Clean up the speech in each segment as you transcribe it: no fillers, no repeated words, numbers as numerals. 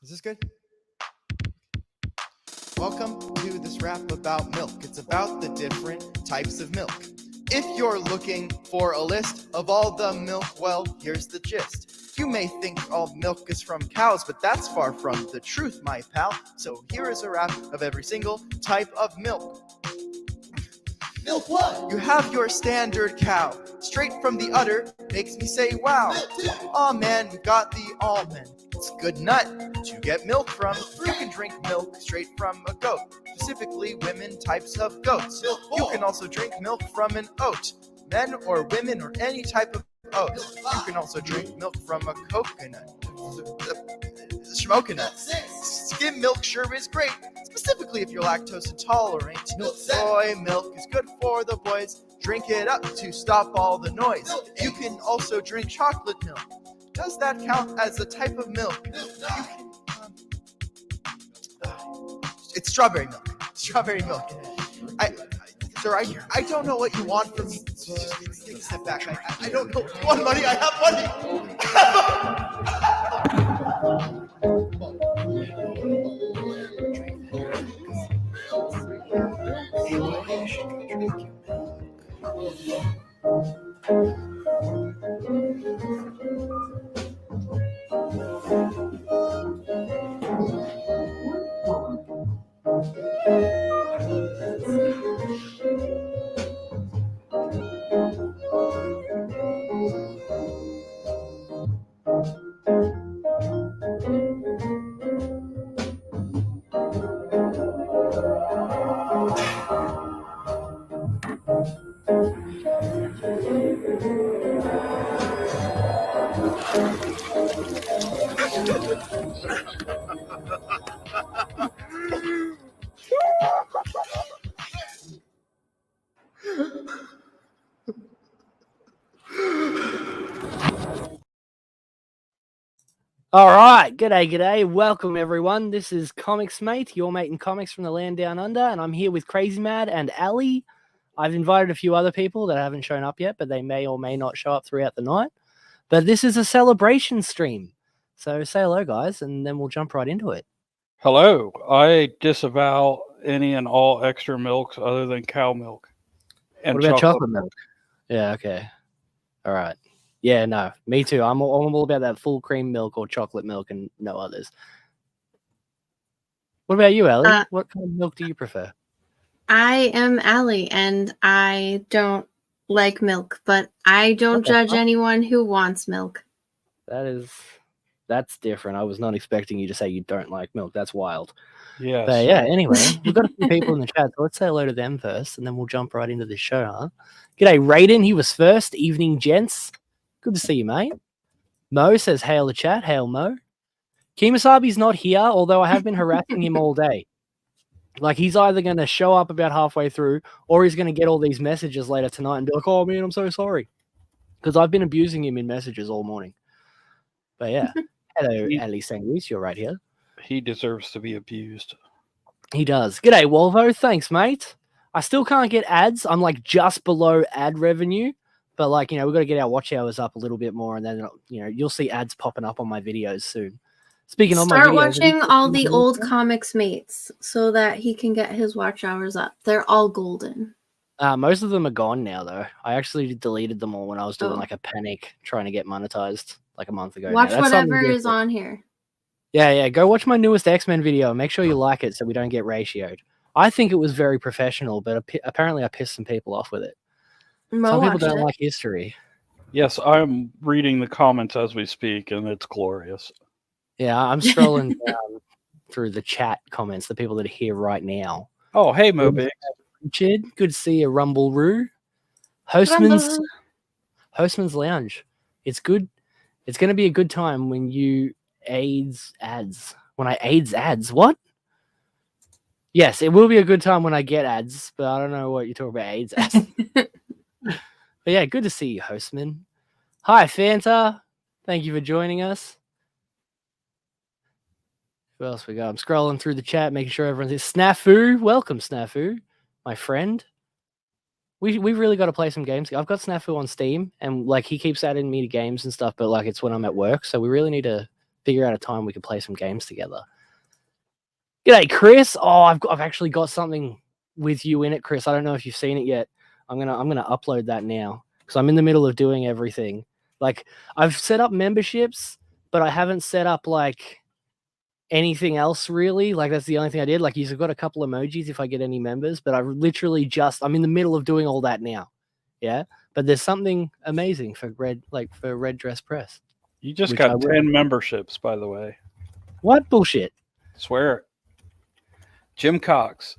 Is this good? Welcome to this rap about milk. It's about the different types of milk. If you're looking for a list of all the milk, well, here's the gist. You may think all milk is from cows, but that's far from the truth, my pal. So here is a rap of every single type of milk. Milk what? You have your standard cow, straight from the udder, makes me say wow. Aw man, we got the almond. It's a good nut to get milk from. You can drink milk straight from a goat, specifically women types of goats. You can also drink milk from an oat, men or women or any type of oat. You can also drink milk from a coconut, smokinut. Skim milk sure is great, specifically if you're lactose intolerant. Soy milk is good for the boys. Drink it up to stop all the noise. You can also drink chocolate milk. Does that count as a type of milk? It's strawberry milk. Strawberry milk. Sir, I don't know what you want from me. Just take a step back. I don't know. You want money? I All right, g'day. Welcome, everyone. This is ComicsMATE, your mate in comics from the land down under, and I'm here with CrazyMad and Ali. I've invited a few other people that haven't shown up yet, but they may or may not show up throughout the night. But this is a celebration stream. So say hello, guys, and then we'll jump right into it. Hello. I disavow any and all extra milks other than cow milk. And what about chocolate milk? Yeah, okay. All right. Yeah, no, me too. I'm all about that full cream milk or chocolate milk and no others. What about you, Allie? What kind of milk do you prefer? I am Allie, and I don't like milk, but I don't judge anyone who wants milk. That's different. I was not expecting you to say you don't like milk. That's wild. Yes. But yeah, anyway, we've got a few people in the chat, so let's say hello to them first, and then we'll jump right into this show, huh? G'day, Raiden. He was first. Evening, gents. Good to see you, mate. Mo says, hail the chat. Hail, Mo. Kemosabi's not here, although I have been harassing him all day. Like, he's either going to show up about halfway through, or he's going to get all these messages later tonight and be like, oh, man, I'm so sorry. Because I've been abusing him in messages all morning. But yeah. Hello, Ali Sanguis. You're right here. He deserves to be abused. He does. G'day, Wolvo. Thanks, mate. I still can't get ads. I'm, like, just below ad revenue. But, like, we've got to get our watch hours up a little bit more, and then, you'll see ads popping up on my videos soon. Speaking of my videos, start watching all the old ComicsMates so that he can get his watch hours up. They're all golden. Most of them are gone now, though. I actually deleted them all when I was doing, like, a panic trying to get monetized, like, a month ago. Watch whatever is on here. Yeah. Go watch my newest X-Men video. Make sure you like it so we don't get ratioed. I think it was very professional, but apparently I pissed some people off with it. Some people don't like history. Yes, I'm reading the comments as we speak, and it's glorious. Yeah, I'm scrolling down through the chat comments, the people that are here right now. Oh, hey, Mobix. Richard, good to see you, Rumble-roo. Hostman's Lounge. It's good. It's going to be a good time when you AIDS ads. When I AIDS ads, what? Yes, it will be a good time when I get ads, but I don't know what you're talking about, AIDS ads. But yeah, good to see you, Hostman. Hi, Fanta. Thank you for joining us. Who else we got? I'm scrolling through the chat, making sure everyone's here. Snafu. Welcome, Snafu, my friend. we've really got to play some games. I've got Snafu on Steam, and like he keeps adding me to games and stuff, but like it's when I'm at work, so we really need to figure out a time we can play some games together. G'day, Chris. Oh, I've actually got something with you in it, Chris. I don't know if you've seen it yet. I'm gonna upload that now because I'm in the middle of doing everything. Like I've set up memberships, but I haven't set up like anything else really. Like that's the only thing I did. Like you've got a couple emojis if I get any members, but I'm in the middle of doing all that now. Yeah, but there's something amazing for Red Dress Press. You just got 10 memberships, by the way. What bullshit? Swear it. Jim Cox.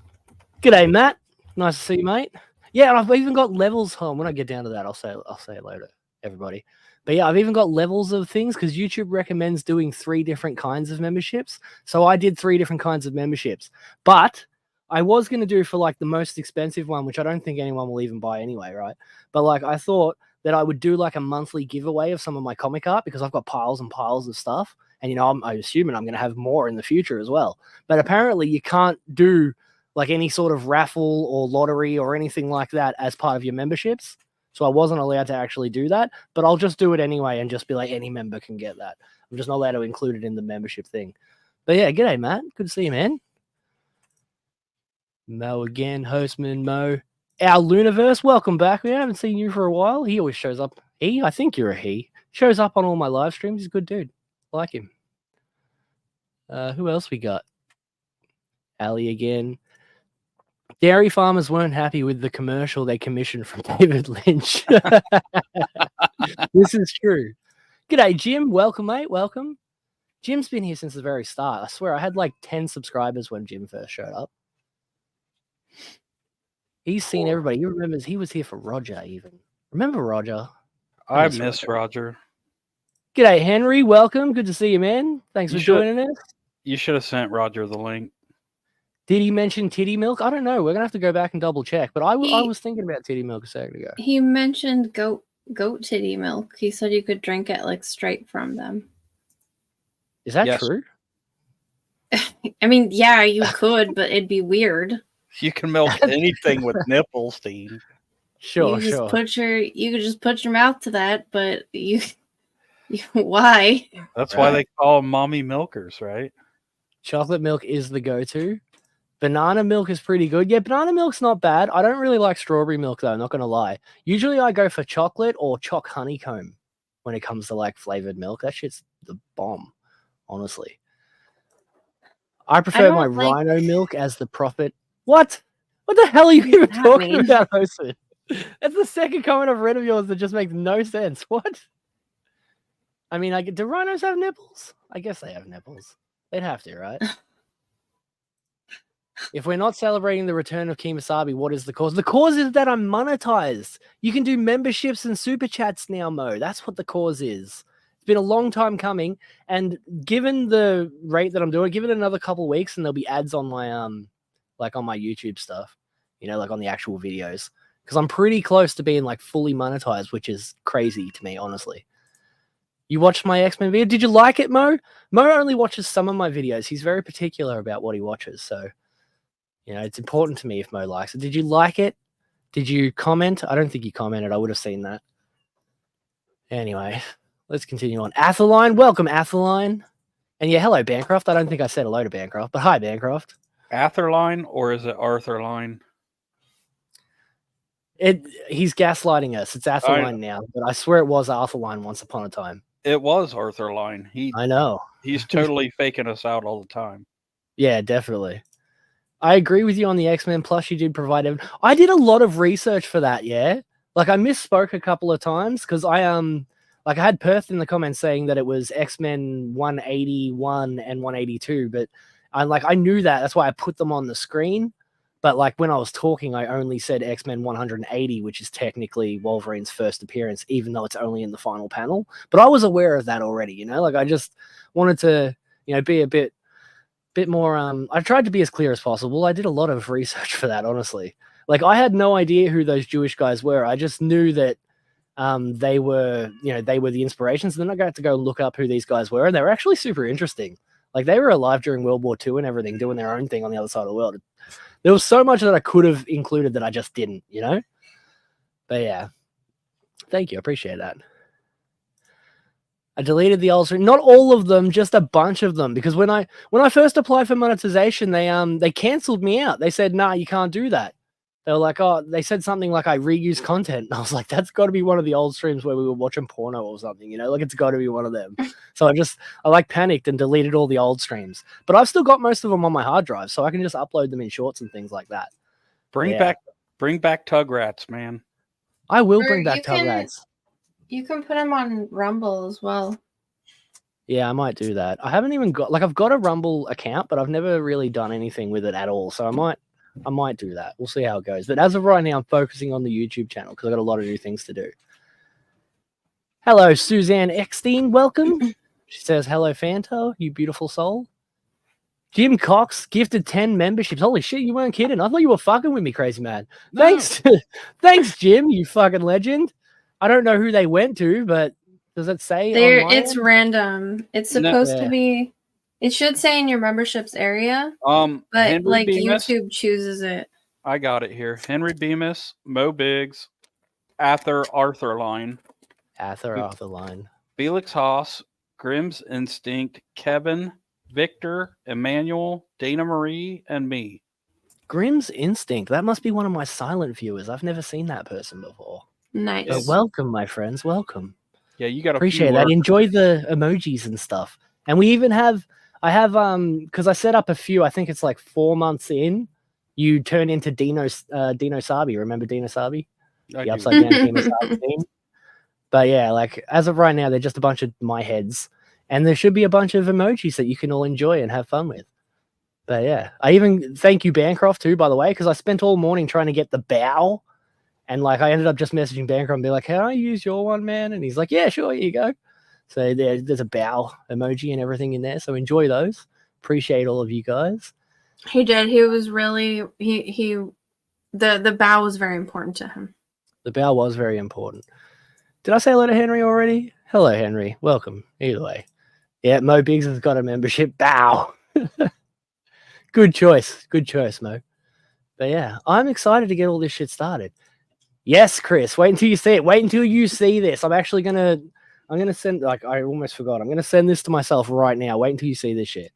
G'day, Matt. Nice to see you, mate. Yeah, and I've even got levels. Hold on, when I get down to that, I'll say hello to everybody. But yeah, I've even got levels of things because YouTube recommends doing 3 different kinds of memberships. So I did 3 different kinds of memberships. But I was going to do for like the most expensive one, which I don't think anyone will even buy anyway, right? But like I thought that I would do like a monthly giveaway of some of my comic art because I've got piles and piles of stuff. And, I'm assuming I'm going to have more in the future as well. But apparently you can't do like any sort of raffle or lottery or anything like that as part of your memberships. So I wasn't allowed to actually do that, but I'll just do it anyway and just be like, any member can get that. I'm just not allowed to include it in the membership thing. But yeah, g'day, Matt. Good to see you, man. Mo again, Hostman Mo. Our Luniverse, welcome back. We haven't seen you for a while. He always shows up. I think you're a he. Shows up on all my live streams. He's a good dude. I like him. Who else we got? Ali again. Dairy farmers weren't happy with the commercial they commissioned from David Lynch. This is true. G'day, Jim. Welcome, mate. Welcome. Jim's been here since the very start. I swear, I had like 10 subscribers when Jim first showed up. He's seen everybody. He remembers he was here for Roger even. Remember Roger? I miss Roger. G'day, Henry. Welcome. Good to see you, man. Thanks for joining us. You should have sent Roger the link. Did he mention titty milk? I don't know. We're going to have to go back and double check. But I was thinking about titty milk a second ago. He mentioned goat titty milk. He said you could drink it like straight from them. Is that true? I mean, yeah, you could, but it'd be weird. You can milk anything with nipples, Dean. Sure. You could just put your mouth to that, but why? That's why they call them mommy milkers, right? Chocolate milk is the go-to. Banana milk is pretty good. Yeah, banana milk's not bad. I don't really like strawberry milk, though, not going to lie. Usually I go for chocolate or choc honeycomb when it comes to, like, flavored milk. That shit's the bomb, honestly. I prefer my rhino milk as the profit. What? What the hell are you even talking about, Hosted? That's the second comment I've read of yours that just makes no sense. What? I mean, do rhinos have nipples? I guess they have nipples. They'd have to, right? If we're not celebrating the return of Kemosabe, what is the cause? The cause is that I'm monetized. You can do memberships and super chats now, Mo. That's what the cause is. It's been a long time coming, and given the rate that I'm doing, give it another couple of weeks, and there'll be ads on my like on my YouTube stuff, like on the actual videos, because I'm pretty close to being like fully monetized, which is crazy to me, honestly. You watched my X-Men video? Did you like it, Mo? Mo only watches some of my videos. He's very particular about what he watches, so. It's important to me if Mo likes it. Did you like it? Did you comment? I don't think you commented. I would have seen that. Anyway, let's continue on. Atheline, welcome, Atheline. And yeah, hello, Bancroft. I don't think I said hello to Bancroft, but hi, Bancroft. Atherline, or is it Arthurline? He's gaslighting us. It's Atheline now, but I swear it was Arthurline once upon a time. It was Arthurline. I know. He's totally faking us out all the time. Yeah, definitely. I agree with you on the X-Men. Plus, you did provide evidence. I did a lot of research for that, yeah? Like, I misspoke a couple of times because I had Perth in the comments saying that it was X-Men 181 and 182, but I knew that. That's why I put them on the screen. But, like, when I was talking, I only said X-Men 180, which is technically Wolverine's first appearance, even though it's only in the final panel. But I was aware of that already, Like, I just wanted to, be a bit more I tried to be as clear as possible. I did a lot of research for that, honestly. Like, I had no idea who those Jewish guys were. I just knew that they were the inspirations. And then I got to go look up who these guys were, and they were actually super interesting. Like, they were alive during World War II and everything, doing their own thing on the other side of the world. There was so much that I could have included that I just didn't, But yeah, thank you. I appreciate that. I deleted the old stream. Not all of them, just a bunch of them. Because when I first applied for monetization, they canceled me out. They said, "Nah, you can't do that." They were like, "Oh," they said something like I reuse content. And I was like, "That's got to be one of the old streams where we were watching porno or something, you know? Like it's got to be one of them." So I panicked and deleted all the old streams. But I've still got most of them on my hard drive, so I can just upload them in shorts and things like that. Bring back Tugrats, man. I will Or bring back you can- Tugrats. You can put them on Rumble as well. Yeah, I might do that. I haven't even got I've got a Rumble account, but I've never really done anything with it at all. So I might do that. We'll see how it goes. But as of right now, I'm focusing on the YouTube channel because I've got a lot of new things to do. Hello, Suzanne Eckstein. Welcome. She says, "Hello, Fanta, you beautiful soul." Jim Cox gifted 10 memberships. Holy shit, you weren't kidding. I thought you were fucking with me, crazy man. No. Thanks, Jim, you fucking legend. I don't know who they went to, but does it say online? It's random. It's supposed Yeah. to be. It should say in your memberships area, but Henry like Bemis, YouTube chooses it. I got it here. Henry Bemis, Mo Biggs, Arthur Line, Arthur Line. Felix Haas, Grimm's Instinct, Kevin, Victor, Emmanuel, Dana Marie, and me. Grimm's Instinct. That must be one of my silent viewers. I've never seen that person before. Nice. But welcome, my friends. Welcome. Yeah, you got Appreciate that. Enjoy the emojis and stuff. And we even have, because I set up a few. I think it's like 4 months in. You turn into Dino Sabi. Remember Dino Sabi? The upside down Dino Sabi theme. But yeah, like as of right now, they're just a bunch of my heads, and there should be a bunch of emojis that you can all enjoy and have fun with. But yeah, I even thank you, Bancroft, too, by the way, because I spent all morning trying to get the bow. And like I ended up just messaging Bancroft and be like, "Can I use your one, man?" And he's like, "Yeah, sure, here you go." So there's a bow emoji and everything in there. So enjoy those. Appreciate all of you guys. He did. He was really the bow was very important to him. The bow was very important. Did I say hello to Henry already? Hello, Henry. Welcome. Either way. Yeah, Mo Biggs has got a membership. Bow. Good choice. Good choice, Mo. But yeah, I'm excited to get all this shit started. Yes, Chris. Wait until you see it. Wait until you see this. I'm gonna send, like, I almost forgot. I'm gonna send this to myself right now. Wait until you see this shit.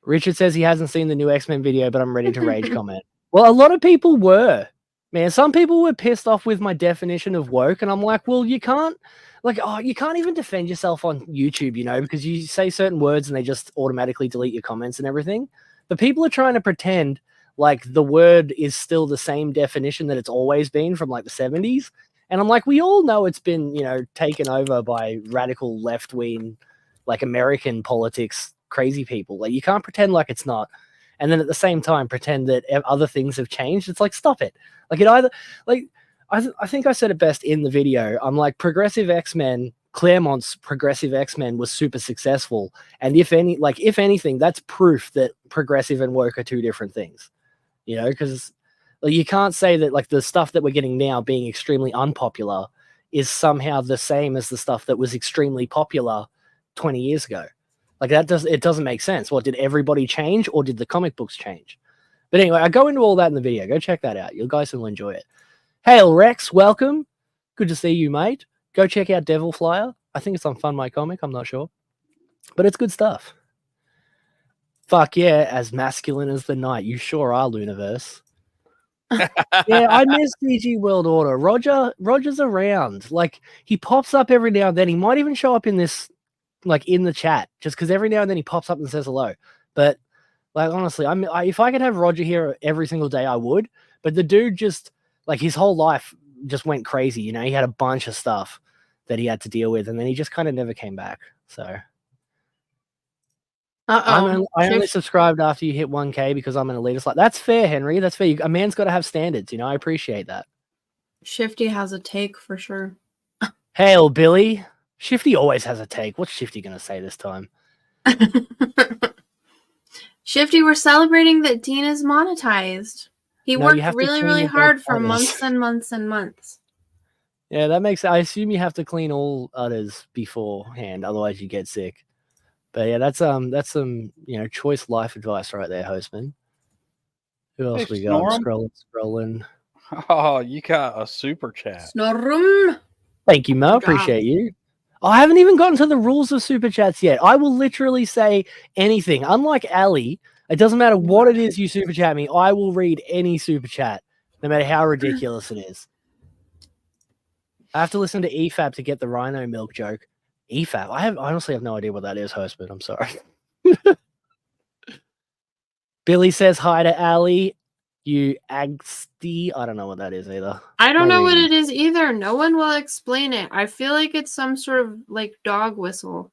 Richard says he hasn't seen the new X-Men video, but I'm ready to rage comment. Well, a lot of people were. Man, some people were pissed off with my definition of woke, and I'm like, well, you can't even defend yourself on YouTube, you know, because you say certain words and they just automatically delete your comments and everything. But people are trying to pretend like the word is still the same definition that it's always been from like the 70s. And I'm like, we all know it's been, you know, taken over by radical left-wing, like American politics, crazy people. Like you can't pretend like it's not. And then at the same time, pretend that other things have changed. It's like, stop it. Like it either, like, I think I said it best in the video. I'm like, progressive X-Men, Claremont's progressive X-Men was super successful. And if anything, that's proof that progressive and woke are two different things. You know, because like, you can't say that like the stuff that we're getting now being extremely unpopular is somehow the same as the stuff that was extremely popular 20 years ago. Like it doesn't make sense. What, did everybody change or did the comic books change? But anyway, I go into all that in the video. Go check that out. You guys will enjoy it. Hail Rex, welcome. Good to see you, mate. Go check out Devil Flyer. I think it's on Fun My Comic. I'm not sure. But it's good stuff. Fuck yeah, as masculine as the night. You sure are, Luniverse. Yeah, I miss CG World Order. Roger's around. Like, he pops up every now and then. He might even show up in this, like, in the chat, just because every now and then he pops up and says hello. But, like, honestly, if I could have Roger here every single day, I would. But the dude just, like, his whole life just went crazy. You know, he had a bunch of stuff that he had to deal with, and then he just kind of never came back. So... I only subscribed after you hit 1K because I'm an elitist. Like, that's fair, Henry. That's fair. A man's got to have standards, you know. I appreciate that. Shifty has a take for sure. Hail, Billy. Shifty always has a take. What's Shifty going to say this time? Shifty, we're celebrating that Dean is monetized. He worked really, really hard for months and months and months. Yeah, that makes... I assume you have to clean all udders beforehand, otherwise you get sick. But yeah, that's some, you know, choice life advice right there, Hostman. Who else we got? Scrolling. Oh, you got a super chat. Snorum. Thank you, Mo. Good job. Appreciate you. I haven't even gotten to the rules of super chats yet. I will literally say anything. Unlike Ali, it doesn't matter what it is you super chat me. I will read any super chat, no matter how ridiculous it is. I have to listen to EFAP to get the rhino milk joke. EFAP? I honestly have no idea what that is, Hostman. I'm sorry. Billy says hi to Ali. You agsty. I don't know what that is either. I don't My know what reading. it is either. No one will explain it. I feel like it's some sort of like dog whistle.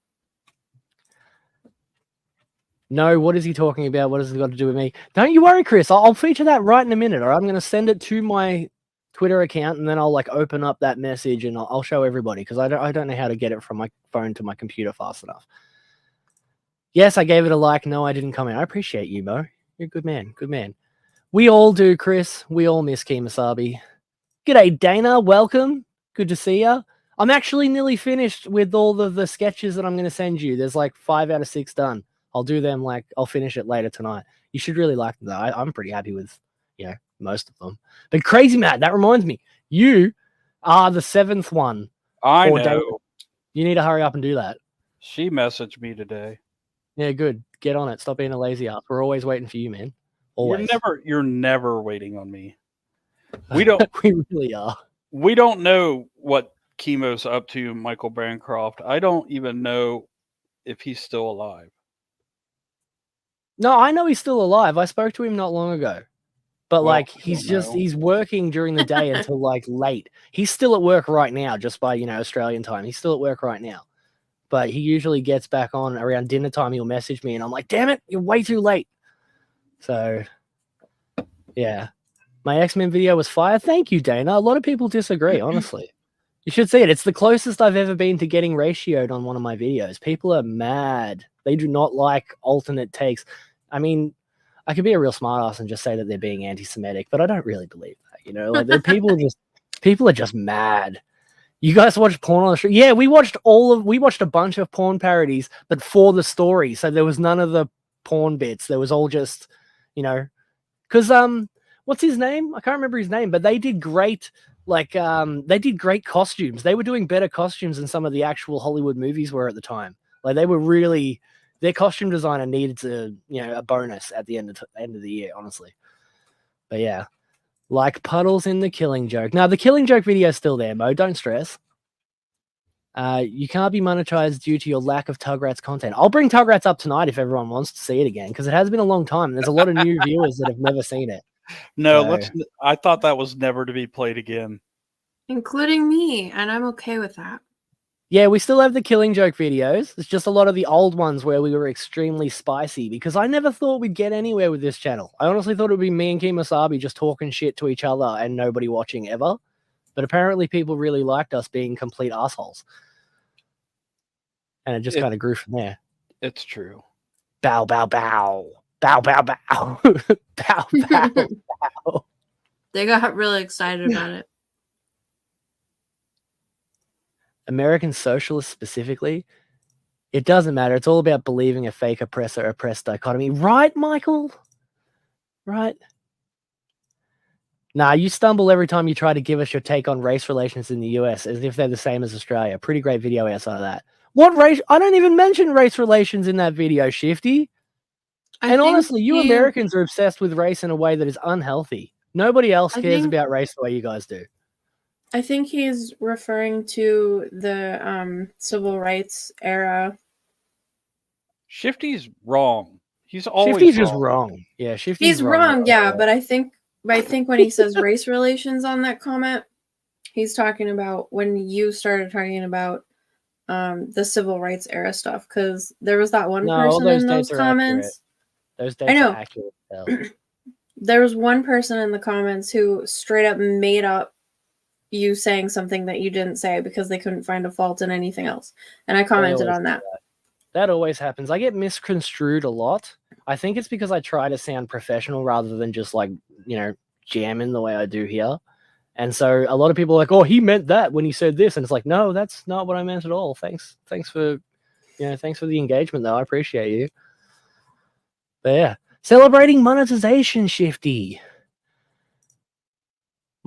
No, what is he talking about? What has it got to do with me? Don't you worry, Chris. I'll feature that right in a minute. Or I'm going to send it to my Twitter account, and then I'll like open up that message and I'll show everybody because I don't know how to get it from my phone to my computer fast enough. Yes, I gave it a like. No, I didn't comment. I appreciate you, Mo. You're a good man. Good man. We all do, Chris. We all miss Kemosabe. G'day, Dana. Welcome. Good to see you. I'm actually nearly finished with all of the sketches that I'm going to send you. There's like 5 out of 6 done. I'll do them I'll finish it later tonight. You should really like them though. I'm pretty happy with, most of them. But crazy Matt, that reminds me, you are the 7th one. I Or know. David. You need to hurry up and do that. She messaged me today. Yeah, good. Get on it. Stop being a lazy ass. We're always waiting for you, man. Always. You're never waiting on me. We don't. We really are. We don't know what Chemo's up to, Michael Bancroft. I don't even know if he's still alive. No, I know he's still alive. I spoke to him not long ago. But Well, he's working during the day until like late. He's still at work right now, just by, Australian time. He's still at work right now. But he usually gets back on around dinner time. He'll message me and I'm like, damn it, you're way too late. So, yeah. My X-Men video was fire. Thank you, Dana. A lot of people disagree, honestly. You should see it. It's the closest I've ever been to getting ratioed on one of my videos. People are mad. They do not like alternate takes. I mean, I could be a real smartass and just say that they're being anti-Semitic, but I don't really believe that. Like people are just mad. You guys watched porn on the street? Yeah, we watched a bunch of porn parodies, but for the story. So there was none of the porn bits. There was all just, because what's his name? I can't remember his name, but they did great. They did great costumes. They were doing better costumes than some of the actual Hollywood movies were at the time. Like they were really, their costume designer needed to, a bonus at the end of the year, honestly. But yeah, like puddles in the Killing Joke. Now the Killing Joke video is still there, Mo. Don't stress. You can't be monetized due to your lack of Tugrats content. I'll bring Tugrats up tonight if everyone wants to see it again, because it has been a long time. There's a lot of new viewers that have never seen it. No, I thought that was never to be played again. Including me, and I'm okay with that. Yeah, we still have the Killing Joke videos. It's just a lot of the old ones where we were extremely spicy, because I never thought we'd get anywhere with this channel. I honestly thought it would be me and Kemosabe just talking shit to each other and nobody watching ever. But apparently people really liked us being complete assholes. And it just kind of grew from there. It's true. Bow, bow, bow. Bow, bow, bow. Bow, bow, bow. They got really excited about it. American socialists specifically, it doesn't matter. It's all about believing a fake oppressor-oppressed dichotomy. Right, Michael? Right? Nah, you stumble every time you try to give us your take on race relations in the US as if they're the same as Australia. Pretty great video outside of that. What race? I don't even mention race relations in that video, Shifty. And honestly, you Americans are obsessed with race in a way that is unhealthy. Nobody else cares about race the way you guys do. I think he's referring to the civil rights era. Shifty's wrong. He's always Shifty's just wrong. Yeah, Shifty's He's wrong, yeah, but I think when he says race relations on that comment, he's talking about when you started talking about the civil rights era stuff, because there was that one person in those comments. Those dates are accurate. There was one person in the comments who straight up made up you saying something that you didn't say because they couldn't find a fault in anything else. And I commented on that. That always happens. I get misconstrued a lot. I think it's because I try to sound professional rather than just jamming the way I do here. And so a lot of people are like, oh, he meant that when he said this. And it's like, no, that's not what I meant at all. Thanks for the engagement though. I appreciate you. But yeah, celebrating monetization, Shifty.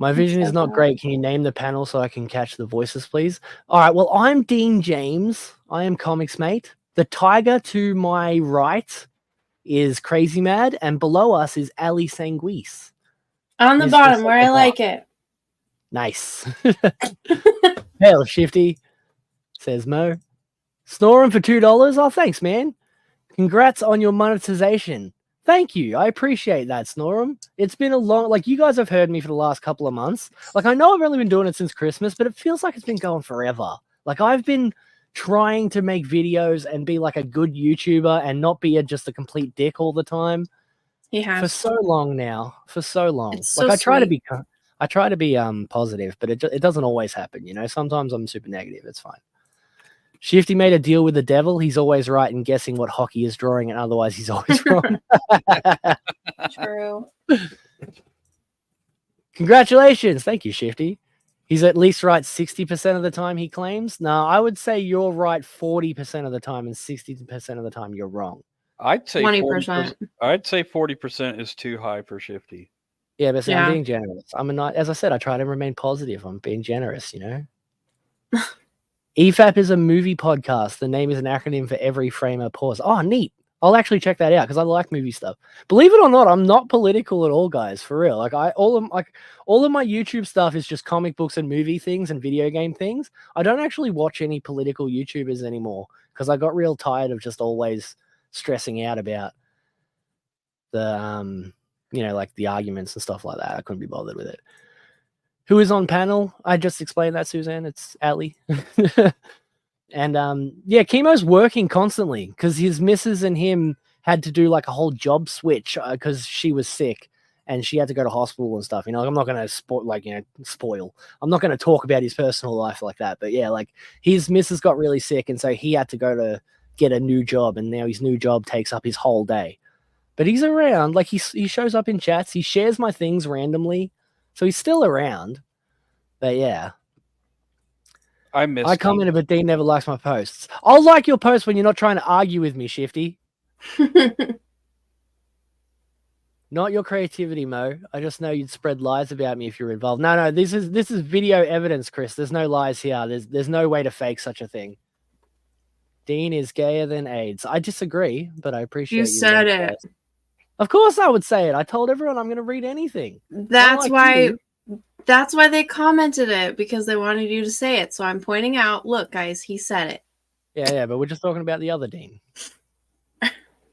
My vision is said not that. great. Can you name the panel so I can catch the voices, please? All right. Well, I'm Dean James. I am ComicsMATE. The tiger to my right is Crazy Mad, and below us is Ali Sanguise. On the He's bottom just where at I the like it. Nice. Hell, Shifty, says Mo. Snoring for $2. Oh, thanks, man. Congrats on your monetization. Thank you. I appreciate that, Snorum. It's been a long, like, you guys have heard me for the last couple of months. Like, I know I've only been doing it since Christmas, but it feels like it's been going forever. Like, I've been trying to make videos and be like a good YouTuber and not be just a complete dick all the time He has for so long now. For so long. It's Like, so I try sweet. to be positive, but it doesn't always happen, you know. Sometimes I'm super negative. It's fine. Shifty made a deal with the devil. He's always right in guessing what hockey is drawing, and otherwise he's always wrong. True. Congratulations. Thank you, Shifty. He's at least right 60% of the time, he claims. No, I would say you're right 40% of the time, and 60% of the time you're wrong. I'd say 20%. I'd say 40% is too high for Shifty. Yeah, but see, Yeah. I'm being generous. As I said, I try to remain positive. I'm being generous, you know? EFAP is a movie podcast. The name is an acronym for Every Frame a Pause. Oh, neat. I'll actually check that out because I like movie stuff. Believe it or not, I'm not political at all, guys. For real. Like all of my YouTube stuff is just comic books and movie things and video game things. I don't actually watch any political YouTubers anymore because I got real tired of just always stressing out about the like the arguments and stuff like that. I couldn't be bothered with it. Who is on panel? I just explained that, Suzanne. It's Ali. And yeah, Chemo's working constantly because his missus and him had to do like a whole job switch because she was sick and she had to go to hospital and stuff. You know, like, I'm not going to spoil. I'm not going to talk about his personal life like that. But yeah, like his missus got really sick and so he had to go to get a new job, and now his new job takes up his whole day. But he's around. Like he shows up in chats. He shares my things randomly, so he's still around. But yeah. I commented, but Dean never likes my posts. I'll like your post when you're not trying to argue with me, Shifty. Not your creativity, Mo. I just know you'd spread lies about me if you're involved. No, this is video evidence, Chris. There's no lies here. There's no way to fake such a thing. Dean is gayer than AIDS. I disagree, but I appreciate you. You said it. Of course I would say it. I told everyone I'm going to read anything. That's why they commented it, because they wanted you to say it. So I'm pointing out, look, guys, he said it. Yeah, but we're just talking about the other Dean.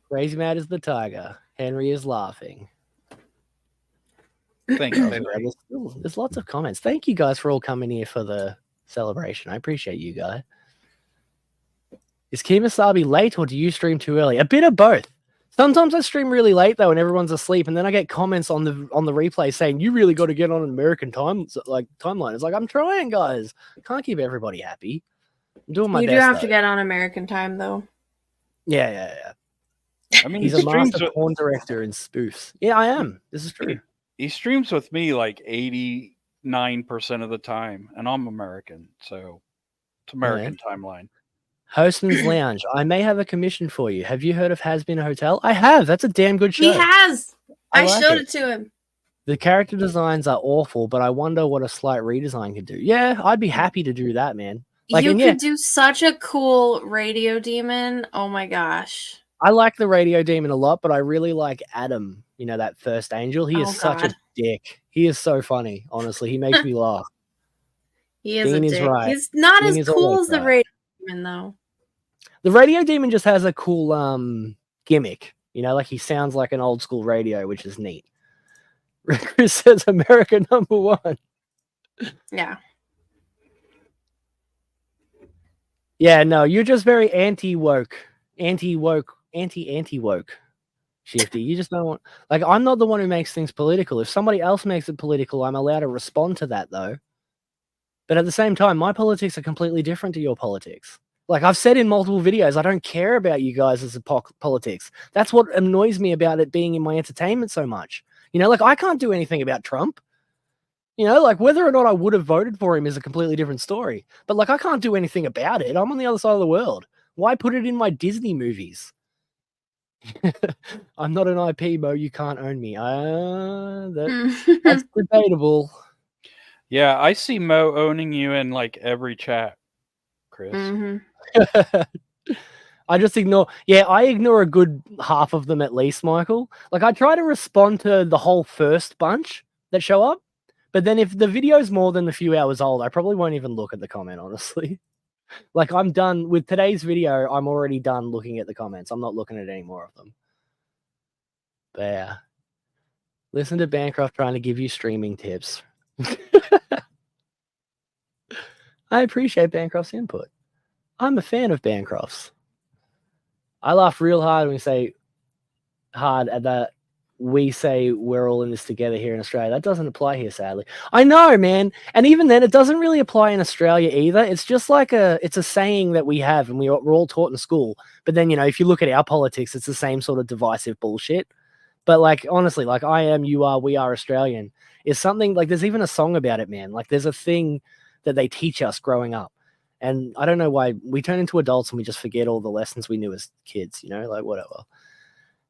Crazy Mad is the tiger. Henry is laughing. Thank you. There's lots of comments. Thank you guys for all coming here for the celebration. I appreciate you guys. Is Kemosabe late or do you stream too early? A bit of both. Sometimes I stream really late though, and everyone's asleep, and then I get comments on the replay saying you really got to get on an American timeline. It's like, I'm trying, guys. Can't keep everybody happy. I'm doing my best. You do have to get on American time though. Yeah. I mean, he's a master porn director and spoofs. Yeah, I am. This is true. He streams with me like 89% of the time, and I'm American, so it's American timeline. Hostman's Lounge. I may have a commission for you. Have you heard of Has Been a Hotel? I have. That's a damn good show. He has. I like showed it to him. The character designs are awful, but I wonder what a slight redesign could do. Yeah, I'd be happy to do that, man. You could do such a cool radio demon. Oh my gosh. I like the radio demon a lot, but I really like Adam. You know, that first angel. He is such a dick. He is so funny. Honestly, he makes me laugh. He is a dick. Right. He's not as cool as the radio demon, though. The radio demon just has a cool gimmick. You know, like he sounds like an old school radio, which is neat. Chris says America #1. Yeah. Yeah, no, you're just very anti-woke, Shifty. You just don't want, like, I'm not the one who makes things political. If somebody else makes it political, I'm allowed to respond to that, though. But at the same time, my politics are completely different to your politics. Like I've said in multiple videos, I don't care about you guys as politics. That's what annoys me about it being in my entertainment so much. You know, like I can't do anything about Trump. You know, like whether or not I would have voted for him is a completely different story. But like I can't do anything about it. I'm on the other side of the world. Why put it in my Disney movies? I'm not an IP, Mo. You can't own me. That's debatable. Yeah, I see Mo owning you in like every chat, Chris. I just ignore. Yeah, I ignore a good half of them at least, Michael. Like I try to respond to the whole first bunch that show up, but then if the video's more than a few hours old, I probably won't even look at the comment, honestly. Like I'm done with today's video. I'm already done looking at the comments. I'm not looking at any more of them. But yeah, listen to Bancroft trying to give you streaming tips. I appreciate Bancroft's input. I'm a fan of Bancroft's. I laugh real hard when we say hard at that. We say we're all in this together here in Australia. That doesn't apply here, sadly. I know, man. And even then, it doesn't really apply in Australia either. It's just like it's a saying that we have and we're all taught in school. But then, if you look at our politics, it's the same sort of divisive bullshit. But like, honestly, like I am, you are, we are Australian is something like there's even a song about it, man. Like there's a thing that they teach us growing up. And I don't know why we turn into adults and we just forget all the lessons we knew as kids, like whatever.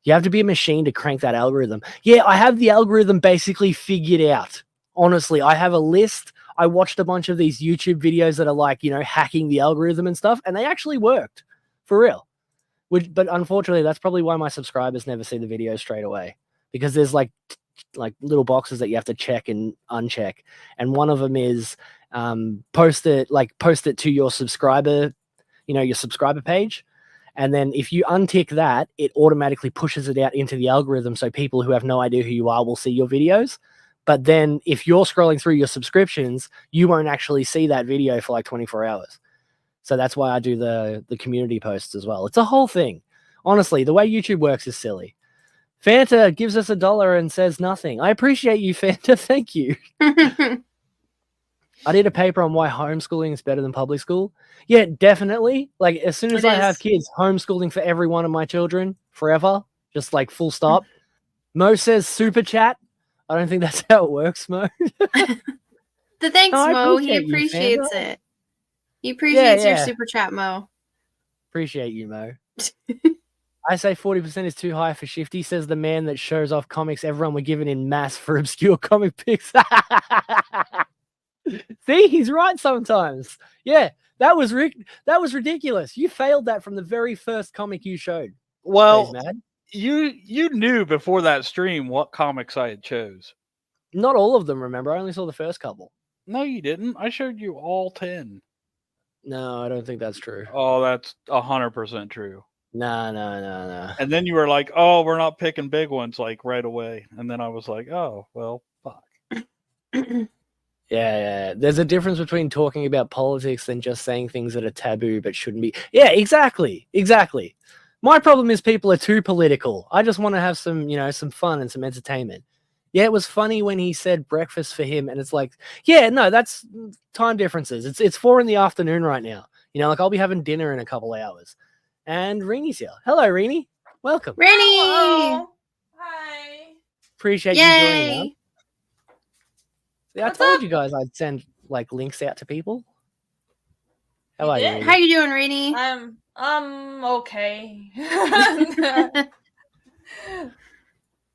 You have to be a machine to crank that algorithm. Yeah, I have the algorithm basically figured out. Honestly, I have a list. I watched a bunch of these YouTube videos that are like, hacking the algorithm and stuff, and they actually worked for real. But unfortunately, that's probably why my subscribers never see the videos straight away, because there's like little boxes that you have to check and uncheck. And one of them is post it to your subscriber, your subscriber page. And then if you untick that, it automatically pushes it out into the algorithm. So people who have no idea who you are will see your videos. But then if you're scrolling through your subscriptions, you won't actually see that video for like 24 hours. So that's why I do the community posts as well. It's a whole thing. Honestly, the way YouTube works is silly. Fanta gives us $1 and says nothing. I appreciate you, Fanta. Thank you. I did a paper on why homeschooling is better than public school. Yeah, definitely. Like as soon as I have kids, homeschooling for every one of my children forever, just like full stop. Mo says super chat. I don't think that's how it works, Mo. The thanks, Mo. He appreciates it. He appreciates your super chat, Mo. Appreciate you, Mo. I say 40% is too high for Shifty, says the man that shows off comics everyone were given in mass for obscure comic picks. See, he's right sometimes. Yeah, that was ridiculous. You failed that from the very first comic you showed. Well, you knew before that stream what comics I had chose. Not all of them, remember? I only saw the first couple. No, you didn't. I showed you all 10. No, I don't think that's true. Oh, that's 100% true. No. And then you were like, oh, we're not picking big ones like right away. And then I was like, oh, well, fuck. Yeah. There's a difference between talking about politics and just saying things that are taboo but shouldn't be. Yeah, exactly. My problem is people are too political. I just want to have some, some fun and some entertainment. Yeah, it was funny when he said breakfast for him, and it's like, yeah, no, that's time differences. It's 4 p.m. right now. Like I'll be having dinner in a couple hours. And Reenie's here. Hello, Reenie. Welcome. Reenie! Hello. Hi. Appreciate you joining us. See, I told you guys I'd send like links out to people. How are you? How you doing, Reenie? I'm okay.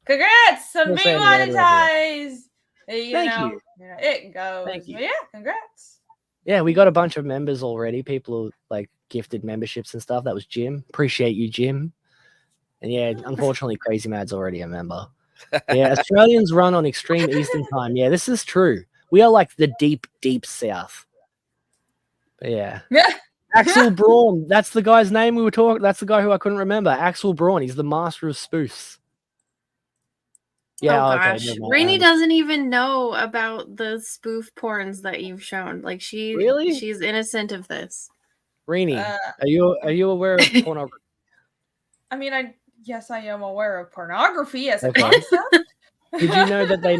Congrats on being monetized. Thank you. It goes. Thank you. Yeah, congrats. Yeah, we got a bunch of members already. People who like gifted memberships and stuff. That was Jim. Appreciate you, Jim. And yeah, unfortunately, Crazy Mad's already a member. Yeah, Australians run on extreme Eastern time. Yeah, this is true. We are like the deep, deep South. But yeah. Axel Braun. That's the guy's name we were talking. That's the guy who I couldn't remember. Axel Braun. He's the master of spoofs. Yeah, oh gosh, okay, Rainey doesn't even know about the spoof porns that you've shown. Like she's innocent of this. Rainey, are you aware of pornography? I mean, yes, I am aware of pornography as a concept. Did you know that they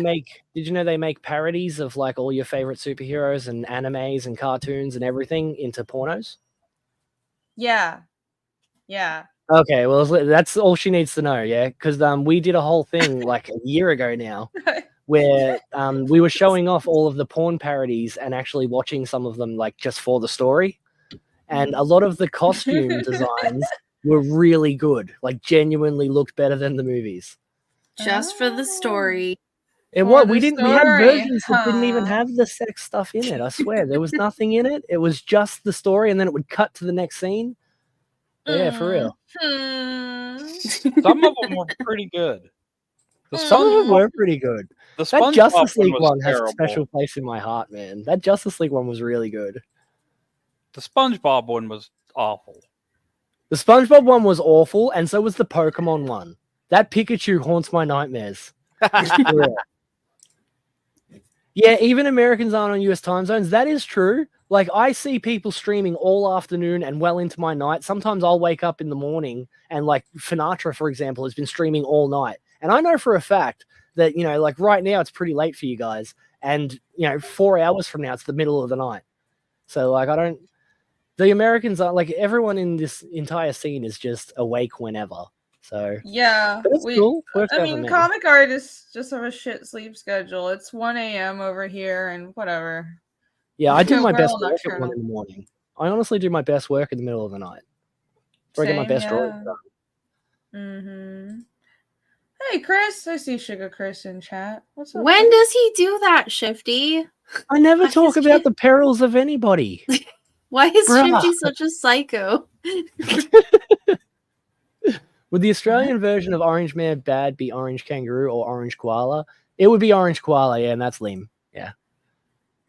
make parodies of like all your favorite superheroes and animes and cartoons and everything into pornos? Yeah. Okay, well, that's all she needs to know, yeah? Because we did a whole thing like a year ago now where we were showing off all of the porn parodies and actually watching some of them like just for the story. And a lot of the costume designs were really good, like genuinely looked better than the movies. Just for the story. It For was. We the didn't. We had story, versions that didn't even huh? have the sex stuff in it. I swear, there was nothing in it. It was just the story, and then it would cut to the next scene. But yeah, for real. Some of them were pretty good. The Some of them SpongeBob, were pretty good. the That SpongeBob Justice one League was one has a terrible. special place in my heart, man. That Justice League one was really good. The SpongeBob one was awful. The SpongeBob one was awful, and so was the Pokemon one. That Pikachu haunts my nightmares. For real. Yeah, even Americans aren't on US time zones. That is true. Like, I see people streaming all afternoon and well into my night. Sometimes I'll wake up in the morning and, like, Finatra, for example, has been streaming all night. And I know for a fact that, you know, like right now it's pretty late for you guys. And, you know, 4 hours from now it's the middle of the night. So, like, the Americans are, like, everyone in this entire scene is just awake whenever. So, Yeah, but it's cool. Works I out for mean, me. comic artists just have a shit sleep schedule. It's 1 a.m. over here, and whatever. Yeah, I do my We're best all work at 1 nocturnal. in the morning. I honestly do my best work in the middle of the night. Before I get my Same, best drawing yeah. done. Mm-hmm. Hey, Chris. I see Sugar Chris in chat. What's up? When Chris? does he do that, Shifty? I never Why talk is about Shif- the perils of anybody. Why is Bruh. Shifty such a psycho? Would the Australian version of Orange Man Bad be Orange Kangaroo or Orange Koala? It would be Orange Koala, yeah, and that's Liam. Yeah.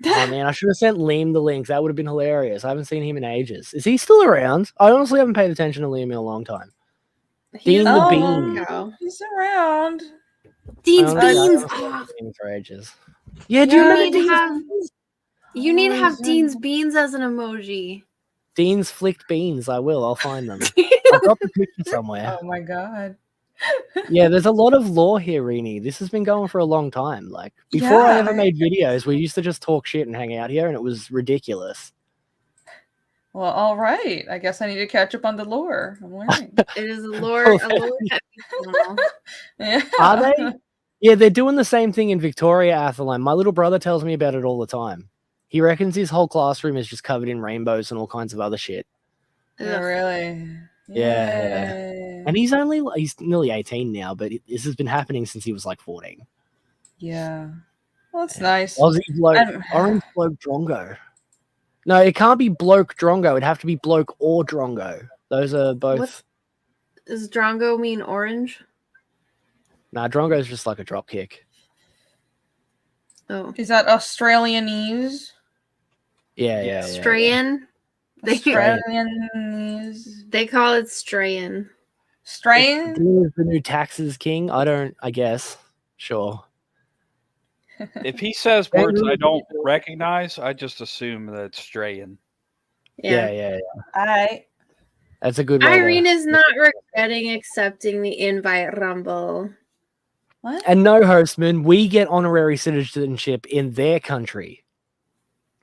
Oh man, I should have sent Liam the link. That would have been hilarious. I haven't seen him in ages. Is he still around? I honestly haven't paid attention to Liam in a long time. Dean the Bean. He's around. Dean's I honestly beans. haven't Ah, seen him for ages. Yeah, do you you remember need to Dean's have Beans? you need to have is it? Dean's beans as an emoji. Dean's flicked beans. I will. I'll find them. I've got the picture somewhere. Oh my god. Yeah, there's a lot of lore here, Rini. This has been going for a long time. Like, before I Yeah. ever made videos, we used to just talk shit and hang out here, and it was ridiculous. Well, all right. I guess I need to catch up on the lore. I'm learning. It is a lore Oh, heavy channel. Yeah. Are they? Yeah, they're doing the same thing in Victoria, Atherline. My little brother tells me about it all the time. He reckons his whole classroom is just covered in rainbows and all kinds of other shit. Yeah, Ugh. really. Yeah. Yay. And he's nearly 18 now, but this has been happening since he was like 14. Yeah. Well, that's nice. Aussie bloke, I'm- orange bloke Drongo. No, it can't be bloke Drongo. It'd have to be bloke or Drongo. Those are both. What's- Does Drongo mean orange? Nah, Drongo's just like a drop kick. Oh, Is that Australianese? Yeah. Strayan. They Australianese. they call it Strayan. Strain? Dean is the new taxes king. I guess. Sure. If he says words I don't recognize, I just assume that it's Strayan. Yeah. I. That's a good one. Irene is not regretting accepting the invite, Rumble. What? And no, Hostman, we get honorary citizenship in their country.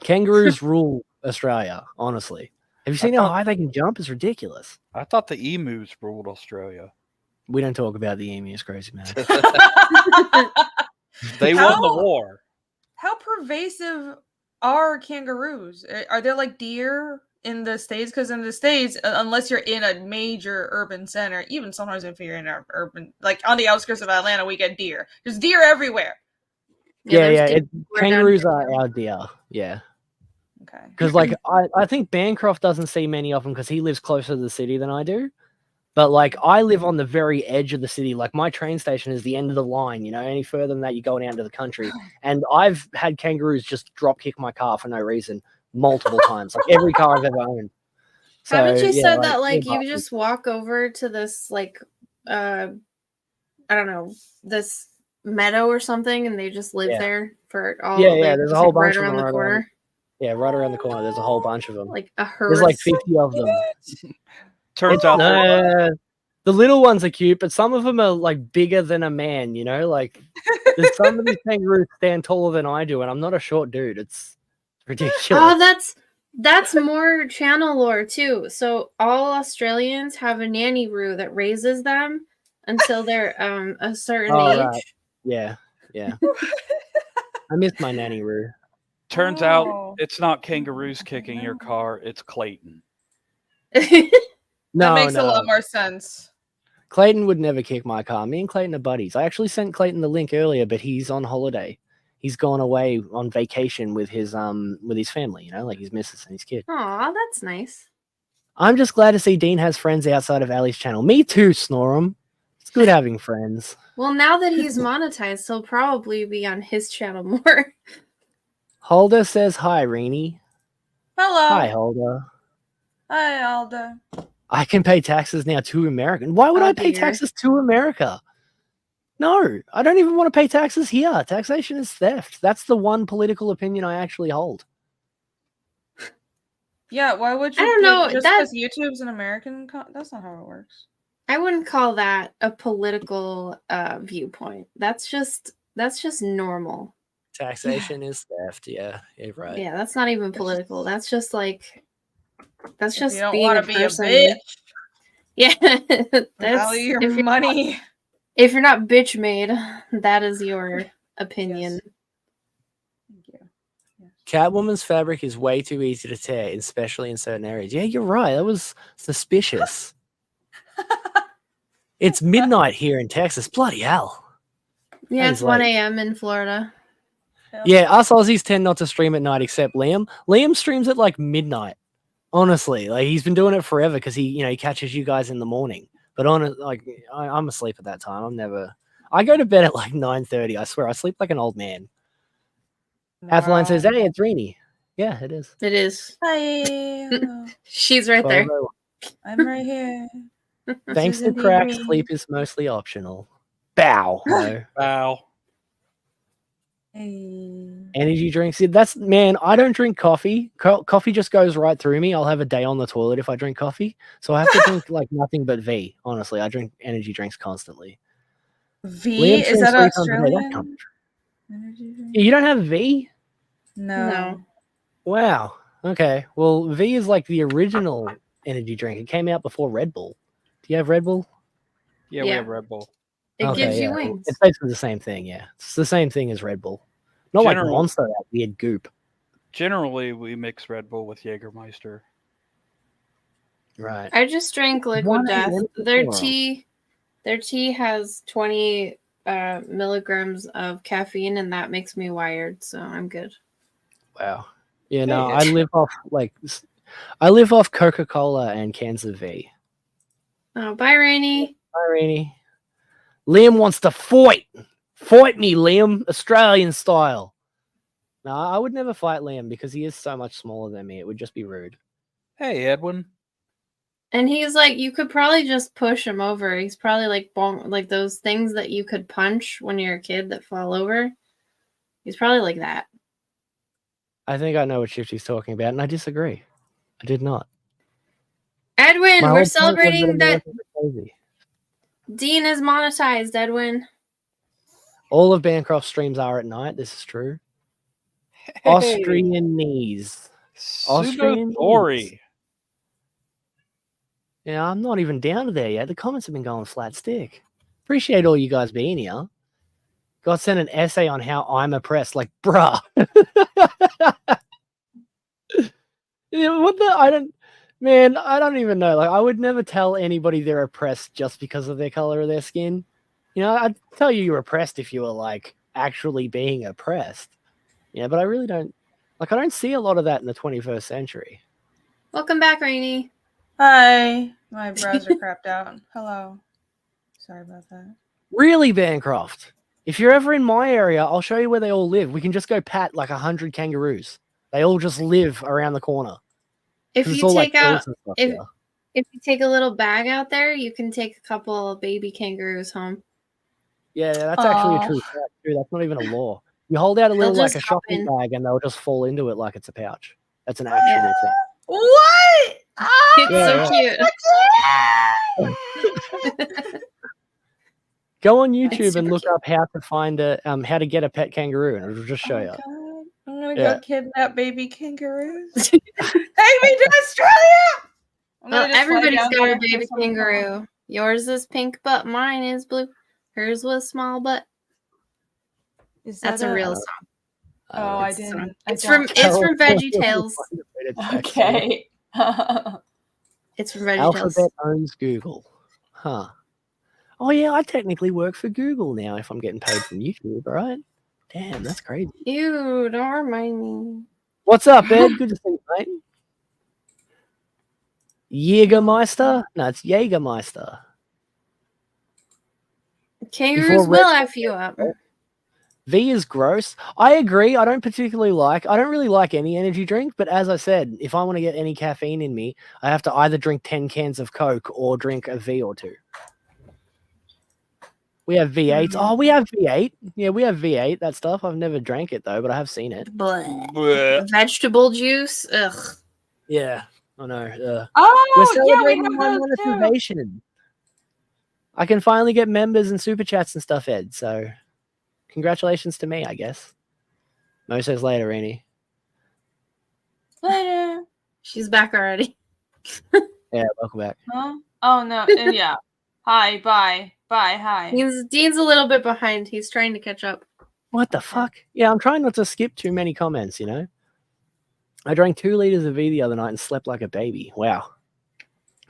Kangaroos rule Australia, honestly. Have you seen how high they can jump? It's ridiculous. I thought the emus ruled Australia. We don't talk about the emus, crazy man. They won the war. How pervasive are kangaroos? Are there like deer in the States? Because in the States, unless you're in a major urban center, even sometimes if you're in an urban, like on the outskirts of Atlanta, we get deer. There's deer everywhere. there's Kangaroos are our deer. Yeah. Okay. Because, like, I think Bancroft doesn't see many of them because he lives closer to the city than I do. But, like, I live on the very edge of the city. Like, my train station is the end of the line, you know? Any further than that, you're going out into the country. And I've had kangaroos just drop kick my car for no reason multiple times. Like, every car I've ever owned. So, Haven't you yeah, said that like they're you just walk over to this like I don't know, this meadow or something and they just live Yeah. there for all Yeah, like, there's a just, whole like, bunch of right around them the right corner. Yeah, right around the corner. There's a whole bunch of them. Like a herd. There's like 50 of them. Turns out the little ones are cute, but some of them are like bigger than a man, you know? Like, there's some of these kangaroos stand taller than I do, and I'm not a short dude. It's ridiculous. Oh, that's more channel lore too. So all Australians have a nanny roo that raises them until they're a certain age. Right. Yeah. I miss my nanny roo. Turns out it's not kangaroos kicking your car, it's Clayton. That No, makes no. a lot more sense. Clayton would never kick my car. Me and Clayton are buddies. I actually sent Clayton the link earlier, but he's on holiday. He's gone away on vacation with his family, you know, like his missus and his kid. Aw, that's nice. I'm just glad to see Dean has friends outside of Ali's channel. Me too, Snorum. It's good having friends. Well, now that he's monetized, he'll probably be on his channel more. Holder says hi, Reenie. Hello. Hi, Holder. Hi, Alda. I can pay taxes now to American. Why would Oh, I pay dear. taxes to America? No, I don't even want to pay taxes here. Taxation is theft. That's the one political opinion I actually hold. Yeah, why would you? I don't know, Just that- because YouTube's an American. That's not how it works. I wouldn't call that a political viewpoint. That's just normal. Taxation is theft. Yeah, you're right. Yeah, that's not even political. That's just like that's If just you don't being want a to be person. a bitch, Yeah, that's value your if you're not- money. If you're not bitch made, that is your opinion. Thank you. Yes. Catwoman's fabric is way too easy to tear, especially in certain areas. Yeah, you're right. That was suspicious. It's midnight here in Texas. Bloody hell. Yeah, That it's is 1 late. a.m. in Florida. Yeah, us Aussies tend not to stream at night except Liam. Liam streams at like midnight. Honestly, like he's been doing it forever because he catches you guys in the morning. But I'm asleep at that time. I go to bed at like 9:30. I swear, I sleep like an old man. Atheline says, "Hey, it's Reenie." Yeah, it is. It is. Hi. She's right there. 12:01. I'm right here. Thanks to Susan crack, Reed. sleep is mostly optional. Bow. No. Wow. Hey. Energy drinks. Man, I don't drink coffee. Coffee just goes right through me. I'll have a day on the toilet if I drink coffee. So I have to drink like nothing but V. Honestly, I drink energy drinks constantly. V, Liam is streams that 3 times a day. That Australian? can't be true. Energy drink? You don't have V? No. Wow. Okay. Well, V is like the original energy drink. It came out before Red Bull. Do you have Red Bull? Yeah, we Yeah. have Red Bull. It Okay, gives you yeah. wings. It's basically the same thing. Yeah, it's the same thing as Red Bull. Not like General- Monster, that weird goop. Generally, we mix Red Bull with Jägermeister. Right. I just drank Liquid 1 Death. a.m. Their tomorrow. tea has 20 milligrams of caffeine, and that makes me wired, so I'm good. Wow. Yeah, no, Hey. I live off Coca-Cola and cans of V. Oh, bye, Rainy. Hi, Rainy. Liam wants to fight. Fight me, Liam, Australian style. No, I would never fight Liam because he is so much smaller than me. It would just be rude. Hey, Edwin. And he's like, you could probably just push him over. He's probably like those things that you could punch when you're a kid that fall over. He's probably like that. I think I know what Shifty's talking about, and I disagree. I did not. Edwin, My whole we're point was celebrating that Americans are crazy. Dean is monetized, Edwin. All of Bancroft's streams are at night. This is true. Austrian knees. Austrian Dory. Yeah, I'm not even down to there yet. The comments have been going flat stick. Appreciate all you guys being here. Got sent an essay on how I'm oppressed. Like, bruh. Yeah, I don't even know. Like, I would never tell anybody they're oppressed just because of their color of their skin. You know, I'd tell you you're oppressed if you were like actually being oppressed. Yeah, but I really don't. Like, I don't see a lot of that in the 21st century. Welcome back, Rainy. Hi. My browser crapped out. Hello. Sorry about that. Really, Bancroft? If you're ever in my area, I'll show you where they all live. We can just go pat like 100 kangaroos. They all just live around the corner. If 'Cause it's you all, like, take out, hills and stuff if here. if you take a little bag out there, you can take a couple of baby kangaroos home. Yeah, that's actually a Aw. true fact, too. That's not even a law. You hold out a little They'll like a just hop shopping in. bag and they'll just fall into it like it's a pouch. That's an actual thing. What? It's Yeah, so cute. Go on It's YouTube and super look cute. up how to get a pet kangaroo, and it'll just show Oh, you. God. I'm gonna Yeah. go kidnap baby kangaroos. Take me to Australia. I'm Well, gonna just fly everybody's down got there a and baby kiss someone. kangaroo. Yours is pink, but mine is blue. Hers was small, but Is that's that a real song. Oh, I It's a song. didn't. It's from Veggie Tales. Okay. It's from Veggie Tales. Alphabet owns Google. Huh. Oh yeah, I technically work for Google now if I'm getting paid from YouTube, right? Damn, that's crazy. Ew, don't remind me. What's up, Ed? Good to see you, mate. Jägermeister? No, it's Jägermeister. Kangaroos will F you up. V is gross. I agree. I don't really like any energy drink, but as I said, if I want to get any caffeine in me, I have to either drink 10 cans of Coke or drink a V or two. We have V8. Oh, we have V8. Yeah, we have V8, that stuff. I've never drank it though, but I have seen it. Bleh. Vegetable juice. Ugh. Yeah, I know. We're Oh, yeah, we celebrating have my those too. monetization. I can finally get members and super chats and stuff, Ed. So, congratulations to me, I guess. Mo says later, Rainy. Later. She's back already. Yeah, welcome back. Huh? Oh no. Yeah. Hi. Bye. Bye. Hi. Dean's a little bit behind. He's trying to catch up. What the fuck? Yeah, I'm trying not to skip too many comments, you know? I drank 2 liters of V the other night and slept like a baby. Wow.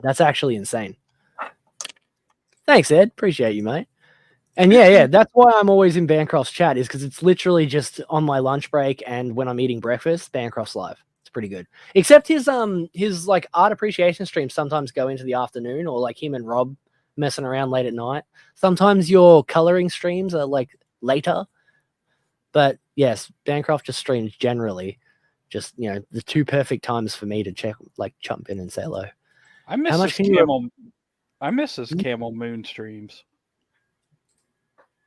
That's actually insane. Thanks, Ed. Appreciate you, mate. And yeah, that's why I'm always in Bancroft's chat, is because it's literally just on my lunch break and when I'm eating breakfast, Bancroft's live. It's pretty good. Except his like art appreciation streams sometimes go into the afternoon, or like him and Rob messing around late at night. Sometimes your coloring streams are like later. But yes, Bancroft just streams generally. Just, you know, the 2 perfect times for me to jump in and say hello. I miss his Camel Moon streams.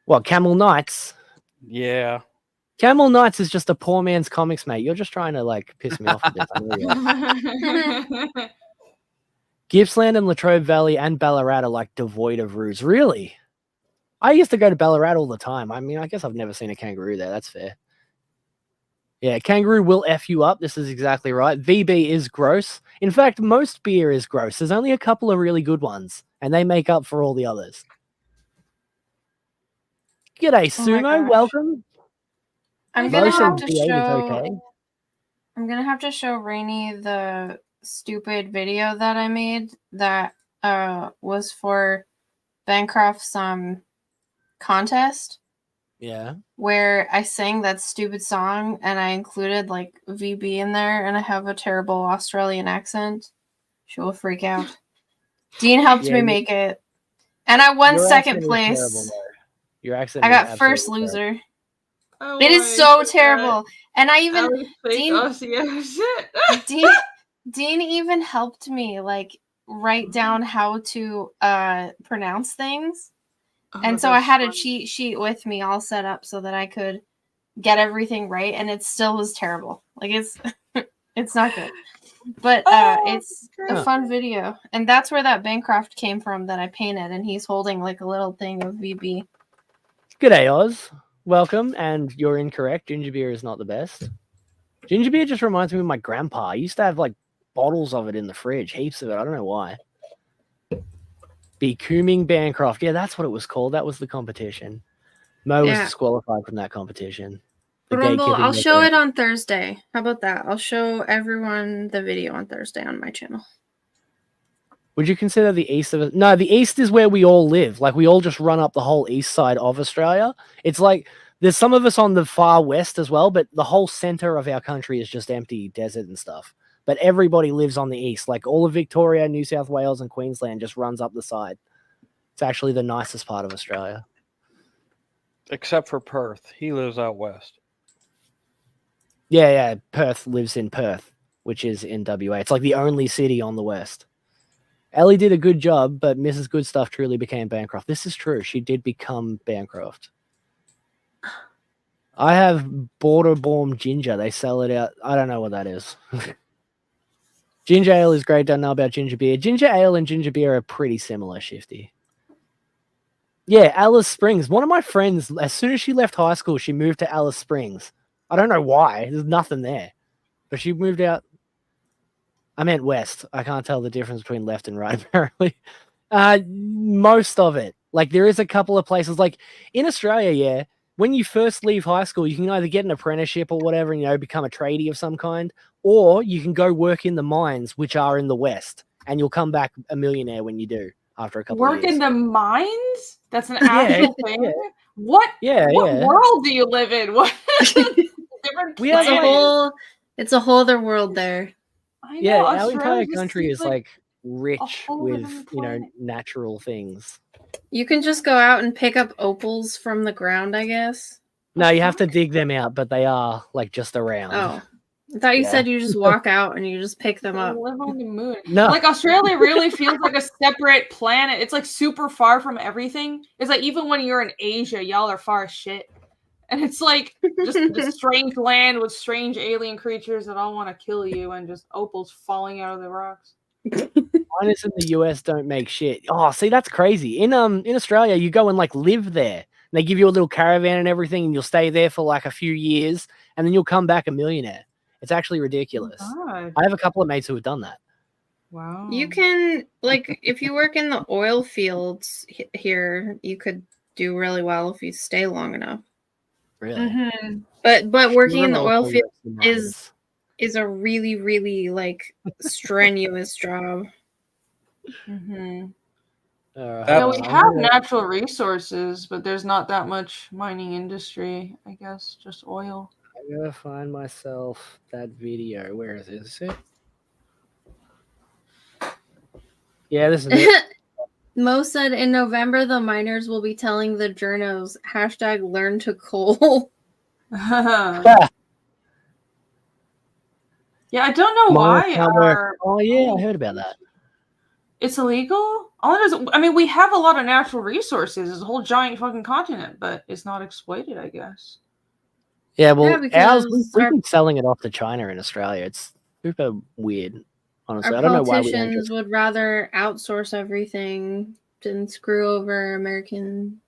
What, Camel Knights? Yeah. Camel Knights is just a poor man's comics, mate. You're just trying to like piss me off a bit. I know you are. Gippsland and Latrobe Valley and Ballarat are like devoid of roos. Really? I used to go to Ballarat all the time. I mean, I guess I've never seen a kangaroo there. That's fair. Yeah, kangaroo will F you up. This is exactly right. VB is gross. In fact, most beer is gross. There's only a couple of really good ones, and they make up for all the others. G'day, Sumo. Welcome. I'm gonna have to V8 show. is okay. I'm gonna have to show Rainy the stupid video that I made that was for Bancroft's contest. Yeah. Where I sang that stupid song and I included like VB in there, and I have a terrible Australian accent. She will freak out. Dean helped me make it, and I won second place. Your accent. I got first loser. Oh, it is so terrible, and I even Dean even helped me like write down how to pronounce things. And so I had a cheat sheet with me all set up so that I could get everything right, and it still was terrible. Like it's not good. But it's a fun video. And that's where that Bancroft came from that I painted, and he's holding like a little thing of VB. G'day, Oz. Welcome, and you're incorrect. Ginger beer is not the best. Ginger beer just reminds me of my grandpa. I used to have like bottles of it in the fridge, heaps of it. I don't know why. Becoming Bancroft. Yeah, that's what it was called. That was the competition. Mo was disqualified from that competition. Rumble, I'll show it on Thursday. How about that? I'll show everyone the video on Thursday on my channel. Would you consider the east of it? No, the east is where we all live. Like, we all just run up the whole east side of Australia. It's like, there's some of us on the far west as well, but the whole center of our country is just empty desert and stuff. But everybody lives on the east. Like, all of Victoria, New South Wales, and Queensland just runs up the side. It's actually the nicest part of Australia. Except for Perth. He lives out west. Yeah. Perth lives in Perth, which is in WA. It's like the only city on the west. Ellie did a good job, but Mrs. Goodstuff truly became Bancroft. This is true. She did become Bancroft. I have Borderborn Ginger. They sell it out. I don't know what that is. Ginger ale is great. Don't know about ginger beer. Ginger ale and ginger beer are pretty similar, Shifty. Yeah, Alice Springs. One of my friends, as soon as she left high school, she moved to Alice Springs. I don't know why. There's nothing there. But she moved out. I meant west. I can't tell the difference between left and right, apparently. Most of it. Like, there is a couple of places. Like, in Australia, yeah, when you first leave high school, you can either get an apprenticeship or whatever and, you know, become a tradie of some kind, or you can go work in the mines, which are in the west, and you'll come back a millionaire when you do. after a couple Work of years. in the mines? That's an Yeah, actual thing? What Yeah, yeah. world do you live in? What different We have planet? It's a whole other world there. I Yeah, know, our Australia entire just country seems is like rich whole with, different you know, planet. natural things. You can just go out and pick up opals from the ground, I guess. No, you have to dig them out, but they are like just around. Oh. I thought you Yeah. said you just walk out and you just pick them I up. live on the moon. No. Like Australia really feels like a separate planet. It's like super far from everything. It's like even when you're in Asia, y'all are far as shit. And it's like just this strange land with strange alien creatures that all want to kill you and just opals falling out of the rocks. Miners in the US don't make shit. Oh, see, that's crazy. In Australia, you go and like live there. And they give you a little caravan and everything, and you'll stay there for like a few years, and then you'll come back a millionaire. It's actually ridiculous. Oh, God. I have a couple of mates who have done that. Wow. You can, like, if you work in the oil fields here, you could do really well if you stay long enough. Really. Mm-hmm. But working in the oil field is is a really, really like strenuous job. Mm-hmm. Alright, Yeah, we I'm have gonna- natural resources, but there's not that much mining industry, I guess, just oil. I'm gonna find myself that video. Where is it? Is it? Yeah, this is it. Mo said in November the miners will be telling the journos #learn to coal. Yeah, I don't know why. Oh yeah, I heard about that. It's illegal? I mean, we have a lot of natural resources. It's a whole giant fucking continent, but it's not exploited, I guess. Yeah, well, because we've been selling it off to China in Australia. It's super weird, honestly. Our I don't know why we don't politicians just... would rather outsource everything than screw over American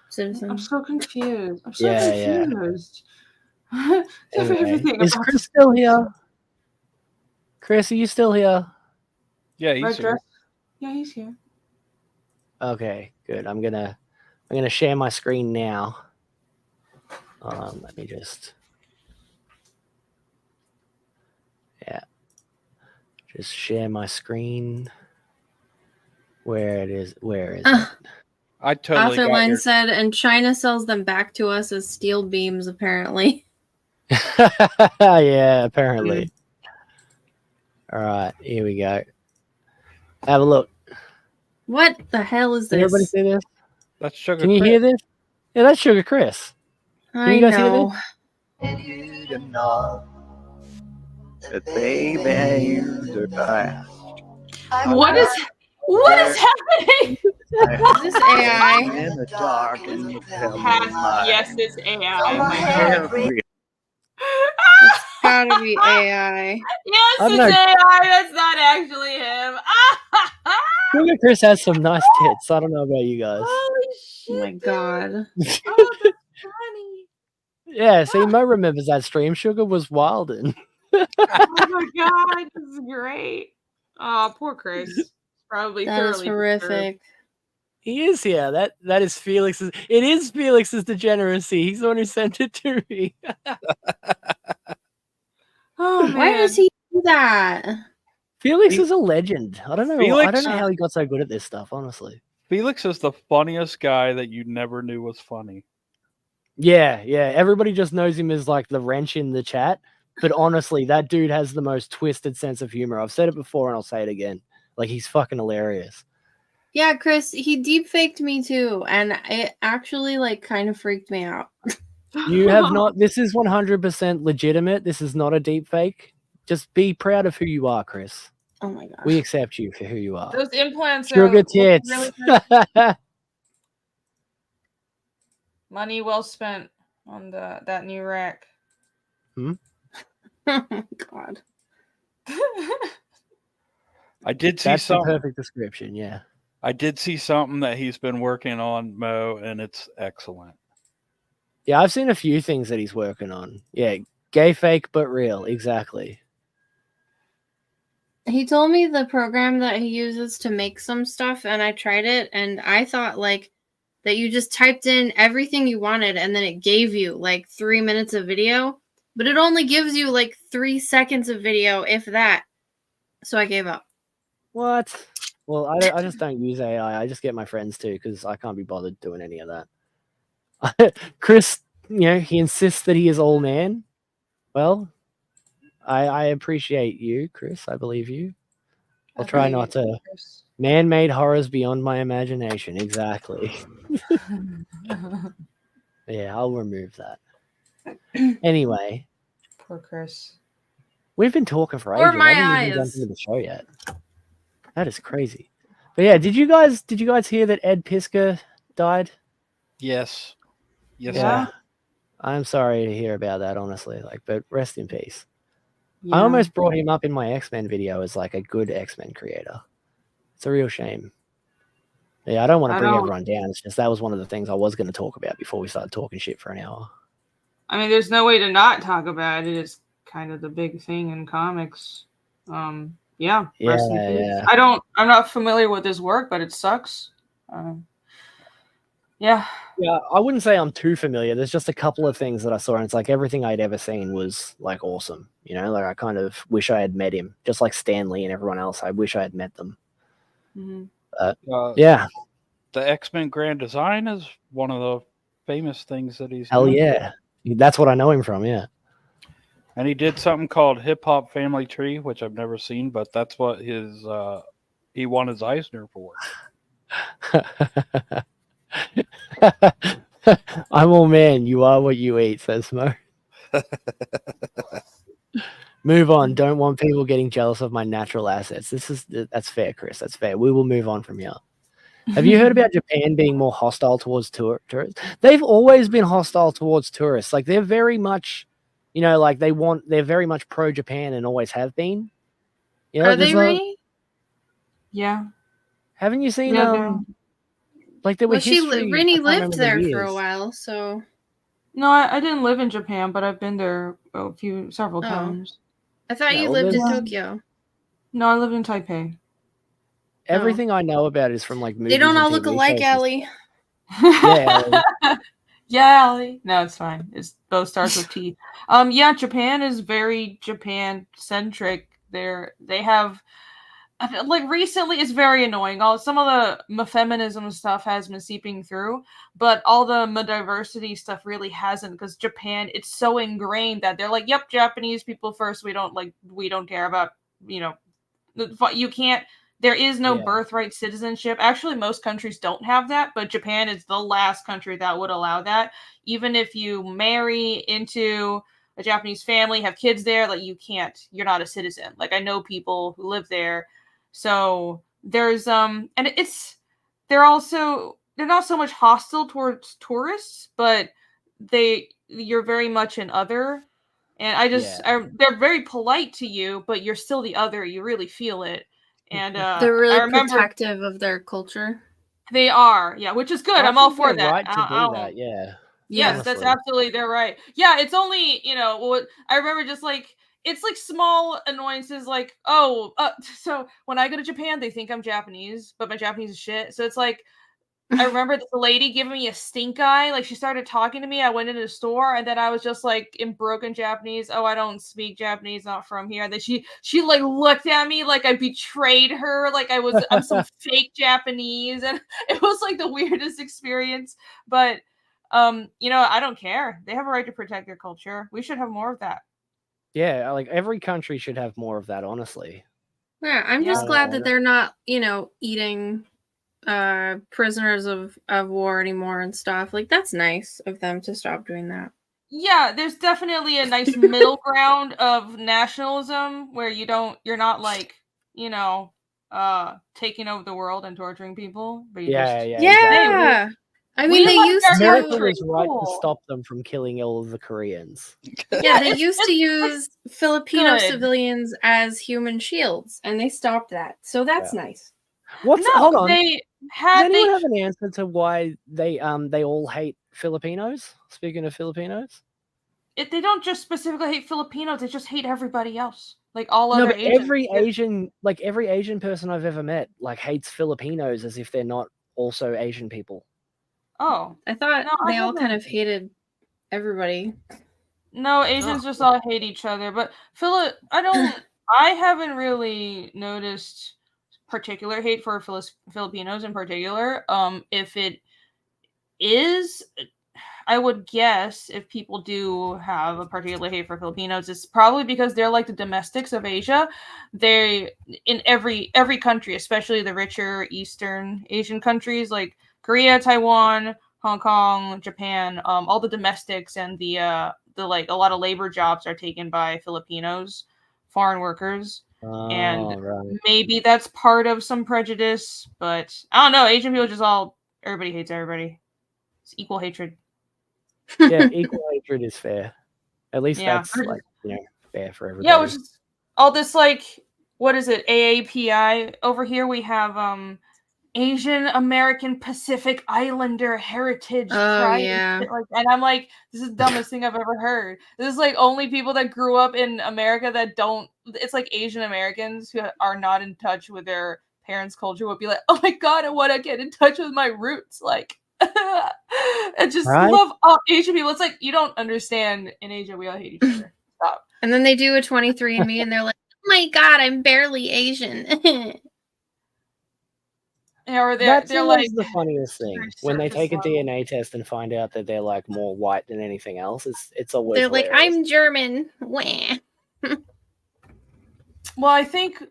citizens. I'm so confused. Yeah. Anyway, Everything is about Chris this still here? Chris, are you still here? Yeah, red he's here. dress. Yeah, he's here. Okay, good. I'm gonna share my screen now. Let me just share my screen. Where is it? I totally got Authorline your... said, and China sells them back to us as steel beams, apparently. Yeah, apparently. All right, here we go. Have a look. What the hell is Can everybody this? see this? That's Sugar Can you Chris. hear this? Yeah, that's Sugar Chris. I you guys hear know. And you to know that baby you're the best. What is happening? Is this AI? In the dark and the Yes, it's AI. my hair It's gotta be AI. Yes, I'm it's not- AI. That's not actually him. Sugar Chris has some nice tits. I don't know about you guys. Holy Oh shit. my god. Oh, that's funny. Yeah, see, Mo remembers that stream. Sugar was wildin'. Oh my god, this is great. Oh, poor Chris. Probably That is thoroughly horrific. He is here. That is Felix's. It is Felix's degeneracy. He's the one who sent it to me. Oh man. Why does he do that? Felix is a legend. I don't know. I Felix- don't know how he got so good at this stuff. Honestly. Felix is the funniest guy that you never knew was funny. Yeah. Everybody just knows him as like the wrench in the chat. But honestly, that dude has the most twisted sense of humor. I've said it before and I'll say it again. Like, he's fucking hilarious. Yeah, Chris, he deep faked me too, and it actually like kind of freaked me out. You have not. This is 100% legitimate. This is not a deep fake. Just be proud of who you are, Chris. Oh my god. We accept you for who you are. Those implants Sugar are tits. really good. Money well spent on that new rack. Oh my god. I did see That's the something. perfect description. Yeah. I did see something that he's been working on, Mo, and it's excellent. Yeah, I've seen a few things that he's working on. Yeah, gay fake but real. Exactly. He told me the program that he uses to make some stuff, and I tried it, and I thought like that you just typed in everything you wanted, and then it gave you like 3 minutes of video, but it only gives you like 3 seconds of video, if that. So I gave up. What? Well, I just don't use AI. I just get my friends to because I can't be bothered doing any of that. Chris, he insists that he is all man. Well, I appreciate you, Chris. I believe you. I'll try not to. Man-made horrors beyond my imagination. Exactly. Yeah, I'll remove that. Anyway, Poor Chris. we've been talking for Or ages. my I haven't even gone eyes. through the show yet. That is crazy. But yeah, did you guys hear that Ed Piskor died? Yes. Yes. Yeah. I'm sorry to hear about that, honestly. But rest in peace. Yeah. I almost brought him up in my X-Men video as like a good X-Men creator. It's a real shame. Yeah, I don't want to bring everyone down. It's just that was one of the things I was going to talk about before we started talking shit for an hour. I mean, there's no way to not talk about it. It's kind of the big thing in comics. Yeah. Rest in peace. Yeah. I'm not familiar with his work, but it sucks. Yeah. Yeah, I wouldn't say I'm too familiar. There's just a couple of things that I saw, and it's like everything I'd ever seen was like awesome. Like I kind of wish I had met him, just like Stan Lee and everyone else. I wish I had met them. Mm-hmm. Yeah. The X-Men Grand Design is one of the famous things that he's Hell done. yeah. That's what I know him from, yeah. And he did something called Hip Hop Family Tree, which I've never seen, but that's what he won his Eisner for. I'm all man. You are what you eat, says Mo. Move on. Don't want people getting jealous of my natural assets. That's fair, Chris. That's fair. We will move on from here. Have you heard about Japan being more hostile towards tourists? They've always been hostile towards tourists. Like they're very much, they're very much pro Japan and always have been. Are they really? Yeah. Haven't you seen like there was history? Rini lived there for a while, so. No, I didn't live in Japan, but I've been there several times. I thought you lived in Tokyo. No, I lived in Taipei. Everything I know about it is from like movies. They don't all look alike, Allie. Yeah, Allie. Yeah, Allie. No, it's fine. It both starts with T. Yeah, Japan is very Japan centric. They have like recently it's very annoying. Some of the feminism stuff has been seeping through, but all the diversity stuff really hasn't, because Japan, it's so ingrained that they're like, yep, Japanese people first. We don't care about, you can't. There is no birthright citizenship. Actually, most countries don't have that, but Japan is the last country that would allow that. Even if you marry into a Japanese family, have kids there, like you're not a citizen. Like I know people who live there. So there's and they're not so much hostile towards tourists, but you're very much an other. And they're very polite to you, but you're still the other. You really feel it. And they're really protective of their culture. They are, yeah, which is good. I'm all for that. Right to do that, yeah. Yes, honestly. That's absolutely, they're right. Yeah, it's only, I remember just like, it's like small annoyances like, so when I go to Japan, they think I'm Japanese, but my Japanese is shit. So it's like, I remember this lady giving me a stink eye. Like she started talking to me. I went into the store and then I was just like in broken Japanese. Oh, I don't speak Japanese, not from here. And then she like looked at me like I betrayed her. Like I'm some fake Japanese. And it was like the weirdest experience. But, I don't care. They have a right to protect their culture. We should have more of that. Yeah, like every country should have more of that, honestly. Yeah, I'm just glad that they're not, eating prisoners of war anymore and stuff. Like that's nice of them to stop doing that. Yeah, there's definitely a nice middle ground of nationalism where you're not like, taking over the world and torturing people. But yeah. I mean, they used to. America was right to stop them from killing all of the Koreans. Yeah, they used to use Filipino civilians as human shields, and they stopped that. So that's nice. Hold on. Does anyone have an answer to why they all hate Filipinos? Speaking of Filipinos, they don't just specifically hate Filipinos; they just hate everybody else. Like all other Asians. Every Asian person I've ever met hates Filipinos as if they're not also Asian people. Oh, I thought they all kind of hated everybody. No, Asians just all hate each other. But I haven't really noticed particular hate for Filipinos in particular. If it is, I would guess if people do have a particular hate for Filipinos, it's probably because they're like the domestics of Asia. They in every country, especially the richer Eastern Asian countries like Korea, Taiwan, Hong Kong, Japan, all the domestics and the like a lot of labor jobs are taken by Filipinos, foreign workers. And right. maybe that's part of some prejudice, but I don't know. Asian people just everybody hates everybody. It's equal hatred. Yeah, equal hatred is fair. At least Yeah. that's like, you know, fair for everybody. Yeah, which is all this like, what is it, AAPI? Over here we have Asian American Pacific Islander Heritage Pride. yeah. And and I'm like, this is the dumbest thing I've ever heard. This is like only people that grew up in America that don't. It's like Asian Americans who are not in touch with their parents' culture would be like, oh my god, I want to get in touch with my roots. Like, and just Right? love all Asian people. It's like you don't understand. In Asia, we all hate each other. Stop. And then they do a 23andMe and they're like, oh my god, I'm barely Asian. Yeah, or That's they're always like the funniest thing. very When they surface take a level. DNA test and find out that they're like more white than anything else, it's always They're like, hilarious. I'm German. Wah. Well, I think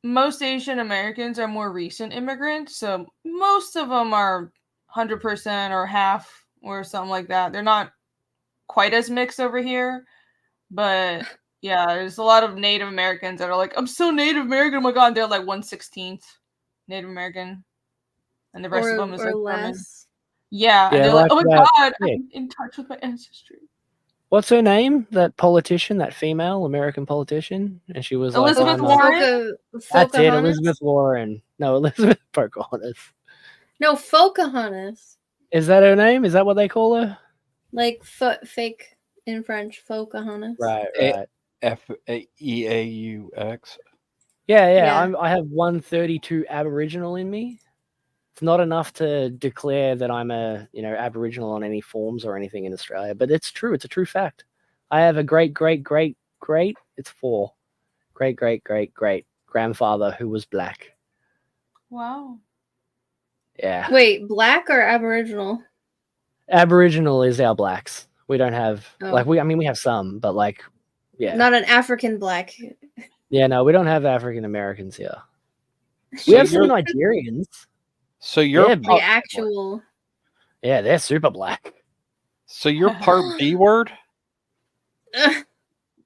most Asian Americans are more recent immigrants, so most of them are 100% or half or something like that. They're not quite as mixed over here, but yeah, there's a lot of Native Americans that are like, I'm so Native American. Oh my god, they're like 1/16 Native American, and the rest of them is like German. less. Yeah, and Yeah, they're like, like oh my that- god, yeah. I'm in touch with my ancestry. What's her name? That politician, that female American politician, and she was Elizabeth like, Warren? That's it, Pocahontas? Elizabeth Warren. No, Elizabeth Pocahontas. No, Pocahontas. Is that her name? Is that what they call her? Like fake in French, Pocahontas. Right, Eh. right. FEAUX. Yeah. Yeah. I have 132 Aboriginal in me. It's not enough to declare that I'm a Aboriginal on any forms or anything in Australia, but it's true. It's a true fact. I have a great. It's 4 great grandfather who was black. Wow. Yeah. Wait, black or Aboriginal? Aboriginal is our blacks. We don't have Oh. we have some, but like, yeah. Not an African black. Yeah, no, we don't have African Americans here. So We have some you're- Nigerians. So you're Yeah, The actual. Yeah, they're super black. so you're part B word.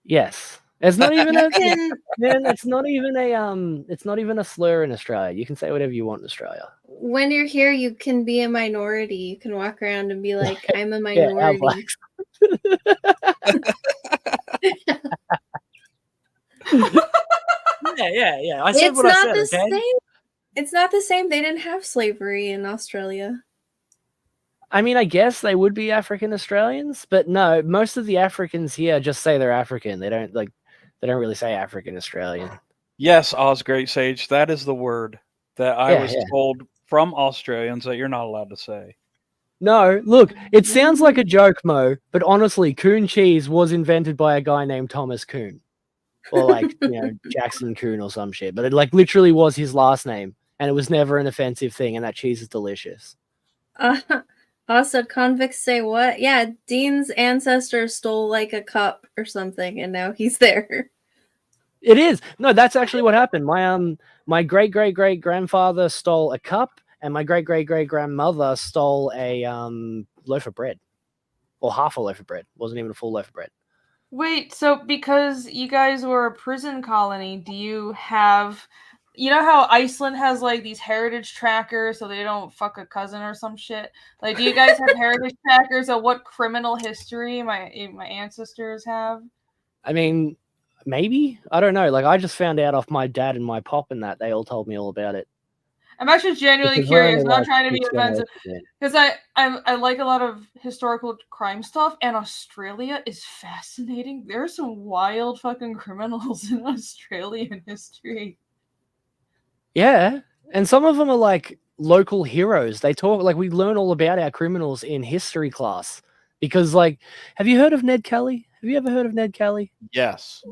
Yes. It's not even a Can- man, it's not even a slur in Australia. You can say whatever you want in Australia. when you're here, you can be a minority. You can walk around and be like, I'm a Yeah, our minority. blacks. Yeah. I said It's what I not said, the okay? same. It's not the same. They didn't have slavery in Australia. I mean, I guess they would be African Australians, but no, most of the Africans here just say they're African. They don't really say African Australian. Yes, Oz Great Sage. That is the word that I Yeah, was yeah. told from Australians that you're not allowed to say. No, look, it sounds like a joke, Mo, but honestly, Coon cheese was invented by a guy named Thomas Coon. Or like, Jackson Coon or some shit. But it like literally was his last name. And it was never an offensive thing, and that cheese is delicious. Also, convicts say what? Yeah, Dean's ancestors stole like a cup or something, and now he's there. It is. No, that's actually what happened. My great grandfather stole a cup, and my great grandmother stole a loaf of bread. Or half a loaf of bread. It wasn't even a full loaf of bread. Wait, so because you guys were a prison colony, do you have, you know how Iceland has like these heritage trackers so they don't fuck a cousin or some shit? Like, do you guys have heritage trackers of what criminal history my ancestors have? I mean, maybe? I don't know. Like, I just found out off my dad and my pop and that. They all told me all about it. I'm actually genuinely Because we're curious. only, I'm not like, trying to be 6 offensive generations in. because I like a lot of historical crime stuff, and Australia is fascinating. There are some wild fucking criminals in Australian history. Yeah, and some of them are like local heroes. They talk like we learn all about our criminals in history class because, like, have you heard of Ned Kelly? Have you ever heard of Ned Kelly? Yes.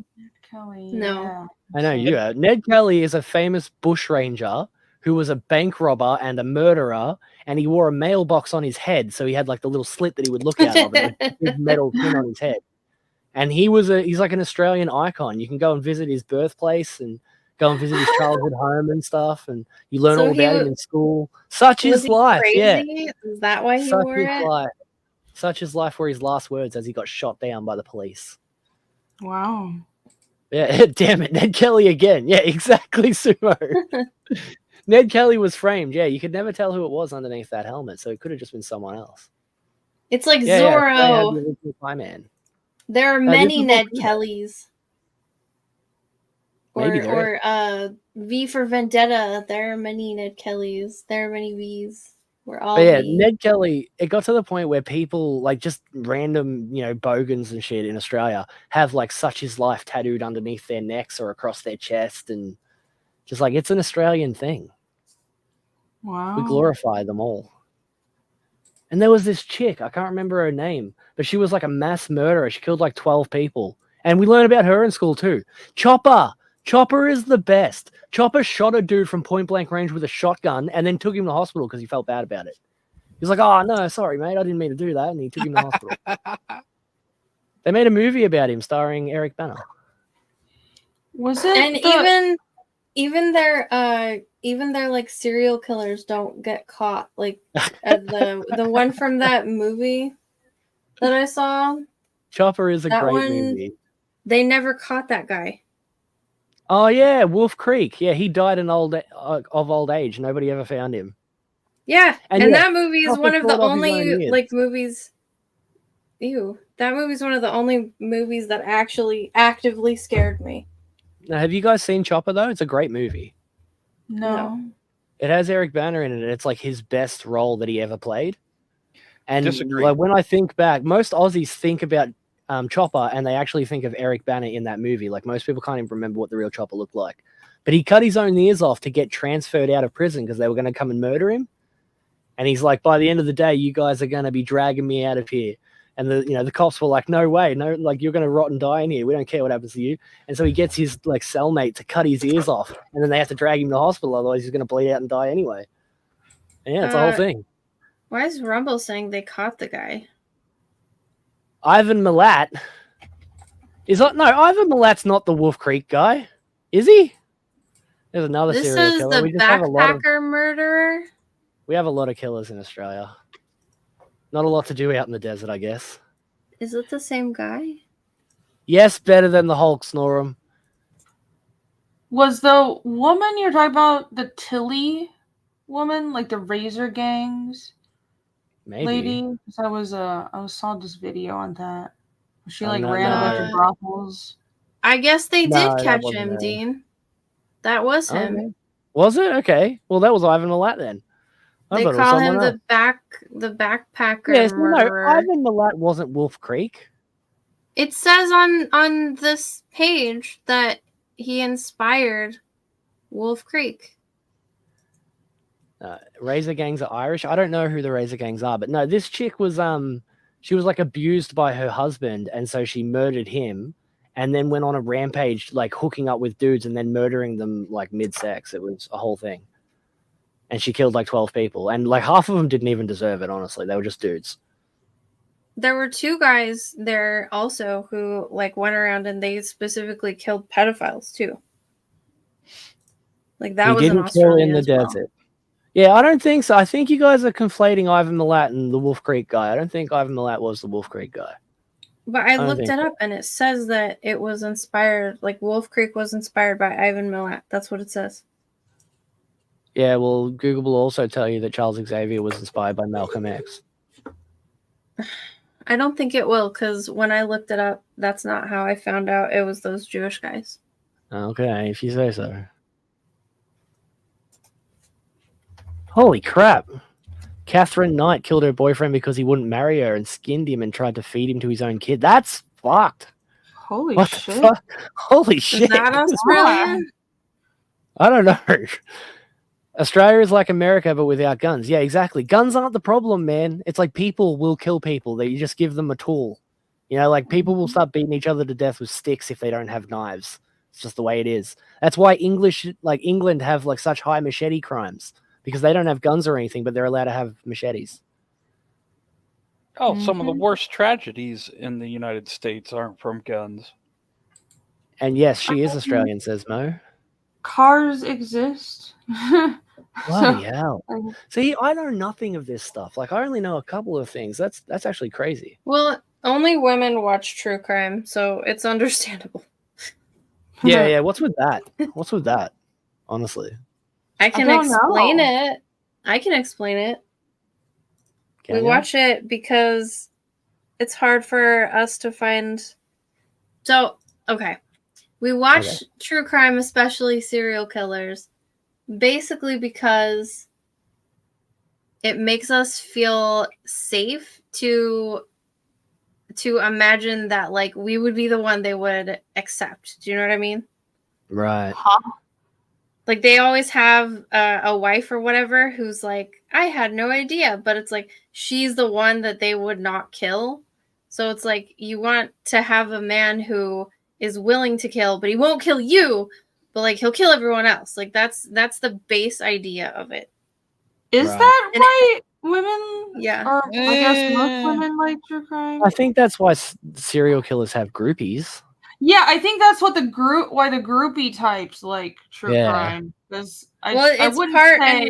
Kelly, No. yeah. I know you are. Ned Kelly is a famous bushranger who was a bank robber and a murderer, and he wore a mailbox on his head, so he had like the little slit that he would look out of, and a big metal pin on his head. And he's like an Australian icon. You can go and visit his birthplace and go and visit his childhood home and stuff, and you learn So all he about him wa- in school. Such Was is he life, yeah. crazy? Is that why he Such wore is it? life. Such is life were his last words as he got shot down by the police. Wow. Yeah, damn it, Ned Kelly again. Yeah, exactly, Sumo. Ned Kelly was framed. Yeah, you could never tell who it was underneath that helmet, so it could have just been someone else. It's like Yeah, yeah, they had Zorro. the original Pie-Man. There are this many is Ned what- Kellys. Maybe Or, there or V for Vendetta. There are many Ned Kellys. There are many V's. We're all But yeah, V. Ned Kelly, it got to the point where people, like just random, bogans and shit in Australia have like such his life tattooed underneath their necks or across their chest, and just like it's an Australian thing. Wow. We glorify them all. And there was this chick, I can't remember her name, but she was like a mass murderer. She killed like 12 people. And we learned about her in school too. Chopper. Chopper is the best. Chopper shot a dude from point blank range with a shotgun and then took him to hospital because he felt bad about it. He's like, oh, no, sorry, mate. I didn't mean to do that. And he took him to hospital. They made a movie about him starring Eric Bana. Was it? And even their like serial killers don't get caught. Like the one from that movie that I saw, Chopper is a That great one- movie. they never caught that guy. Oh, yeah, Wolf Creek. Yeah, he died of old age. Nobody ever found him. Yeah, And and yeah, that movie is Chopper one of the sawed off his own only ears. like movies. Ew, that movie's one of the only movies that actually actively scared me. Now, have you guys seen Chopper, though? It's a great movie. No. It has Eric Bana in it, and it's like his best role that he ever played. And Disagree. like, when I think back, most Aussies think about Chopper, and they actually think of Eric Bana in that movie. Like, most people can't even remember what the real Chopper looked like. But he cut his own ears off to get transferred out of prison because they were going to come and murder him. And he's like, by the end of the day, you guys are going to be dragging me out of here. And the cops were like, no way, no, like you're going to rot and die in here. We don't care what happens to you. And so he gets his like cellmate to cut his ears off, and then they have to drag him to hospital, otherwise he's going to bleed out and die anyway. And yeah, it's a whole thing. Why is Rumble saying they caught the guy? Ivan Milat Ivan Milat's not the Wolf Creek guy, is he? There's another This serial is killer. the We just have a lot of backpacker murderer. we have a lot of killers in Australia. Not a lot to do out in the desert, I guess. Is it the same guy? Yes, better than the Hulk Snorum. Was the woman you're talking about the Tilly woman, like the Razor Gangs Maybe. lady? 'Cause I saw this video on that. She Oh, like no, ran a bunch no. of brothels. I guess they No, did that catch wasn't him, her. Dean. That was him. Okay. Was it? Okay. Well, that was Ivan Milat then. I They thought it was call him someone else. the backpacker Yes, no, murderer. Ivan Milat wasn't Wolf Creek. It says on this page that he inspired Wolf Creek. Razor Gangs are Irish. I don't know who the Razor Gangs are, but no, this chick was she was like abused by her husband, and so she murdered him, and then went on a rampage, like hooking up with dudes and then murdering them like mid-sex. It was a whole thing, and she killed like 12 people, and like half of them didn't even deserve it. Honestly, they were just dudes. There were two guys there also who like went around and they specifically killed pedophiles too. Like that He was in didn't kill Australia in the as well. desert. Yeah, I don't think so. I think you guys are conflating Ivan Milat and the Wolf Creek guy. I don't think Ivan Milat was the Wolf Creek guy. But I don't looked think it so. up and it says that it was inspired, like Wolf Creek was inspired by Ivan Milat. That's what it says. Yeah, well, Google will also tell you that Charles Xavier was inspired by Malcolm X. I don't think it will, because when I looked it up, that's not how I found out it was those Jewish guys. Okay, if you say so. Holy crap. Catherine Knight killed her boyfriend because he wouldn't marry her and skinned him and tried to feed him to his own kid. That's fucked. Holy What shit. the fuck? Holy Is shit. that Australian? I don't know. Australia is like America, but without guns. Yeah, exactly. Guns aren't the problem, man. It's like people will kill people. That you just give them a tool. You know, like people will start beating each other to death with sticks if they don't have knives. It's just the way it is. That's why England have like such high machete crimes, because they don't have guns or anything, but they're allowed to have machetes. Oh, some of the worst tragedies in the United States aren't from guns. And yes, she is Australian, says Mo. Cars exist. Bloody hell. See, I know nothing of this stuff. Like, I only know a couple of things. That's actually crazy. Well, only women watch true crime, so it's understandable. Yeah. What's with that? What's with that? Honestly. I can don't explain know. it. I can explain it. Can We ya? watch it because it's hard for us to find. So, okay. We watch true crime, especially serial killers, basically because it makes us feel safe to imagine that like we would be the one they would accept. Do you know what I mean? Right. Like they always have a wife or whatever who's like, I had no idea, but it's like she's the one that they would not kill. So it's like you want to have a man who is willing to kill, but he won't kill you, but like he'll kill everyone else. Like that's the base idea of it. Is Right. that And why women? Yeah. Or I guess most women like true crime. I think that's why serial killers have groupies. Yeah, I think that's what the groupie types like true Yeah. crime. Because I it's wouldn't part say,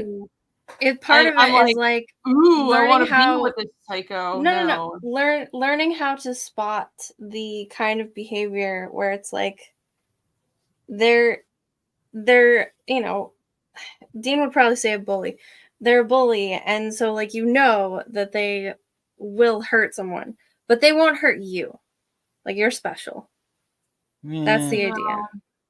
and part of it I'm is like ooh, I want learning to how- be with this psycho. no. Learning how to spot the kind of behavior where it's like they're you know, Dean would probably say a bully. They're a bully, and so like you know that they will hurt someone, but they won't hurt you. Like you're special. That's the idea.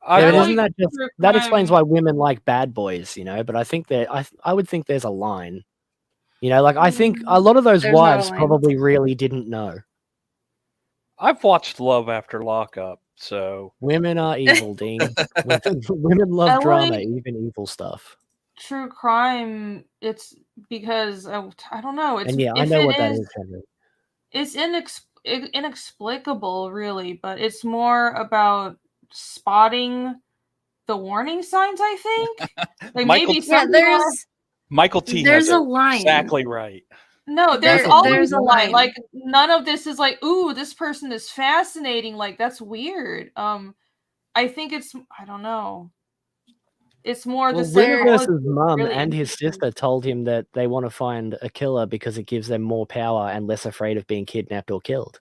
Yeah, but isn't that just that explains why women like bad boys, you know? But I think that I would think there's a line. You know, like I think a lot of those There's not a wives line. probably really didn't know. I've watched Love After Lockup, so Women are evil, Dean. Women love I drama, like- even evil stuff. True crime. It's because I don't know. It's And yeah, I if know it what that is, Henry. It's inexplicable, really, but it's more about spotting the warning signs. I think, like Michael- maybe Yeah, some people Michael T there's has a it line. exactly right. No, there's There's always a a line. line. Like none of this is like, ooh, this person is fascinating. Like that's weird. I think it's I don't know. It's more Well, the Williverse's mum really and his interesting. sister told him that they want to find a killer because it gives them more power and less afraid of being kidnapped or killed.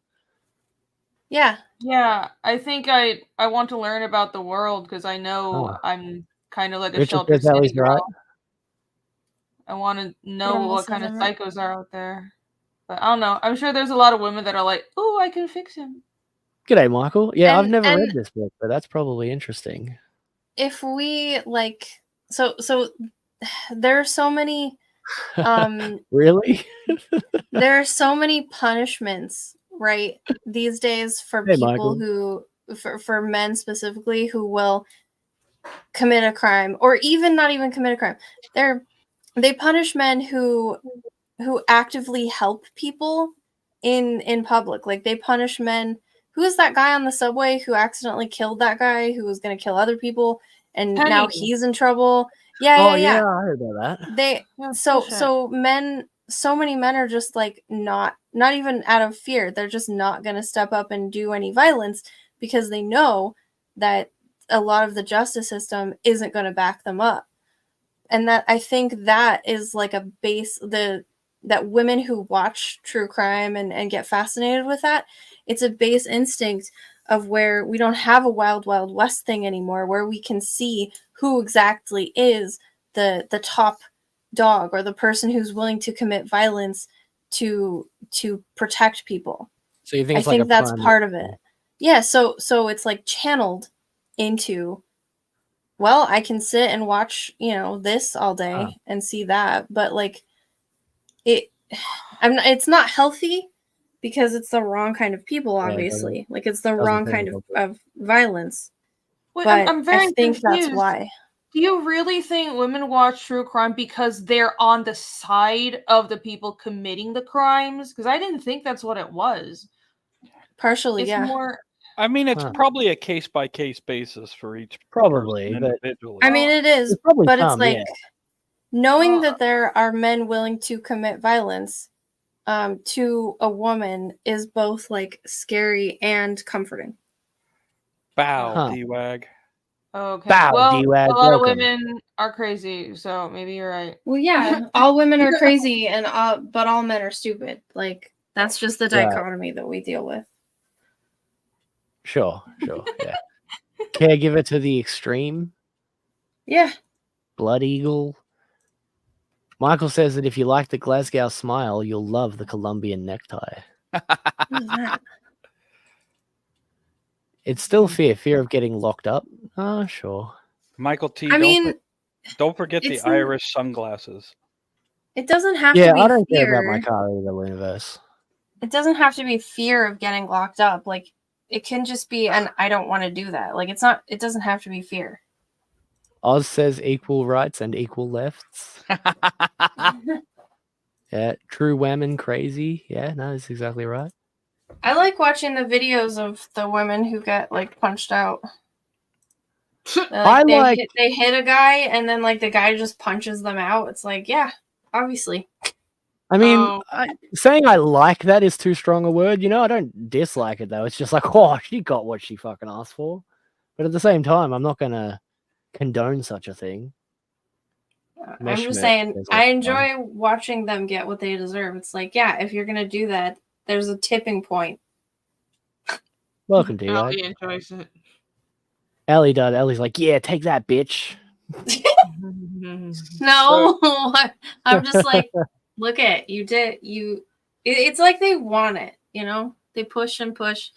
Yeah. Yeah, I think I want to learn about the world because I know Oh. I'm kind of like a Richard sheltered says Ellie's city girl. right. I want to know almost what kind of says I'm right. psychos are out there. But I don't know. I'm sure there's a lot of women that are like, "Oh, I can fix him." G'day, Michael. Yeah, I've And- never and- read this book, but that's probably interesting. If we like so there are so many Really? there are so many punishments right these days for Hey, people Michael. who for men specifically who will commit a crime or even not even commit a crime. They punish men who actively help people in public. Like they punish men. Who is that guy on the subway who accidentally killed that guy who was going to kill other people and now Penny. he's in trouble? Oh, Yeah. yeah, I heard about that. They Yeah, so bullshit. so many men are just like not even out of fear. They're just not going to step up and do any violence because they know that a lot of the justice system isn't going to back them up. And that I think that is like a base that women who watch true crime and get fascinated with that, it's a base instinct of where we don't have a wild west thing anymore, where we can see who exactly is the top dog or the person who's willing to commit violence to protect people. So you think I it's like think a that's primal part of thing. it. Yeah, so it's like channeled into, well, I can sit and watch, this all day and see that, but like it's not healthy because it's the wrong kind of people, Yeah, it obviously. Like it's the doesn't wrong sound kind healthy. of violence. Wait, But I'm very I think confused. that's why. Do you really think women watch true crime because they're on the side of the people committing the crimes? Because I didn't think that's what it was. Partially, It's yeah. more. I mean, it's Huh. probably a case by case basis for each Probably, person but individually. I mean, it is, there's probably but it's some, like yeah. knowing Well- that there are men willing to commit violence to a woman is both like scary and comforting. Bow, Huh. D-Wag. Okay. Bow, well, D-Wag, a lot of welcome. women are crazy, so maybe you're right. Well, yeah, all women are crazy, and but all men are stupid. Like that's just the Right. dichotomy that we deal with. Sure, yeah. Caregiver to the extreme, Yeah, Blood Eagle. Michael says that if you like the Glasgow smile, you'll love the Colombian necktie. what is that? It's still fear of getting locked up. Oh, sure. Michael T. I mean, don't forget the it's Irish sunglasses. it doesn't have Yeah, to be I don't care fear. about my car either, universe. It doesn't have to be fear of getting locked up. Like it can just be an I don't want to do that. Like it's not. It doesn't have to be fear. Oz says equal rights and equal lefts. Yeah, true women crazy. Yeah, no, that's exactly right. I like watching the videos of the women who get like punched out. They hit a guy and then like the guy just punches them out. It's like, yeah, obviously. I mean, Oh. saying I like that is too strong a word. You know, I don't dislike it though. It's just like, oh, she got what she fucking asked for. But at the same time, I'm not gonna condone such a thing. I'm just saying, I enjoy watching them get what they deserve. It's like, yeah, if you're gonna do that, there's a tipping point. Welcome to you. Ellie enjoys it. Ellie does. Ellie's like, yeah, take that, bitch. No, I'm just like, look at you did you. It's like they want it, you know. They push and push,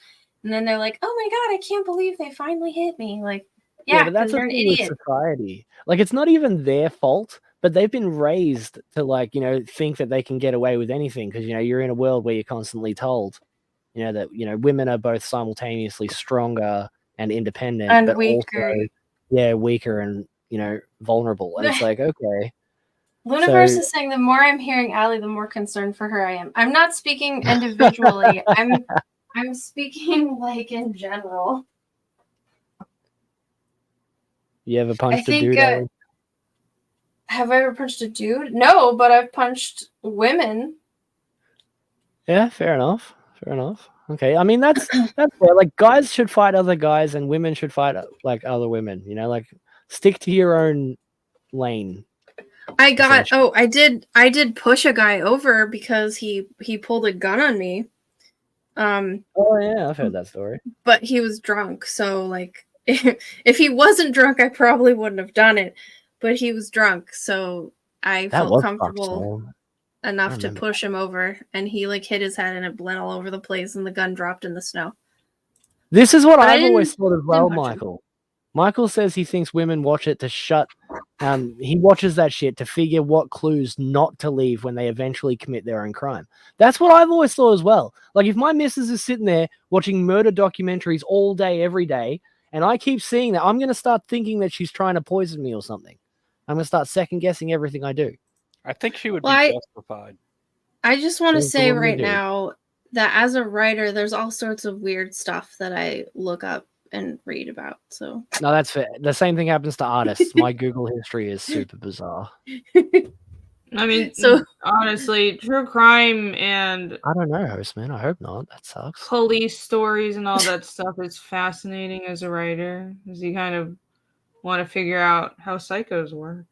and then they're like, oh my god, I can't believe they finally hit me. Like, yeah, but that's because the you're an thing with idiot. society. Like, it's not even their fault, but they've been raised to, like, you know, think that they can get away with anything because, you know, you're in a world where you're constantly told, you know, that, you know, women are both simultaneously stronger and independent, And but weaker. also, yeah, weaker and, you know, vulnerable. And it's like, okay. Luniverse So- is saying the more I'm hearing Allie, the more concerned for her I am. I'm not speaking individually. I'm speaking like in general. You ever punched a think, dude? Ellie? Have I ever punched a dude? No, but I've punched women. Yeah, fair enough. Fair enough. Okay, I mean that's fair. Like guys should fight other guys, and women should fight like other women. You know, like stick to your own lane. I did push a guy over because he pulled a gun on me. Oh yeah, I've heard that story. But he was drunk, so like if he wasn't drunk, I probably wouldn't have done it. But he was drunk, so I felt comfortable enough to push him over, and he like hit his head and it bled all over the place, and the gun dropped in the snow. This is what I've always thought as well, Michael. Michael says he thinks women watch it to he watches that shit to figure what clues not to leave when they eventually commit their own crime. That's what I've always thought as well. Like if my missus is sitting there watching murder documentaries all day, every day, and I keep seeing that, I'm going to start thinking that she's trying to poison me or something. I'm going to start second guessing everything I do. I think she would be justified. I just want to say right now that as a writer, there's all sorts of weird stuff that I look up and read about. So no, that's fair. The same thing happens to artists. My Google history is super bizarre. I mean, so honestly, true crime and I don't know, Hostman. I hope not. That sucks. Police stories and all that stuff is fascinating as a writer, because you kind of want to figure out how psychos work.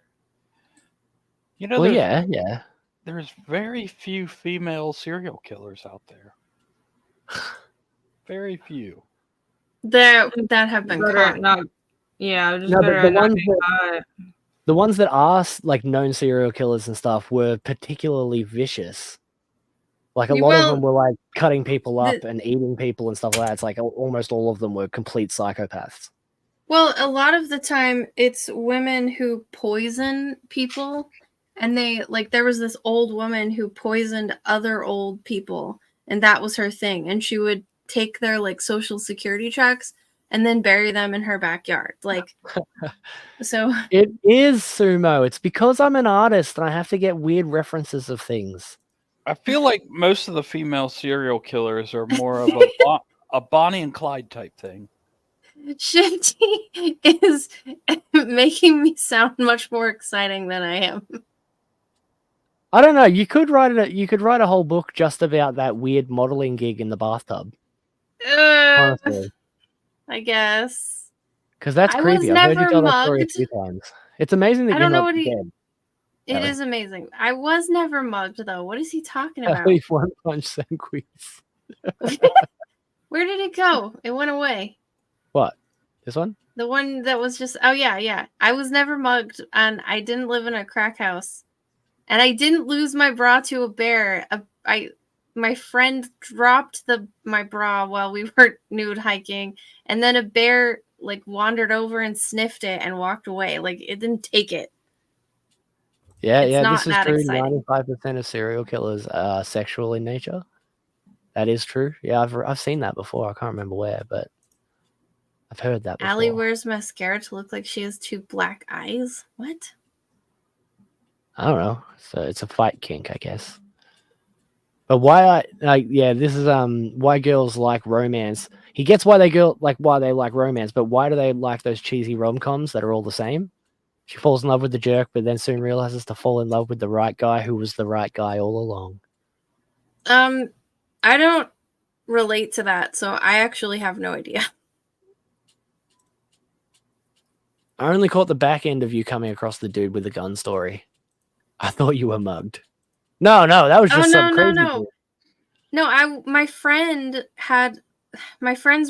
You know, well, yeah. There's very few female serial killers out there. Very few. That have been caught. The ones that are like known serial killers and stuff were particularly vicious. Like a lot of them were like cutting people up and eating people and stuff like that. It's like almost all of them were complete psychopaths. Well, a lot of the time it's women who poison people, and they like there was this old woman who poisoned other old people, and that was her thing. And she would take their like social security checks and then bury them in her backyard. Like, so it is sumo. It's because I'm an artist and I have to get weird references of things. I feel like most of the female serial killers are more of a Bonnie and Clyde type thing. Shifty is making me sound much more exciting than I am. I don't know. You could write a whole book just about that weird modeling gig in the bathtub. Honestly, I guess. because that's I was creepy. I've heard you never tell that story a mugged. few times. It's amazing that I you're don't know not what he. dead. It Ellie. is amazing. I was never mugged though. What is he talking about? Ellie One Punch Sanquise. Where did it go? It went away. What? This one? The one that was just. Oh yeah. I was never mugged, and I didn't live in a crack house, and I didn't lose my bra to a bear. My friend dropped my bra while we were nude hiking, and then a bear like wandered over and sniffed it and walked away. Like it didn't take it. Yeah, It's not this is that true. exciting. 95% of serial killers are sexual in nature. That is true. Yeah, I've seen that before. I can't remember where, but I've heard that before. Allie wears mascara to look like she has 2 black eyes. What? I don't know. So it's a fight kink, I guess. But why this is why girls like romance. He gets why they like romance, but why do they like those cheesy rom-coms that are all the same? She falls in love with the jerk, but then soon realizes to fall in love with the right guy who was the right guy all along. I don't relate to that, so I actually have no idea. I only caught the back end of you coming across the dude with the gun story. I thought you were mugged. No, that was just some crazy dude. No, my friend's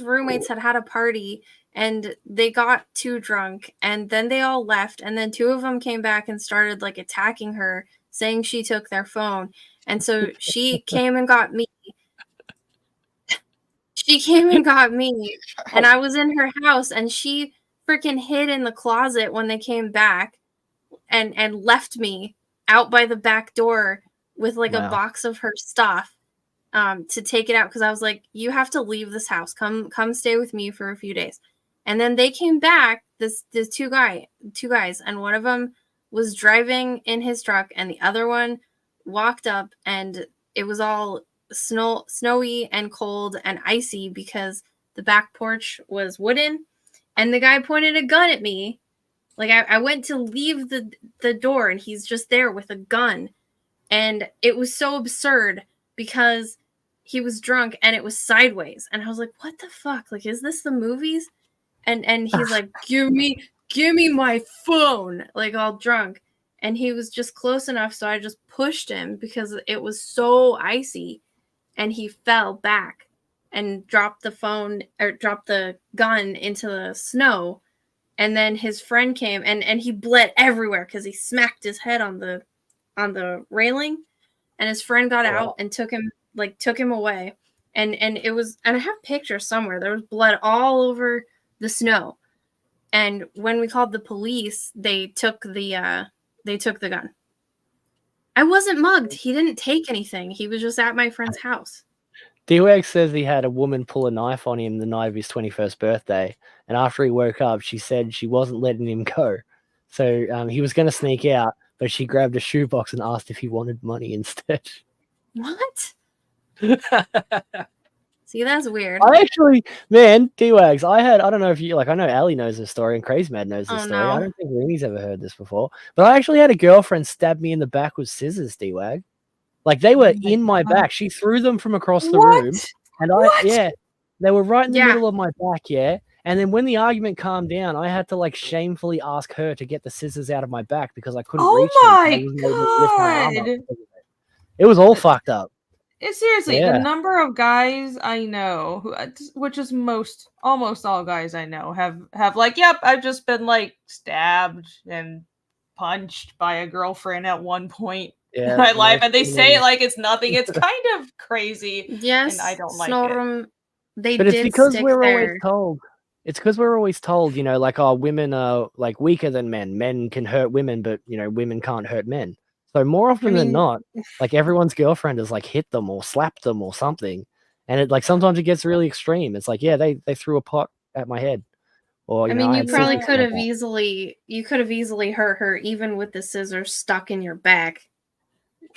roommates had a party, and they got too drunk, and then they all left, and then 2 of them came back and started like attacking her, saying she took their phone. And so she came and got me. And I was in her house, and she freaking hid in the closet when they came back and left me out by the back door with like a box of her stuff to take it out, because I was like, you have to leave this house. Come stay with me for a few days. And then they came back, this two guys, and one of them was driving in his truck, and the other one walked up, and it was all snowy and cold and icy because the back porch was wooden, and the guy pointed a gun at me. Like I went to leave the door, and he's just there with a gun. And it was so absurd because he was drunk and it was sideways. And I was like, what the fuck? Like, is this the movies? And he's like, give me my phone, like all drunk. And he was just close enough, so I just pushed him because it was so icy. And he fell back and dropped the gun into the snow. And then his friend came, and he bled everywhere because he smacked his head on the railing. And his friend got out and took him away. And it was, and I have pictures somewhere. There was blood all over the snow. And when we called the police, they took the gun. I wasn't mugged. He didn't take anything. He was just at my friend's house. D-Wax says he had a woman pull a knife on him the night of his 21st birthday, and after he woke up, she said she wasn't letting him go. So he was going to sneak out, but she grabbed a shoebox and asked if he wanted money instead. What? See, that's weird. I actually, man, D-Wags, I don't know if you, I know Allie knows this story and CrazyMad knows this story. No. I don't think Reenie's ever heard this before, but I actually had a girlfriend stab me in the back with scissors, D-Wag. Like, they were in my back. She threw them from across the room, and they were right in the middle of my back, and then when the argument calmed down, I had to, shamefully ask her to get the scissors out of my back because I couldn't reach them. Oh my god! It was all fucked up. Seriously, the number of guys I know, which is almost all guys I know, have yep, I've just been stabbed and punched by a girlfriend at one point in my life, and they say it like it's nothing. It's kind of crazy. Yes, and I don't like it. But it's because we're always told. It's because we're always told, women are weaker than men. Men can hurt women, but women can't hurt men. So more often than not, everyone's girlfriend has hit them or slapped them or something, and it sometimes it gets really extreme. It's they threw a pot at my head, or you probably could have easily hurt her even with the scissors stuck in your back.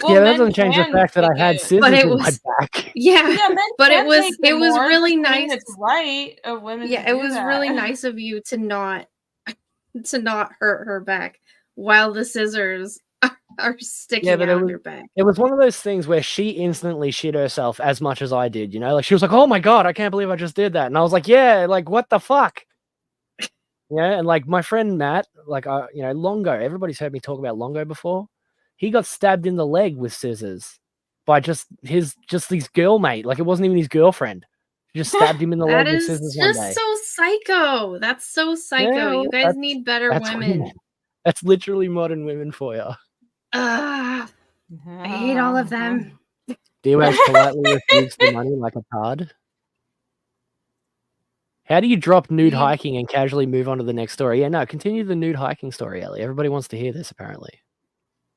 Yeah, that men doesn't change the can fact that I take had it. scissors But it in my was- back. Yeah, Yeah, men but it can was take it was more. really Doesn't mean nice. It's right of women. Yeah, to it do was that. really nice of you to not hurt her back while the scissors are sticking but out of your back. it was one of those things where she instantly shit herself as much as I did, you know? Like, she was like, oh my God, I can't believe I just did that. And I was like, yeah, like, what the fuck? Yeah, and like my friend Matt, like, Longo, everybody's heard me talk about Longo before. He got stabbed in the leg with scissors by just his girl mate. Like, it wasn't even his girlfriend. She just stabbed him in the leg That with is scissors one just day. so psycho. That's so psycho. Yeah, well, You guys need better that's women. women. That's literally modern women for you. I hate all of them. Diaz politely refused the money like a card. How do you drop nude You- hiking and casually move on to the next story? Yeah, no, continue the nude hiking story, Ellie. Everybody wants to hear this, apparently.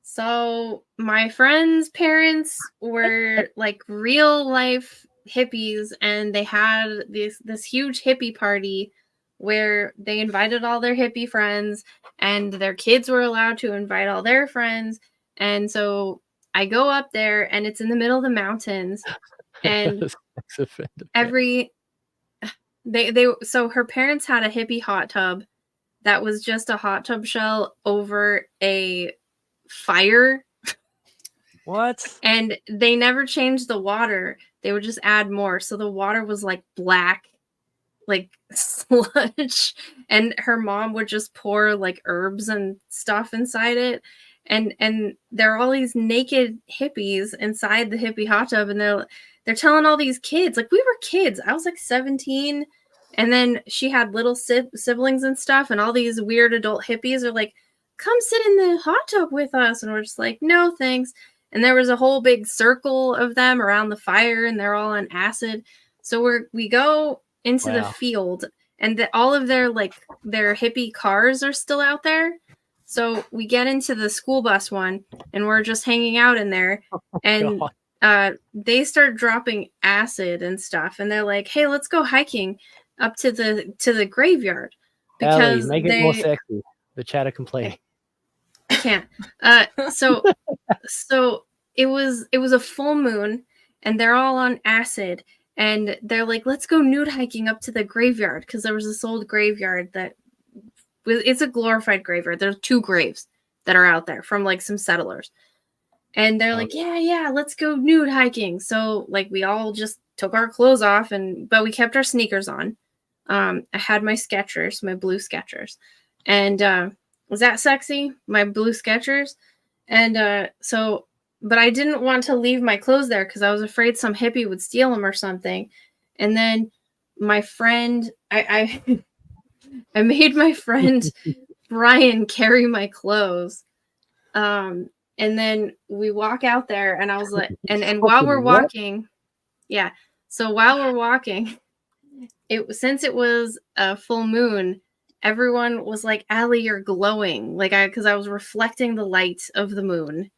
So my friend's parents were like real life hippies, and they had this huge hippie party where they invited all their hippie friends, and their kids were allowed to invite all their friends. And so I go up there, and it's in the middle of the mountains, and Sex offender. so her parents had a hippie hot tub that was just a hot tub shell over a fire, What? and they never changed the water. They would just add more, so the water was like black, like sludge, and her mom would just pour like herbs and stuff inside it, and there are all these naked hippies inside the hippie hot tub, and they're telling all these kids, like, we were kids, I was like 17, and then she had little siblings and stuff, and all these weird adult hippies are like, come sit in the hot tub with us, and we're just like, no thanks. And there was a whole big circle of them around the fire, and they're all on acid. So we go into the Wow. field, and all of their hippie cars are still out there. So we get into the school bus one, and we're just hanging out in there, and they start dropping acid and stuff, and they're like, hey, let's go hiking up to the graveyard, because Ellie, make it more sexy. The chatter complaining. I can't. So it was a full moon, and they're all on acid, and they're like, let's go nude hiking up to the graveyard, because there was this old graveyard it's a glorified graveyard. There's 2 graves that are out there from like some settlers, and they're like, yeah, let's go nude hiking. So like we all just took our clothes off, but we kept our sneakers on. I had my Skechers, my blue Skechers, and was that sexy? My blue Skechers. And but I didn't want to leave my clothes there because I was afraid some hippie would steal them or something. And then my friend, I made my friend Brian carry my clothes. And then we walk out there, and I was like, and while we're walking, yeah. So while we're walking, since it was a full moon, everyone was like, Allie, you're glowing. Because I was reflecting the light of the moon.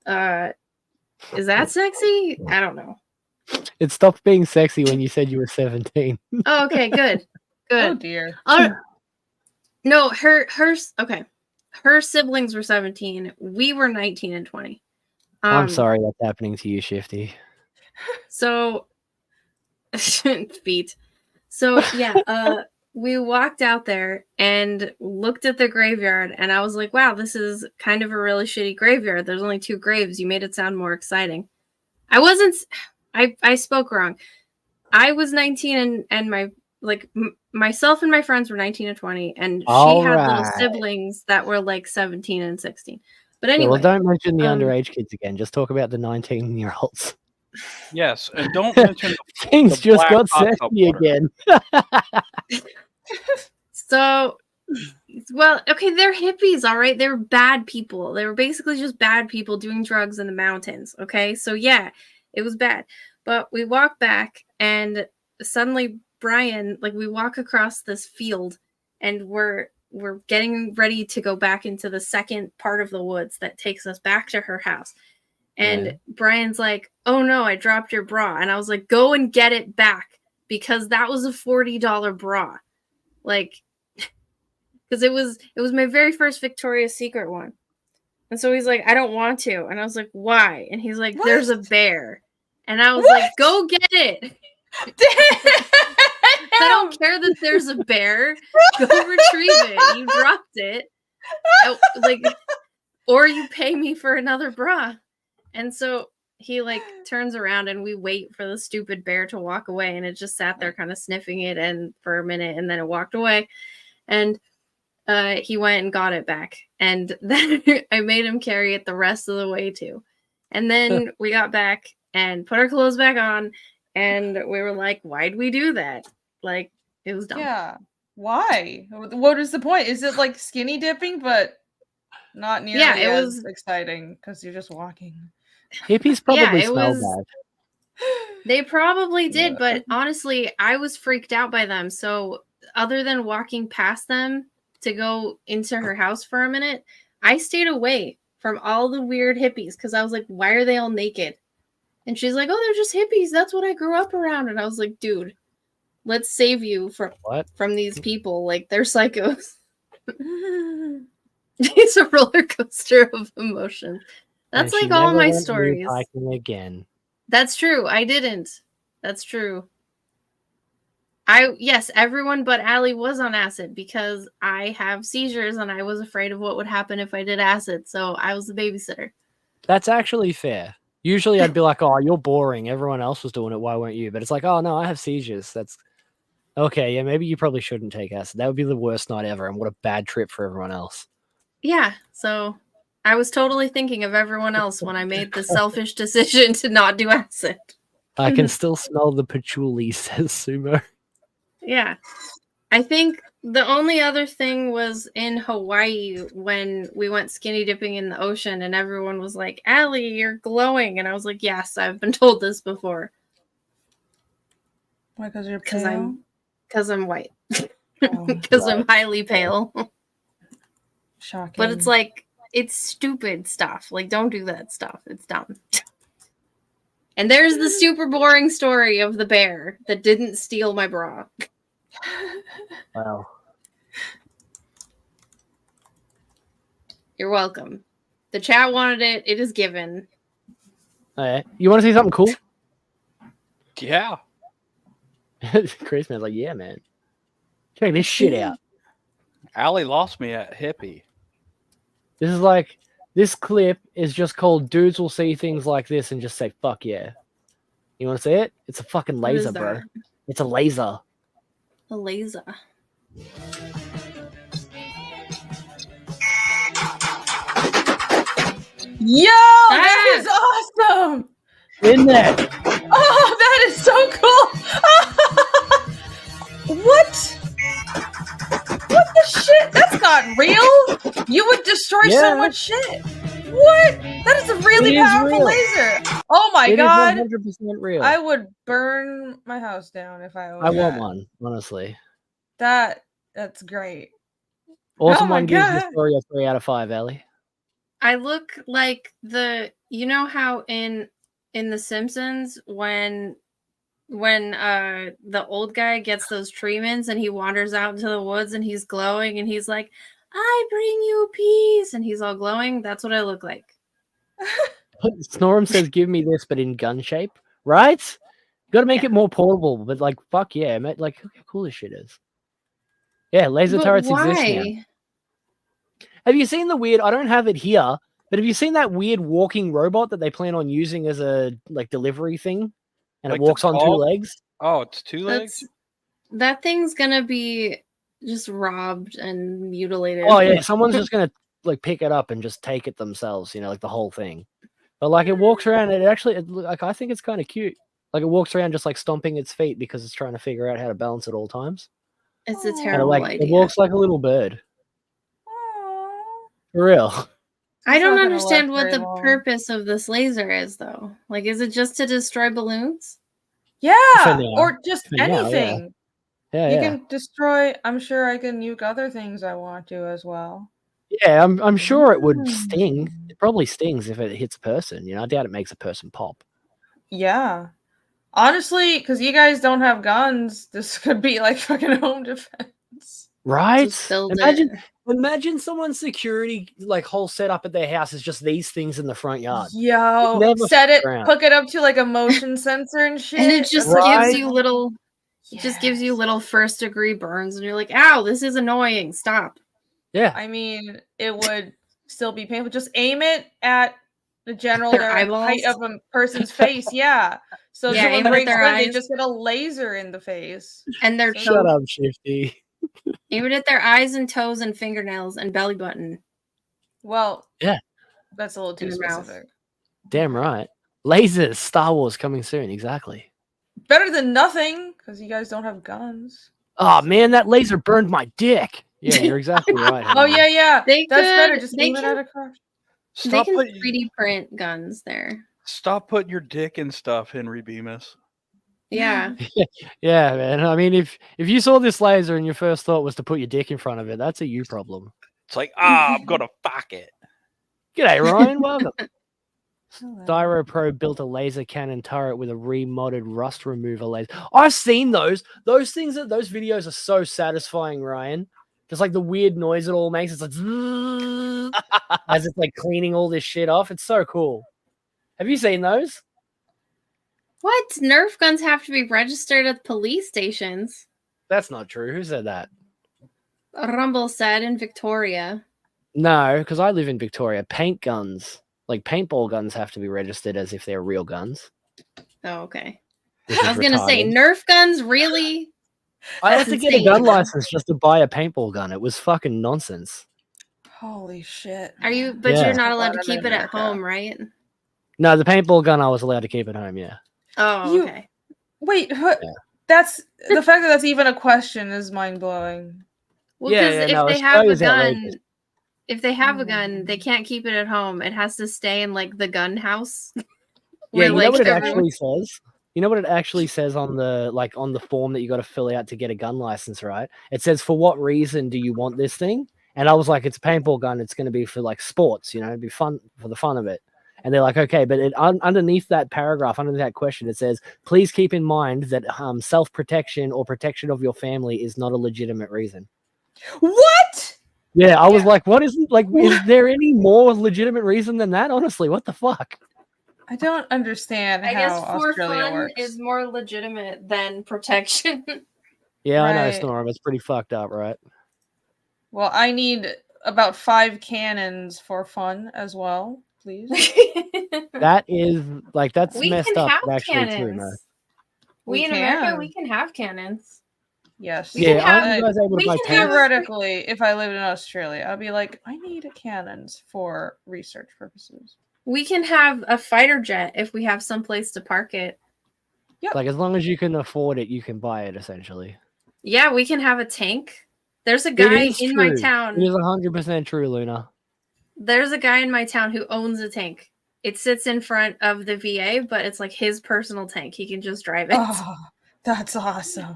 Is that sexy? I don't know. It stopped being sexy when you said you were 17. Oh, okay, good. Oh dear. No, okay. Her siblings were 17. We were 19 and 20. I'm sorry that's happening to you, Shifty. So feet. So yeah, we walked out there and looked at the graveyard, and I was like, wow, this is kind of a really shitty graveyard. There's only 2 graves. You made it sound more exciting. I spoke wrong. I was 19, and myself and my friends were 19 and 20, and she had little siblings that were like 17 and 16. But anyway, well, don't mention the underage kids again. Just talk about the 19-year-olds. Yes, and don't mention Things the just black got hot tub sexy water. again. So, well, okay, they're hippies, all right? They're bad people. They were basically just bad people doing drugs in the mountains, okay? So, yeah, it was bad. But we walk back, and suddenly Brian, we walk across this field, and we're getting ready to go back into the second part of the woods that takes us back to her house. And Brian's like, oh no, I dropped your bra. And I was like, go and get it back, because that was a $40 bra. Because it was my very first Victoria's Secret one. And so he's like, I don't want to. And I was like, why? And he's like, What? there's a bear. And I was What? like, go get it. I don't care that there's a bear. Go retrieve it. You dropped it. Like, or you pay me for another bra. And so he like turns around and we wait for the stupid bear to walk away, and it just sat there kind of sniffing it and for a minute, and then it walked away. And he went and got it back. And then I made him carry it the rest of the way too. And then we got back and put our clothes back on, and we were like, why'd we do that? Like, it was dumb. Yeah. Why? What is the point? Is it like skinny dipping, but not nearly Yeah, it as was- exciting because you're just walking? Hippies probably it smell was- bad. They probably did, Yeah. but honestly, I was freaked out by them. So other than walking past them to go into her house for a minute, I stayed away from all the weird hippies because I was like, why are they all naked? And she's like, oh, they're just hippies. That's what I grew up around. And I was like, dude, let's save you from these people. Like, they're psychos. It's a roller coaster of emotions. That's And she like all never my went stories. hiking again. That's true. I didn't. That's true. Yes, everyone but Allie was on acid because I have seizures and I was afraid of what would happen if I did acid. So I was the babysitter. That's actually fair. Usually I'd be like, oh, you're boring. Everyone else was doing it. Why weren't you? But it's like, oh, no, I have seizures. That's okay. Yeah, maybe you probably shouldn't take acid. That would be the worst night ever. And what a bad trip for everyone else. Yeah. So I was totally thinking of everyone else when I made the selfish decision to not do acid. I can still smell the patchouli, says Sumo. Yeah. I think the only other thing was in Hawaii when we went skinny dipping in the ocean and everyone was like, Allie, you're glowing. And I was like, yes, I've been told this before. Why? Because you're Because pale? I'm white. Oh, Because I'm highly pale. shocking. But it's like, it's stupid stuff. Like, don't do that stuff. It's dumb. And there's the super boring story of the bear that didn't steal my bra. Wow. You're welcome. The chat wanted it. It is given. All right. You want to see something cool? Yeah. Chris man's like, yeah, man. Check this shit out. Allie lost me at hippie. This is like, this clip is just called Dudes Will See Things Like This and just say, fuck yeah. You want to see it? It's a fucking What is laser, bro. that? It's a laser. A laser. Yo, that is awesome! In there. Oh, that is so cool! What? What the shit? That's not real! You would destroy Yeah. so much shit! What? That is a really It is powerful real. laser! Oh my It is god! 100% real. I would burn my house down if I owned I want that. one, honestly. That's great. Awesome Oh my one gives the God. story a 3 out of 5, Ellie. I look like you know how in The Simpsons when the old guy gets those treatments and he wanders out into the woods and he's glowing and he's like, I bring you peace, and he's all glowing. That's what I look like. Snorum says, give me this, but in gun shape. Right? Got to make it more portable, but like, fuck yeah. Mate, like, look how cool this shit is. Yeah, laser But turrets exist now. why? Have you seen the weird, I don't have it here, but have you seen that weird walking robot that they plan on using as a like delivery thing? And Like it the walks on 2 dog? legs? Oh, it's 2 legs? That thing's gonna be just robbed and mutilated. Oh yeah, someone's just gonna like pick it up and just take it themselves, you know, like the whole thing. But like it walks around, like I think it's kind of cute. Like it walks around just like stomping its feet because it's trying to figure out how to balance at all times. It's a And it, And terrible like idea. it walks like a little bird. Aw. For real. I It's don't not gonna understand last what very the long. purpose of this laser is, though. Like, is it just to destroy balloons? Yeah, For now. or just For now, yeah. anything. Yeah, You yeah. can destroy. I'm sure I can nuke other things I want to as well. Yeah, I'm sure it would Mm. sting. It probably stings if it hits a person. You know, I doubt it makes a person pop. Yeah. Honestly, because you guys don't have guns, this could be like fucking home defense. Right? Just build Imagine it. Imagine someone's security like whole setup at their house is just these things in the front yard. Yo, Never set it, fuck around. hook it up to like a motion sensor and shit. And it just Right? gives you little it just gives you little first degree burns and you're like, ow, this is annoying. Stop. Yeah. I mean, it would still be painful. Just aim it at the general Their height eyeballs? of a person's face. Yeah. So if Yeah, someone aim it at breaks their wind, they eyes. just get a laser in the face. And their So- Shut toes. up, Shifty. Aim it at their eyes and toes and fingernails and belly button. Well, Yeah. That's a little too In their mouth. specific. Damn right. Lasers, Star Wars coming soon. Exactly. Better than nothing, because you guys don't have guns. Oh man, that laser burned my dick. Yeah, you're exactly right. Oh yeah, yeah. They That's better. could- Just they aim it can- at a car. They Stop can putting 3D print guns there. stop putting your dick in stuff, Henry Bemis. Yeah. Yeah, man. I mean, if you saw this laser and your first thought was to put your dick in front of it, that's a you problem. It's like, I'm gonna fuck it. G'day, Ryan. Welcome. Styro Pro built a laser cannon turret with a remodded rust remover laser. I've seen those. Those things, those videos are so satisfying, Ryan. Just like the weird noise it all makes. It's like as it's like cleaning all this shit off. It's so cool. Have you seen those? What? Nerf guns have to be registered at police stations. That's not true. Who said that? Rumble said in Victoria. No, because I live in Victoria. Paint guns, like paintball guns, have to be registered as if they're real guns. Oh, okay. which is I was gonna say retarded. Nerf guns, really? I had That's to get a insane. gun license just to buy a paintball gun. It was fucking nonsense. Holy shit. Are you? But Yeah. you're not allowed to Glad I'm in keep it at America. home, right? No, the paintball gun I was allowed to keep at home. Yeah. Oh, You- okay. Wait, Yeah. that's the fact that that's even a question is mind blowing. Well, Yeah, because yeah, no, if they have a Australia's gun, outrageous. if they have a gun, they can't keep it at home. It has to stay in like the gun house. Yeah, Where, you know like, what it everyone- actually says? You know what it actually says on the form that you got to fill out to get a gun license, right? It says, for what reason do you want this thing? And I was like, it's a paintball gun. It's going to be for like sports, it'd be fun for the fun of it. And they're like, okay, but underneath that paragraph, underneath that question, it says, please keep in mind that self-protection or protection of your family is not a legitimate reason. What? Yeah, I was like, what is is there any more legitimate reason than that? Honestly, what the fuck? I don't understand I how guess for Australia fun works. is more legitimate than protection. Yeah, I know, Right. Storm. It's pretty fucked up, right? Well, I need about 5 cannons for fun as well, please. That is that's we messed can up. have but actually true, cannons. no. We We in America, can. we can have cannons. Yes. We can Yeah, have- aren't you guys able to we buy can tanks? have- Theoretically, if I lived in Australia, I'd be like, I need a cannons for research purposes. We can have a fighter jet if we have someplace to park it. Like as long as you can afford it, you can buy it. Essentially, Yeah, we can have a tank. There's a It guy is in my true. town. It is 100% true, Luna. There's a guy in my town who owns a tank. It sits in front of the VA, but it's like his personal tank. He can just drive it. Oh, that's awesome.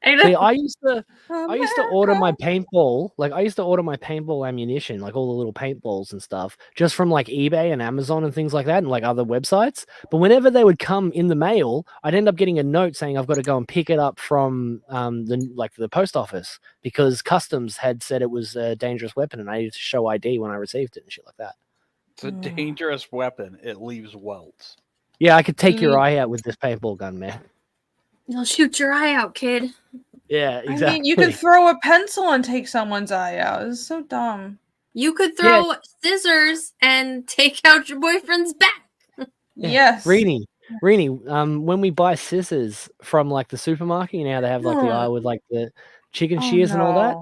I know. See, I used to order my America. paintball. Like I used to order my paintball ammunition, like all the little paintballs and stuff, just from like eBay and Amazon and things like that, and like other websites. But whenever they would come in the mail, I'd end up getting a note saying I've got to go and pick it up from the post office because customs had said it was a dangerous weapon, and I needed to show ID when I received it and shit like that. It's a dangerous weapon. It leaves welts. Yeah, I could take your Mm. eye out with this paintball gun, man. You'll shoot your eye out, kid. Yeah, exactly. I mean, you could throw a pencil and take someone's eye out. It's so dumb. You could throw scissors and take out your boyfriend's back. Yeah. Yes. Rini, when we buy scissors from like the supermarket, how they have like the eye with like the chicken shears and all that,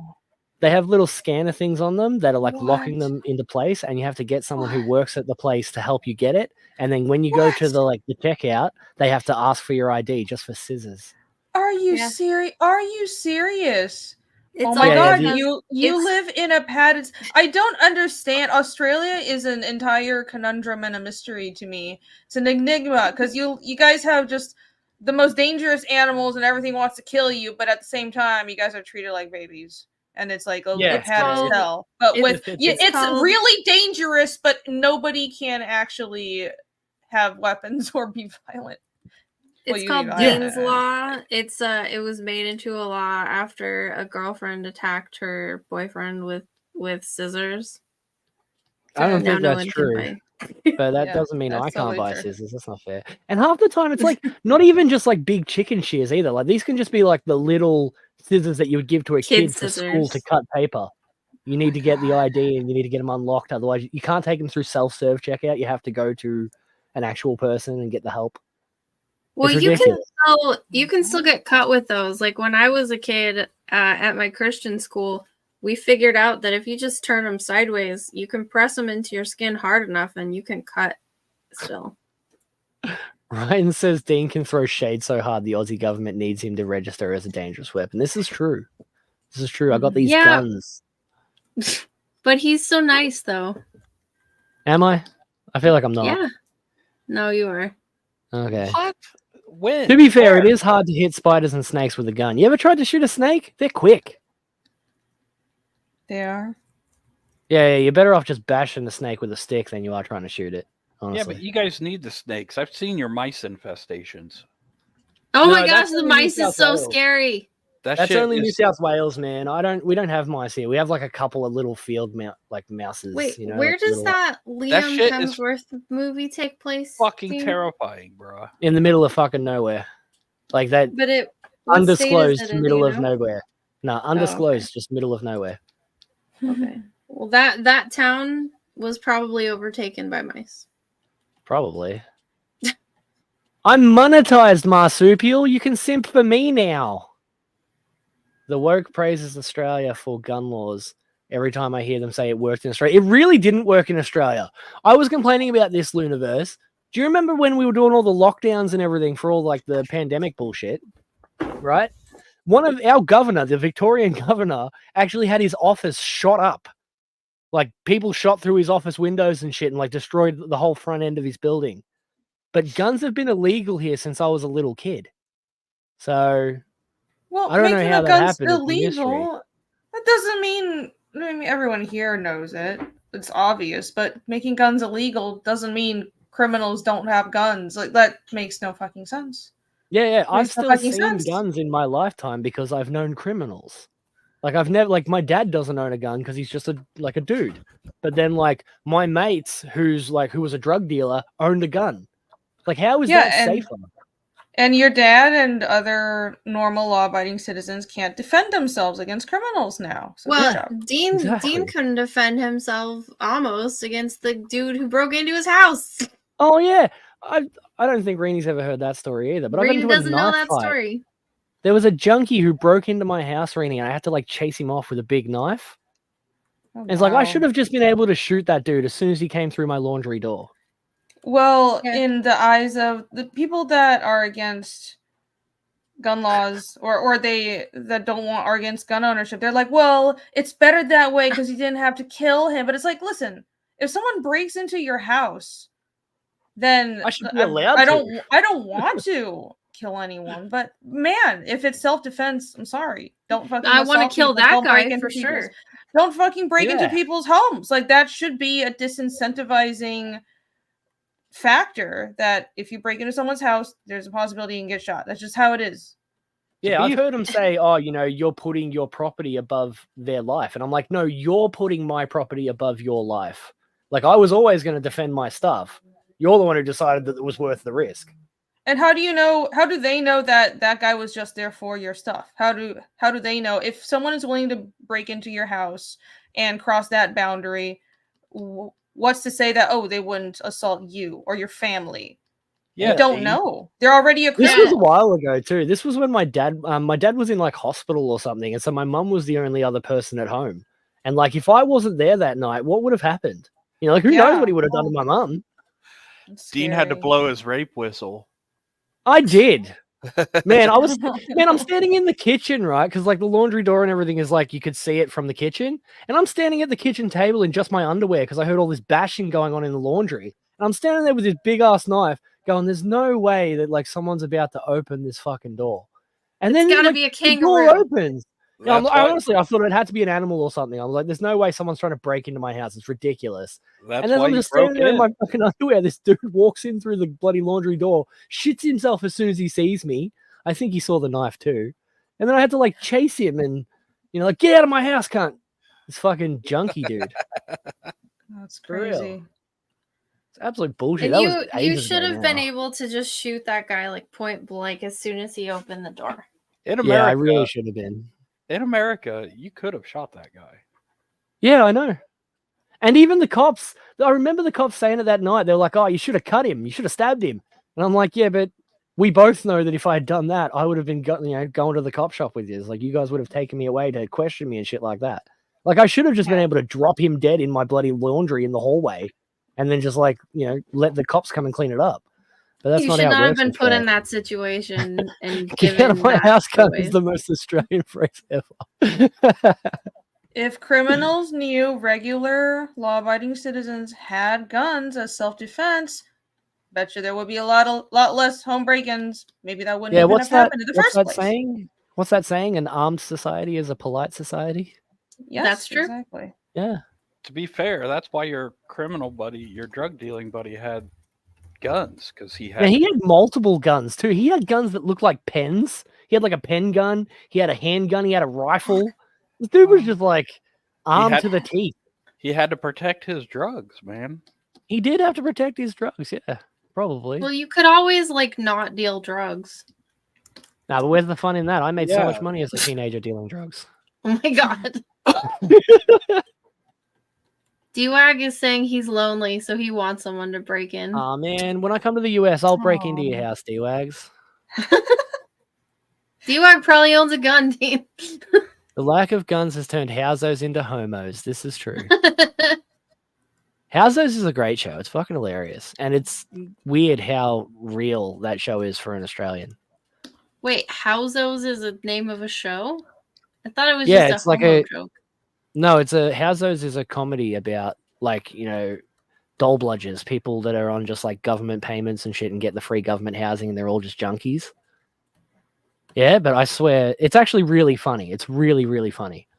they have little scanner things on them that are like locking What? them into place, and you have to get someone who works at the place to help you get it. And then when you go to the checkout, they have to ask for your ID just for scissors. Are you Yeah. serious? Are you serious? It's Oh my Yeah, god, yeah, you it's- live in a padded. I don't understand. Australia is an entire conundrum and a mystery to me. It's an enigma because you guys have just the most dangerous animals and everything wants to kill you, but at the same time, you guys are treated like babies. And it's like a Yeah, padded called- cell. But with it's it's called- really dangerous, but nobody can actually have weapons or be violent. Well, It's you called leave Dean's out. Law. It was made into a law after a girlfriend attacked her boyfriend with with scissors. I don't Now think no that's one can true. buy. But that Yeah, doesn't mean that's I can't totally buy true. scissors. That's not fair. And half the time, it's like not even just like big chicken shears either. Like these can just be like the little scissors that you would give to a Kid kid for school to scissors. cut paper. You need to get the ID and you need to get them unlocked. Otherwise, you can't take them through self-serve checkout. You have to go to an actual person and get the help. Well, It's you ridiculous. can still get cut with those. Like when I was a kid at my Christian school, we figured out that if you just turn them sideways, you can press them into your skin hard enough, and you can cut still. Ryan says Dean can throw shade so hard the Aussie government needs him to register as a dangerous weapon. This is true. This is true. I got these Yeah. guns. But he's so nice, though. Am I? I feel like I'm not. Yeah. No, you are. Okay. What? When? To be fair, it is hard to hit spiders and snakes with a gun. You ever tried to shoot a snake? They're quick. They are. Yeah, you're better off just bashing the snake with a stick than you are trying to shoot it. Honestly. Yeah, but you guys need the snakes. I've seen your mice infestations. Oh No, my gosh, that's the only mice New is South so Wales. scary. That That's shit only New is South Wales, man. We don't have mice here. We have like a couple of little field mouses. Wait, you know, where like does little- that Liam shit is Hemsworth movie take place? fucking Dean? terrifying, bro. in the middle of fucking nowhere, like that But it what state is undisclosed it in, middle do you of know? nowhere. No, undisclosed, just middle of nowhere. Okay. Well, that town was probably overtaken by mice. Probably. I'm monetized, marsupial. You can simp for me now. The woke praises Australia for gun laws. Every time I hear them say it worked in Australia, it really didn't work in Australia. I was complaining about this, Luniverse. Do you remember when we were doing all the lockdowns and everything for all like the pandemic bullshit? Right? One of our governor, the Victorian governor, actually had his office shot up. Like people shot through his office windows and shit and like destroyed the whole front end of his building. But guns have been illegal here since I was a little kid. So Well, I don't know making how the that guns happened. It's a mystery. illegal, that doesn't mean. I mean, everyone here knows it. It's obvious, but making guns illegal doesn't mean criminals don't have guns. Like that makes no fucking sense. Yeah, I've Makes no still fucking seen sense. guns in my lifetime because I've known criminals. Like I've never, like my dad doesn't own a gun because he's just a dude. But then like my mates who was a drug dealer owned a gun. Like how is that safer? And your dad and other normal law-abiding citizens can't defend themselves against criminals now. So good Well, job. Dean Exactly. couldn't defend himself almost against the dude who broke into his house. Oh yeah, I don't think Reenie's ever heard that story either. But I've been Reed to a doesn't know knife that fight. story. There was a junkie who broke into my house, Reenie, and I had to like chase him off with a big knife. Oh, And it's like I wow. should have just been able to shoot that dude as soon as he came through my laundry door. Well, Yeah. in the eyes of the people that are against gun laws or they that don't want are against gun ownership, they're like, well, it's better that way because you didn't have to kill him. But it's like, listen, if someone breaks into your house, then I should be allowed I to. don't want to kill anyone. But man, if it's self-defense, I'm sorry. Don't fucking I want to assault kill people. that Don't break guy into for people's- sure. Don't fucking break into Yeah. people's homes. Like that should be a disincentivizing factor that if you break into someone's house, there's a possibility you can get shot. That's just how it is. Yeah, be- I've heard them say, oh, you know, you're putting your property above their life. And I'm like, no, you're putting my property above your life. Like, I was always going to defend my stuff. You're the one who decided that it was worth the risk. And how do you know? How do they know that that guy was just there for your stuff? How do they know if someone is willing to break into your house and cross that boundary? What's to say that they wouldn't assault you or your family? Yeah, you don't Dean. know. They're already a This criminal. was a while ago, too. This was when my dad was in, like, hospital or something. And so my mum was the only other person at home. And, like, if I wasn't there that night, what would have happened? You know, like, who knows what he would have done to my mum? It's Dean had to scary. blow his rape whistle. I did. Man, I'm standing in the kitchen, right? Because like the laundry door and everything is like you could see it from the kitchen. And I'm standing at the kitchen table in just my underwear because I heard all this bashing going on in the laundry. And I'm standing there with this big ass knife going, there's no way that like someone's about to open this fucking door. And It's then gotta like, be a the door kangaroo. opens. Yeah, honestly, I thought it had to be an animal or something. I was like, there's no way someone's trying to break into my house. It's ridiculous. That's And then why I'm you just standing broke there in in. my fucking underwear. This dude walks in through the bloody laundry door, shits himself as soon as he sees me. I think he saw the knife too. And then I had to like chase him and, you know, like, get out of my house, cunt. This fucking junkie dude. That's For real. crazy. It's absolute bullshit. And That you was ages should ago have been now. able to just shoot that guy like point blank as soon as he opened the door. In Yeah, I America, really should have been. in America, you could have shot that guy. Yeah, I know. And even the cops, I remember the cops saying it that night. They were like, "Oh, you should have cut him. You should have stabbed him." And I'm like, "Yeah, but we both know that if I had done that, I would have been going to the cop shop with you. It's like you guys would have taken me away to question me and shit like that. Like I should have just been able to drop him dead in my bloody laundry in the hallway, and then just like let the cops come and clean it up. But that's You not should how it not have works. been in put in Australia. that situation and Get out of given my that house, cunt choice. is the most Australian phrase ever. If criminals knew regular law-abiding citizens had guns as self-defense, bet you there would be a lot less home break-ins. Maybe that wouldn't Yeah, even what's have that? happened in the What's first that place. saying? What's that saying? An armed society is a polite society. Yes, That's true. Exactly. Yeah. To be fair, that's why your criminal buddy, your drug dealing buddy, had guns because he had. Yeah, he had multiple guns too. He had guns that looked like pens. He had like a pen gun. He had a handgun. He had a rifle. This dude was just like armed had- to the teeth. He had to protect his drugs, man. He did have to protect his drugs. Yeah, probably. Well, you could always like not deal drugs. Nah, but where's the fun in that? I made so much Yeah. money as a teenager dealing drugs. Oh my god. D-Wag is saying he's lonely, so he wants someone to break in. Aw, man, when I come to the US, I'll break into your Aw. house, D-Wags. D-Wag probably owns a gun, Dean. The lack of guns has turned housos into homos. This is true. Housos is a great show. It's fucking hilarious. And it's weird how real that show is for an Australian. Wait, Housos is a name of a show? I thought it was Yeah, just it's a like homo a- joke. No, it's a Housos is a comedy about like, doll bludgers, people that are on just like government payments and shit and get the free government housing and they're all just junkies. Yeah, but I swear it's actually really funny. It's really, really funny.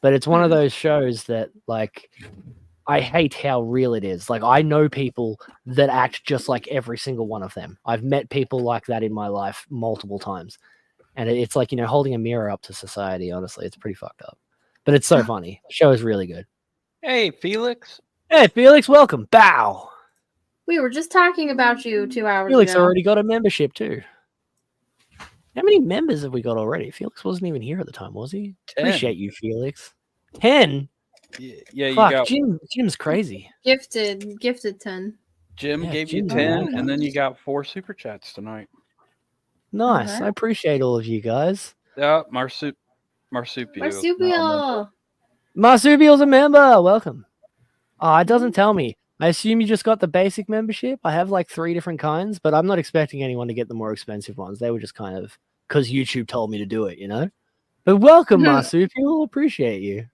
But it's one of those shows that like I hate how real it is. Like I know people that act just like every single one of them. I've met people like that in my life multiple times. And it's like, holding a mirror up to society, honestly. It's pretty fucked up. But it's so funny. The show is really good. Hey, Felix. Hey, Felix, welcome. Bow. We were just talking about you 2 hours Felix ago. already got a membership too. How many members have we got already? Felix wasn't even here at the time, was he? 10. Appreciate you, Felix. 10? Yeah, you Fuck, got Jim's crazy. Gifted 10. Jim Yeah, gave you Jim's 10, awesome. and then you got 4 super chats tonight. Nice. Alright. I appreciate all of you guys. Yeah, Marsupio. Marsupial. Marsupial's a member. Welcome. Oh, it doesn't tell me. I assume you just got the basic membership. I have like 3 different kinds, but I'm not expecting anyone to get the more expensive ones. They were just kind of because YouTube told me to do it, But welcome, Marsupial. Appreciate you.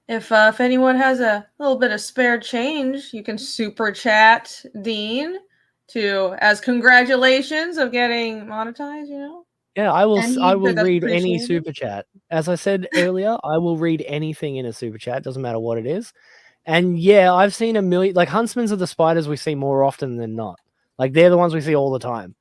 If anyone has a little bit of spare change, you can super chat Dean as congratulations of getting monetized, Yeah, I will. And I will that's read any appreciated. super chat. As I said earlier, I will read anything in a super chat. Doesn't matter what it is. And yeah, I've seen a million. Like Huntsmans are the spiders we see more often than not. Like they're the ones we see all the time.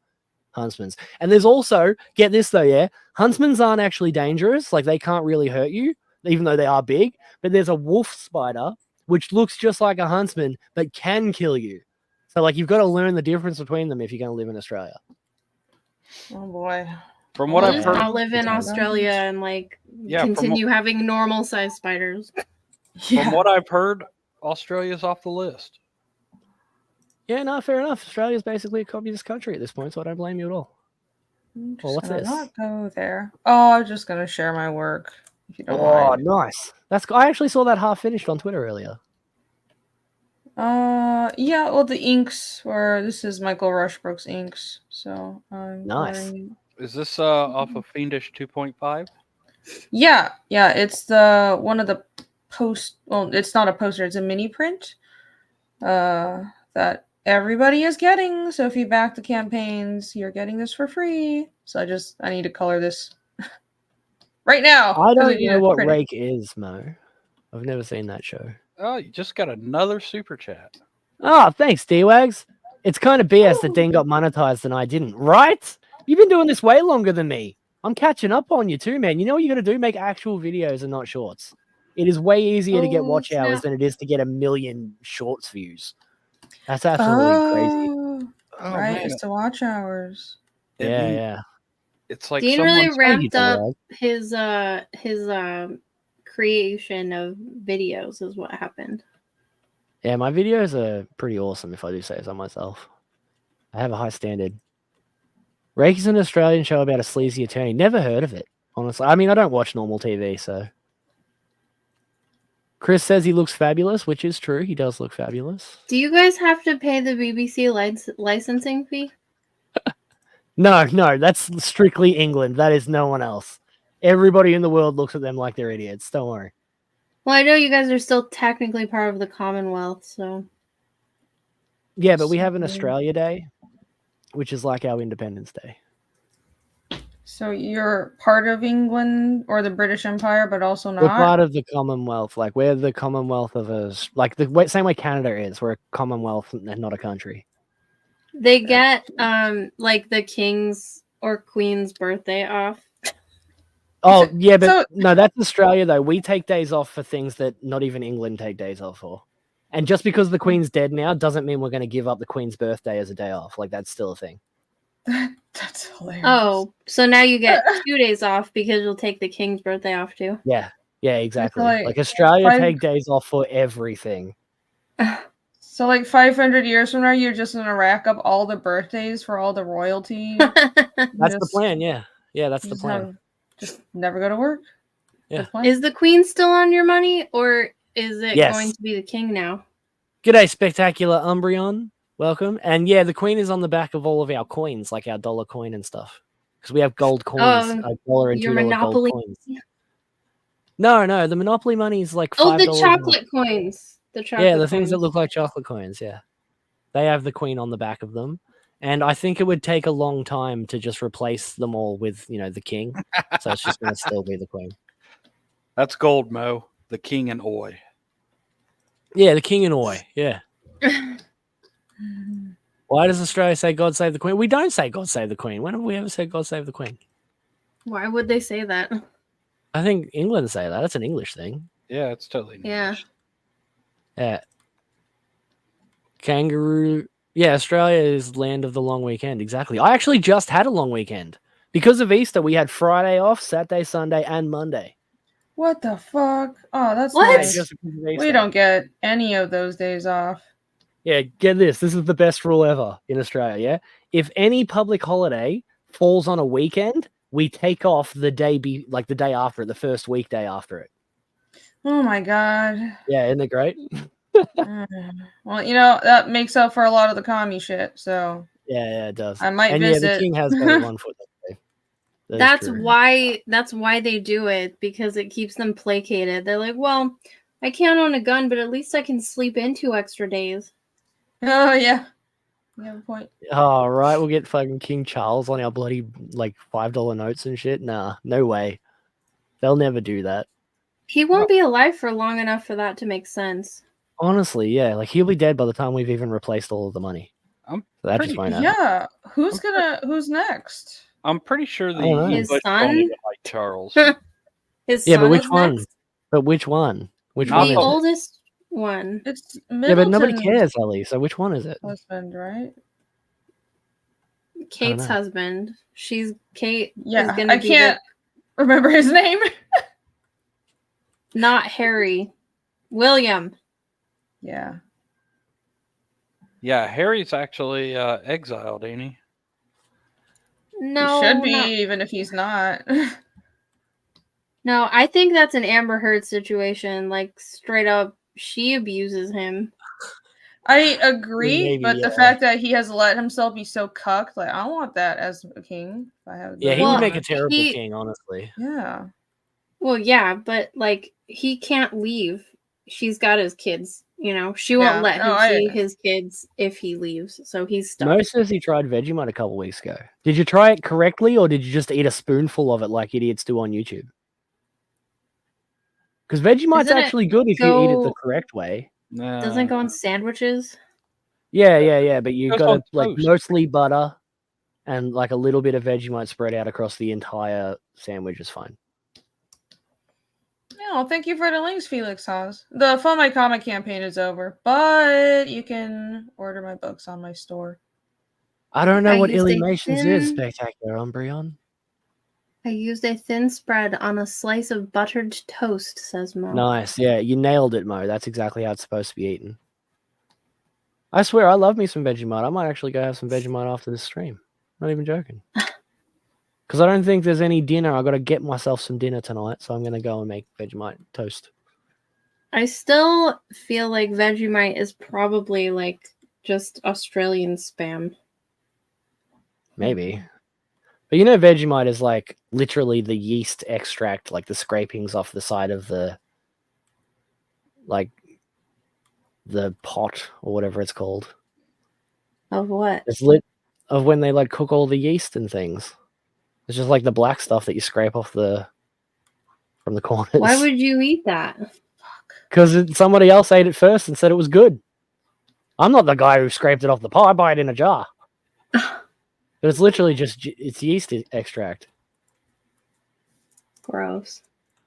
Huntsmans. And there's also, get this though, yeah, Huntsmans aren't actually dangerous. Like they can't really hurt you, even though they are big. But there's a wolf spider which looks just like a huntsman but can kill you. So like you've got to learn the difference between them if you're going to live in Australia. Oh boy. From what We'll I've just heard, not live in it's Australia and like Yeah, from continue having normal sized spiders. from what I've heard, Australia's off the list. Yeah, no, fair enough. Australia's basically a communist country at this point, so I don't blame you at all. I'm Well, just what's gonna this? not go there. Oh, I'm just gonna share my work. If you don't Oh, mind. nice. I actually saw that half finished on Twitter earlier. Yeah, well, the inks this is Michael Rushbrook's inks. So I'm Nice. wearing- Is this off of Fiendish 2.5? Yeah, it's the one of the well, it's not a poster, it's a mini print that everybody is getting. So if you back the campaigns, you're getting this for free. So I need to color this right now. I 'cause don't need know to what print it. Rake is, Mo. I've never seen that show. Oh, you just got another super chat. Oh, thanks, D-Wags. It's kind of BS that Dean got monetized and I didn't, right? You've been doing this way longer than me. I'm catching up on you too, man. You know what you got to do? Make actual videos and not shorts. It is way easier to get Oh, watch hours snap. than it is to get 1 million shorts views. That's absolutely crazy. Oh, Right, man. it's to watch hours. Yeah. It's like Dean really someone's ramped up dog. his creation of videos is what happened. Yeah, my videos are pretty awesome, if I do say so myself. I have a high standard. Reiki's an Australian show about a sleazy attorney. Never heard of it, honestly. I mean, I don't watch normal TV, so. Chris says he looks fabulous, which is true. He does look fabulous. Do you guys have to pay the BBC licensing fee? No, that's strictly England. That is no one else. Everybody in the world looks at them like they're idiots. Don't worry. Well, I know you guys are still technically part of the Commonwealth, so. Yeah, but we have an So- Australia Day, which is like our Independence Day. So you're part of England or the British Empire, but also not. We're part of the Commonwealth. Like, we're the Commonwealth of us. Like, same way Canada is. We're a Commonwealth and not a country. They get like the king's or queen's birthday off. Oh, yeah, but So- no, that's Australia, though. We take days off for things that not even England take days off for. And just because the Queen's dead now doesn't mean we're going to give up the Queen's birthday as a day off. Like, that's still a thing. That's hilarious. Oh, so now you get 2 days off because you'll take the king's birthday off too. Yeah, exactly. like Like Australia five- take days off for everything. So like 500 years from now, you're just gonna rack up all the birthdays for all the royalty. That's the plan, yeah. Yeah, that's the plan. Just never go to work. Yeah. Good plan. Is the queen still on your money, or is it Yes. going to be the king now? G'day, Spectacular Umbreon. Welcome. And yeah, the Queen is on the back of all of our coins, like our dollar coin and stuff. Because we have gold coins, a $1 and your $2 Monopoly- gold coins. No, the Monopoly money is like $5. Oh, the a month. chocolate coins. The chocolate Yeah, the things that coins. look like chocolate coins, yeah. They have the Queen on the back of them. And I think it would take a long time to just replace them all with, the king. So it's just going to still be the Queen. That's gold, Mo. The king and Oi. Yeah, the king and Oi, yeah. Why does Australia say God save the Queen? We don't say God save the Queen. When have we ever said God save the Queen? Why would they say that? I think England say that. That's an English thing. Yeah, it's totally an Yeah. English. Yeah. Kangaroo. Yeah, Australia is land of the long weekend. Exactly. I actually just had a long weekend. Because of Easter, we had Friday off, Saturday, Sunday, and Monday. What the fuck? Oh, that's What? nice. Just because of We Easter. don't get any of those days off. Yeah, get this. This is the best rule ever in Australia, yeah? If any public holiday falls on a weekend, we take off the day the day after it, the first weekday after it. Oh my god. Yeah, isn't it great? Well, that makes up for a lot of the commie shit. So Yeah, it does. I might and visit. yeah, the king has got 1 foot that day. That is That's true. That's why they do it, because it keeps them placated. They're like, well, I can't own a gun, but at least I can sleep in 2 extra days. Oh yeah. You have a point. Oh, right. We'll get fucking King Charles on our bloody $5 notes and shit. Nah, no way. They'll never do that. He won't be alive for long enough for that to make sense. Honestly, yeah. He'll be dead by the time we've even replaced all of the money. I'm So that pretty- just won't happen. Yeah. Who's next? I'm pretty sure the I don't know. His English son? don't even like Charles. His Yeah, but son which is one? next. But which one? Which Not one The is it? oldest one. It's Yeah, but nobody Middleton's cares, Ellie. So which one is it? husband, right? Kate's know. husband. Kate Yeah, is gonna I be can't remember his name. not Harry. William. Yeah. Yeah, Harry's actually exiled, ain't he? No, he should be, not- even if he's not. no, I think that's an Amber Heard situation. Like straight up, she abuses him. I agree, Maybe, but the yeah. fact that he has let himself be so cucked, like I want that as a king. If I have Yeah, he Well, would make a terrible he- king, honestly. Yeah. Well, yeah, but like he can't leave. She's got his kids. She won't Yeah, let no, him see his kids if he leaves. So he's stuck. Mo says he tried Vegemite a couple weeks ago. Did you try it correctly, or did you just eat a spoonful of it like idiots do on YouTube? Because Vegemite's Doesn't it actually good if you eat it the go- correct way. Nah. Doesn't go on sandwiches. Yeah, but you Goes got on to like toast. mostly butter and like a little bit of Vegemite spread out across the entire sandwich is fine. Oh, thank you for the links, Felix Haas. The Fund My Comic campaign is over, but you can order my books on my store. I don't know I what used a Illuminations is, thin- Spectacular Umbreon. I used a thin spread on a slice of buttered toast, says Mo. Nice. Yeah, you nailed it, Mo. That's exactly how it's supposed to be eaten. I swear, I love me some Vegemite. I might actually go have some Vegemite after this stream. Not even joking. Because I don't think there's any dinner. I got to get myself some dinner tonight, so I'm going to go and make Vegemite toast. I still feel like Vegemite is probably like just Australian spam. Maybe. But you know, Vegemite is like literally the yeast extract, like the scrapings off the side of the, like, the pot or whatever it's called. Of what? It's lit of when they like cook all the yeast and things. It's just like the black stuff that you scrape off from the corners. Why would you eat that? Because somebody else ate it first and said it was good. I'm not the guy who scraped it off the pot. I buy it in a jar. But it's literally just it's yeast extract. Gross.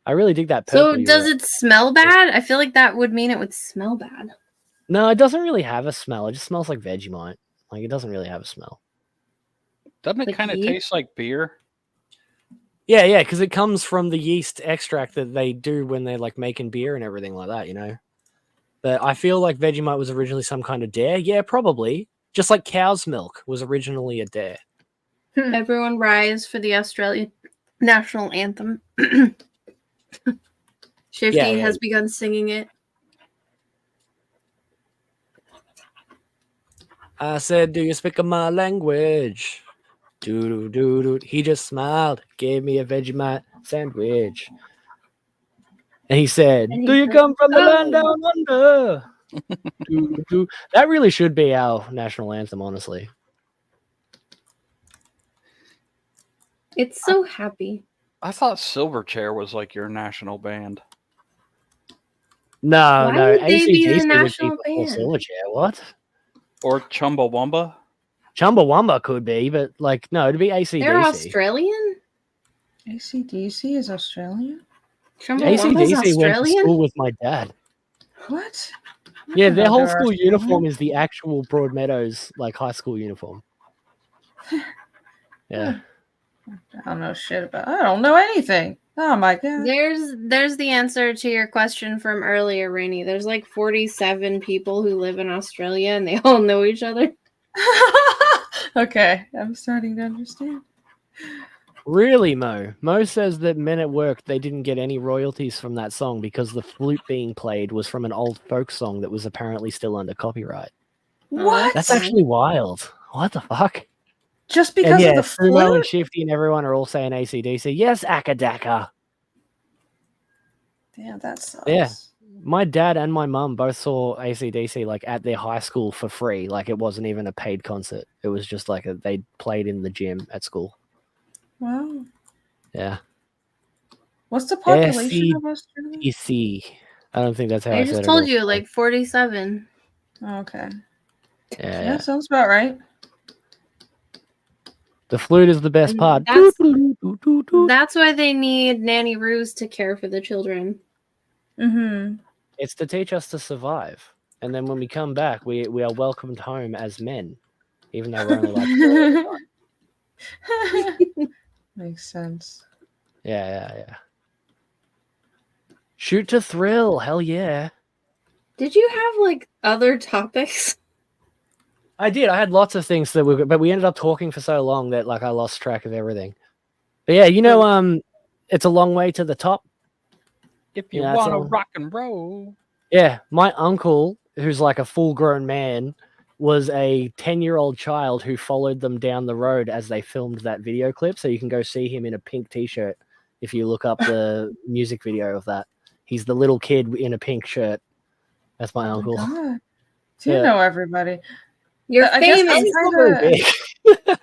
I really dig that So purpley does red. it smell bad? I feel like that would mean it would smell bad. No, it doesn't really have a smell. It just smells like Vegemite. Like, it doesn't really have a smell. Doesn't it Like kind of yeast? taste like beer? Yeah, because it comes from the yeast extract that they do when they're like making beer and everything like that, you know. But I feel like Vegemite was originally some kind of dare. Yeah, probably. Just like cow's milk was originally a dare. Everyone rise for the Australian national anthem. Shifty Yeah. has begun singing it. I said, do you speak my language? Doo-doo-doo-doo. He just smiled, gave me a Vegemite sandwich. And he said, And he do you said, come from the land "Oh." down under? Doo-doo. That really should be our national anthem, honestly. It's so happy. I thought Silverchair was like your national band. No, Why no. would they be the AC/DC would be national before band? Silverchair. What? Or Chumbawamba. Chumbawamba could be, but like, no, it'd be AC/DC. They're Australian? AC/DC is Australian? Chumbawamba's AC/DC went to Australian? school with my dad. What? Yeah, their whole They're school Australian? uniform is the actual Broadmeadows like high school uniform. Yeah. I don't know shit about. I don't know anything. Oh my god. There's the answer to your question from earlier, Rainey. There's like 47 people who live in Australia and they all know each other. Okay, I'm starting to understand. Really, Mo? Mo says that Men at Work, they didn't get any royalties from that song because the flute being played was from an old folk song that was apparently still under copyright. What? That's actually wild. What the fuck? Just And because yeah, of the Sumo and flute? Shifty and everyone are all saying AC/DC. Yes, Akadaka. Damn, that sucks. Yeah. My dad and my mum both saw AC/DC like at their high school for free. Like, it wasn't even a paid concert. It was just like they played in the gym at school. Wow. Yeah. What's the population of Australia? AC. I don't think that's how I I said just it. told also. you, like 47. Okay. Yeah. Sounds about right. The flute is the best And part. That's why they need Nanny Ruse to care for the children. Mm-hmm. It's to teach us to survive. And then when we come back, we are welcomed home as men. Even though we're only like 4. Makes sense. Yeah. Shoot to thrill. Hell yeah. Did you have like other topics? I did. I had lots of things that but we ended up talking for so long that like I lost track of everything. But yeah, you know, it's a long way to the top. If you Yeah, want to that's all. rock and roll. Yeah, my uncle, who's like a full-grown man, was a 10-year-old child who followed them down the road as they filmed that video clip. So you can go see him in a pink t-shirt if you look up the music video of that. He's the little kid in a pink shirt. That's my uncle. God. Do Yeah. you know everybody? You're I guess famous. He's not very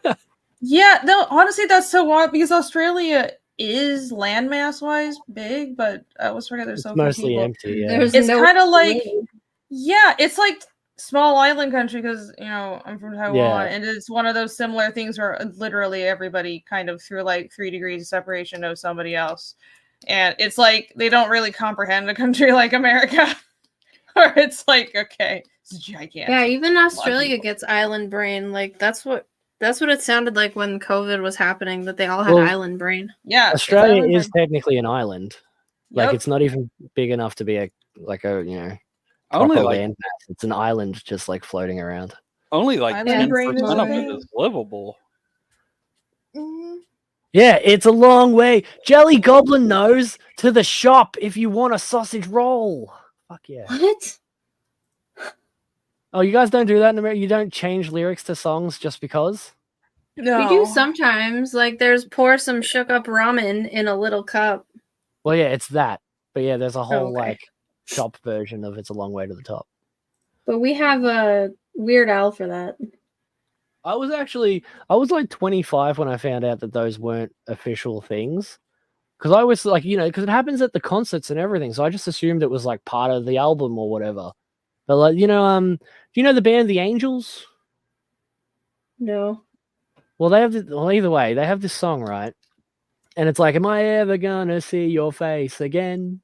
big. Yeah, no, honestly, that's so wild because Australia is landmass wise big, but I always forget there's so It's few mostly people. empty. Yeah. There's It's no kind of like, way. yeah, it's like small island country because I'm from Taiwan, Yeah. and it's one of those similar things where literally everybody kind of through like 3 degrees of separation knows somebody else. And it's like they don't really comprehend a country like America. Or it's like, okay, it's gigantic. Yeah, even Australia gets island brain. Like that's what it sounded like when COVID was happening, that they all had Well, island brain. Yeah. it's Australia island is brain. technically an island. Like Yep. it's not even big enough to be a only proper like land mass. It's an island just like floating around. only like Island 10% brain is of a it thing. is livable. Yeah, it's a long way. Jelly Goblin knows to the shop if you want a sausage roll. Fuck yeah. What? Oh, you guys don't do that in America? You don't change lyrics to songs just because? No. We do sometimes. Like there's pour some shook up ramen in a little cup. Well, yeah, it's that. But yeah, there's a whole okay. like shop version of It's a Long Way to the Top. But we have a Weird Al for that. I was like 25 when I found out that those weren't official things. Because I was like, because it happens at the concerts and everything. So I just assumed it was like part of the album or whatever. But like, do you know the band The Angels? No. Well, either way, they have this song, right? And it's like, am I ever gonna see your face again?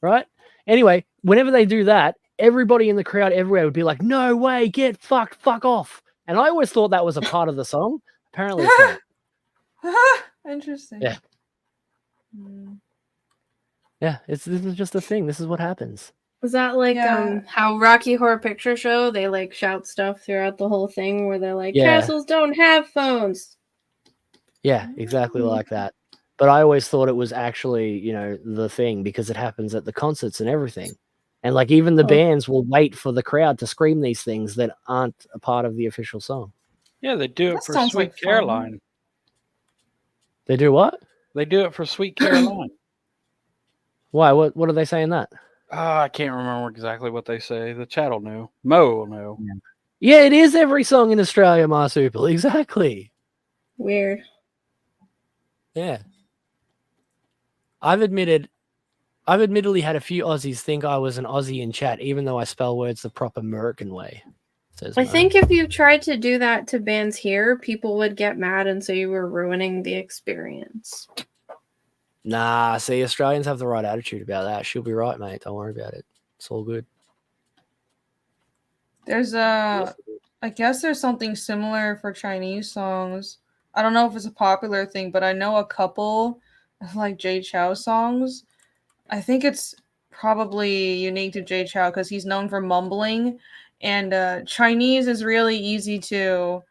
Right? Anyway, whenever they do that, everybody in the crowd everywhere would be like, no way, get fucked, fuck off. And I always thought that was a part of the song. Apparently it's not. Interesting. Yeah. Mm. Yeah, this is just a thing. This is what happens. Was that like Yeah. how Rocky Horror Picture Show, they like shout stuff throughout the whole thing where they're like, Yeah. castles don't have phones. Yeah, exactly like that. But I always thought it was actually, the thing because it happens at the concerts and everything. And like even the bands will wait for the crowd to scream these things that aren't a part of the official song. Yeah, they do it That for sounds Sweet like fun. Caroline. They do what? They do it for Sweet Caroline. Why? What are they saying that? I can't remember exactly what they say. The chat will know. Mo will know. Yeah, it is every song in Australia, Marsupial. Exactly. Weird. Yeah. I've admittedly had a few Aussies think I was an Aussie in chat, even though I spell words the proper American way. Says I Mo. think if you tried to do that to bands here, people would get mad and say you were ruining the experience. Nah, see, Australians have the right attitude about that. She'll be right, mate. Don't worry about it. It's all good. There's I guess there's something similar for Chinese songs. I don't know if it's a popular thing, but I know a couple of like Jay Chou songs. I think it's probably unique to Jay Chou because he's known for mumbling, and Chinese is really easy to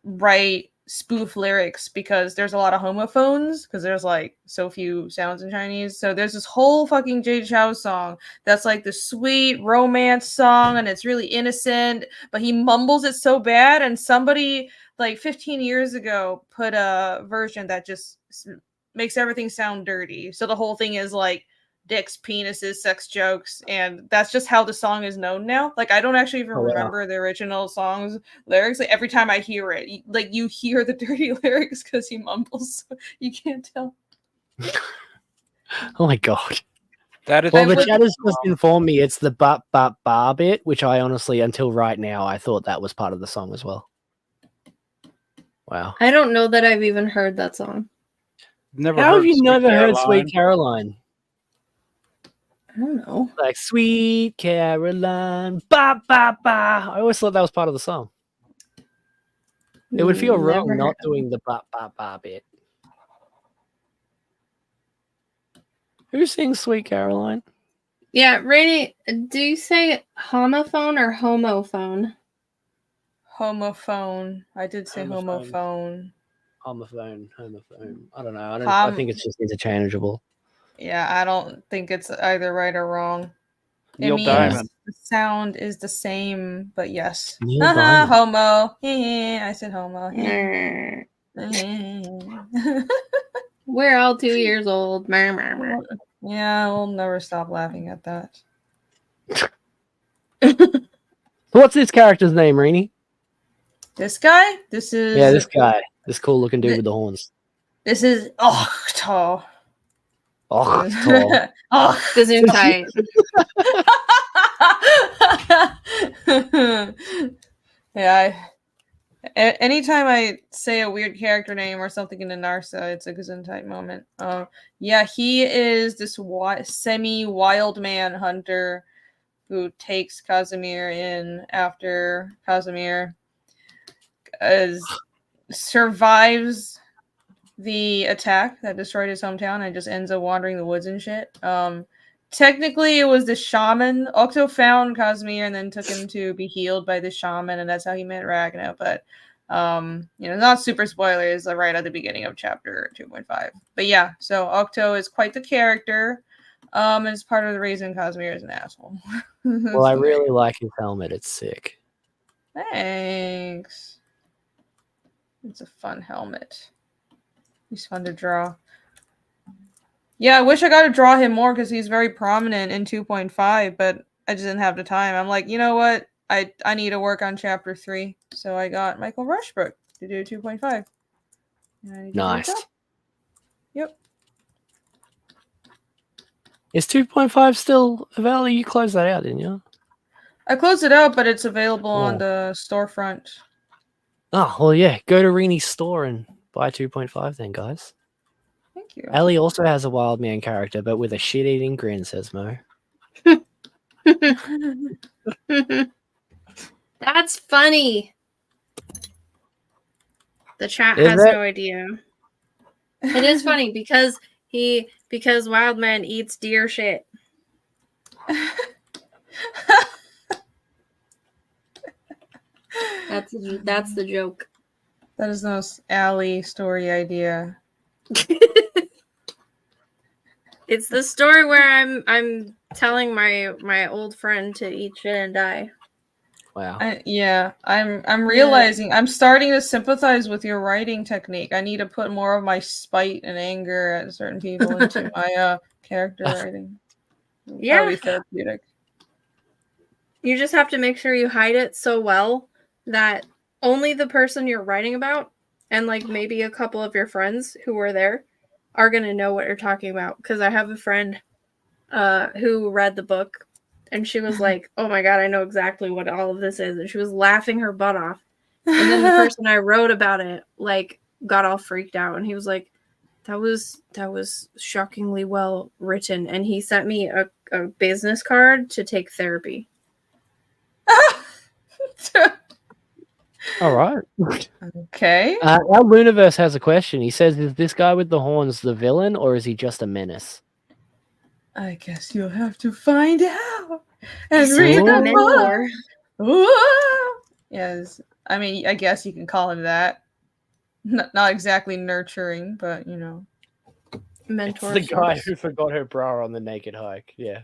write spoof lyrics because there's a lot of homophones because there's like so few sounds in Chinese. So there's this whole fucking Jay Chou song that's like the sweet romance song and it's really innocent, but he mumbles it so bad. And somebody like 15 years ago put a version that just makes everything sound dirty. So the whole thing is like dicks, penises, sex jokes, and that's just how the song is known now. Like I don't actually even remember the original song's lyrics. Like every time I hear it, you hear the dirty lyrics because he mumbles. So you can't tell. Oh my god. That is Well, the chat has just informed me it's the but bar bit, which I honestly, until right now, I thought that was part of the song as well. Wow. I don't know that I've even heard that song. never How heard have you Sweet never heard Caroline. Sweet Caroline? I don't know. Like, Sweet Caroline, ba, ba, ba. I always thought that was part of the song. It would feel wrong Never not heard. doing the ba, ba, ba bit. Who sings Sweet Caroline? Yeah, Rainy, do you say homophone or homophone? Homophone. I did say Homophone. homophone. Homophone. I don't know. I think it's just interchangeable. Yeah, I don't think it's either right or wrong. Neil it means Diamond. the sound is the same, but yes. Neil Uh-huh, Diamond. homo. I said homo. We're all 2 years old. Mer, mer, mer. Yeah, we'll never stop laughing at that. What's this character's name, Rainy? This guy? This is Yeah, this guy. This cool looking dude with the horns. This is Ochto. Oh, tall. Gesundheit. Yeah. Anytime I say a weird character name or something in the Narsa, it's a Gesundheit moment. Yeah, he is this semi-wild man hunter who takes Casimir in after Casimir survives the attack that destroyed his hometown and just ends up wandering the woods and shit. Technically, it was the shaman. Octo found Casimir and then took him to be healed by the shaman, and that's how he met Ragna. But, not super spoilers right at the beginning of chapter 2.5. But yeah, so Octo is quite the character. And it's part of the reason Casimir is an asshole. Well, I really like his helmet. It's sick. Thanks. It's a fun helmet. He's fun to draw. Yeah, I wish I got to draw him more because he's very prominent in 2.5, but I just didn't have the time. I'm like, you know what? I need to work on chapter 3. So I got Michael Rushbrook to do 2.5. Nice. Yep. Is 2.5 still available? You closed that out, didn't you? I closed it out, but it's available on the storefront. Oh, well, yeah. Go to Reenie's store and buy 2.5 then, guys. Thank you. Ellie also has a wild man character, but with a shit-eating grin, says Mo. That's funny. The chat Is has it? no idea. It is funny because Wild Man eats deer shit. That's the joke. That is no Allie story idea. It's the story where I'm telling my old friend to eat shit and die. Wow. I'm realizing I'm starting to sympathize with your writing technique. I need to put more of my spite and anger at certain people into my character writing. Yeah. Probably therapeutic. You just have to make sure you hide it so well that only the person you're writing about and like maybe a couple of your friends who were there are going to know what you're talking about. Because I have a friend who read the book and she was like, oh my God, I know exactly what all of this is. And she was laughing her butt off. And then the person I wrote about it like got all freaked out. And he was like, that was shockingly well written. And he sent me a business card to take therapy. All right. Okay. Our Luniverse has a question. He says, is this guy with the horns the villain or is he just a menace? I guess you'll have to find out and He's read a the mentor. book. Yes. I mean, I guess you can call him that. Not exactly nurturing, but you know. Mentor. It's the guy who forgot her bra on the naked hike. Yeah.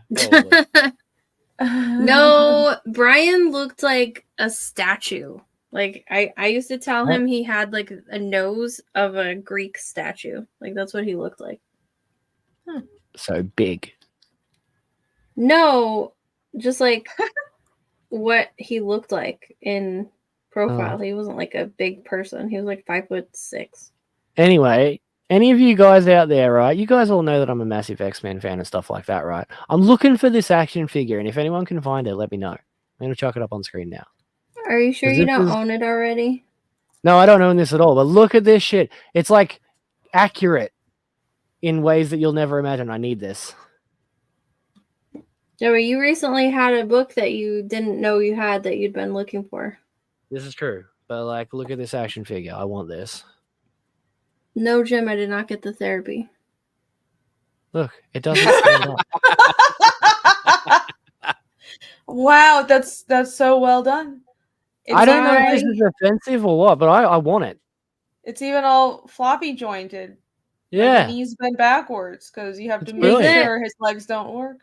No, Brian looked like a statue. Like I used to tell him he had like a nose of a Greek statue. Like that's what he looked like. So big. No, just like what he looked like in profile. He wasn't like a big person. He was like 5'6". Anyway, any of you guys out there, right? You guys all know that I'm a massive X-Men fan and stuff like that, right? I'm looking for this action figure, and if anyone can find it, let me know. I'm going to chuck it up on screen now. Are you sure you don't own it already? No, I don't own this at all, but look at this shit. It's like accurate in ways that you'll never imagine. I need this. Joey, you recently had a book that you didn't know you had that you'd been looking for. This is true, but like, look at this action figure. I want this. No, Jim, I did not get the therapy. Look, it doesn't stand up. Wow, that's so well done. I don't know if this is offensive or what, but I want it. It's even all floppy jointed. Yeah. Like the knees bend backwards because you have to make sure his legs don't work.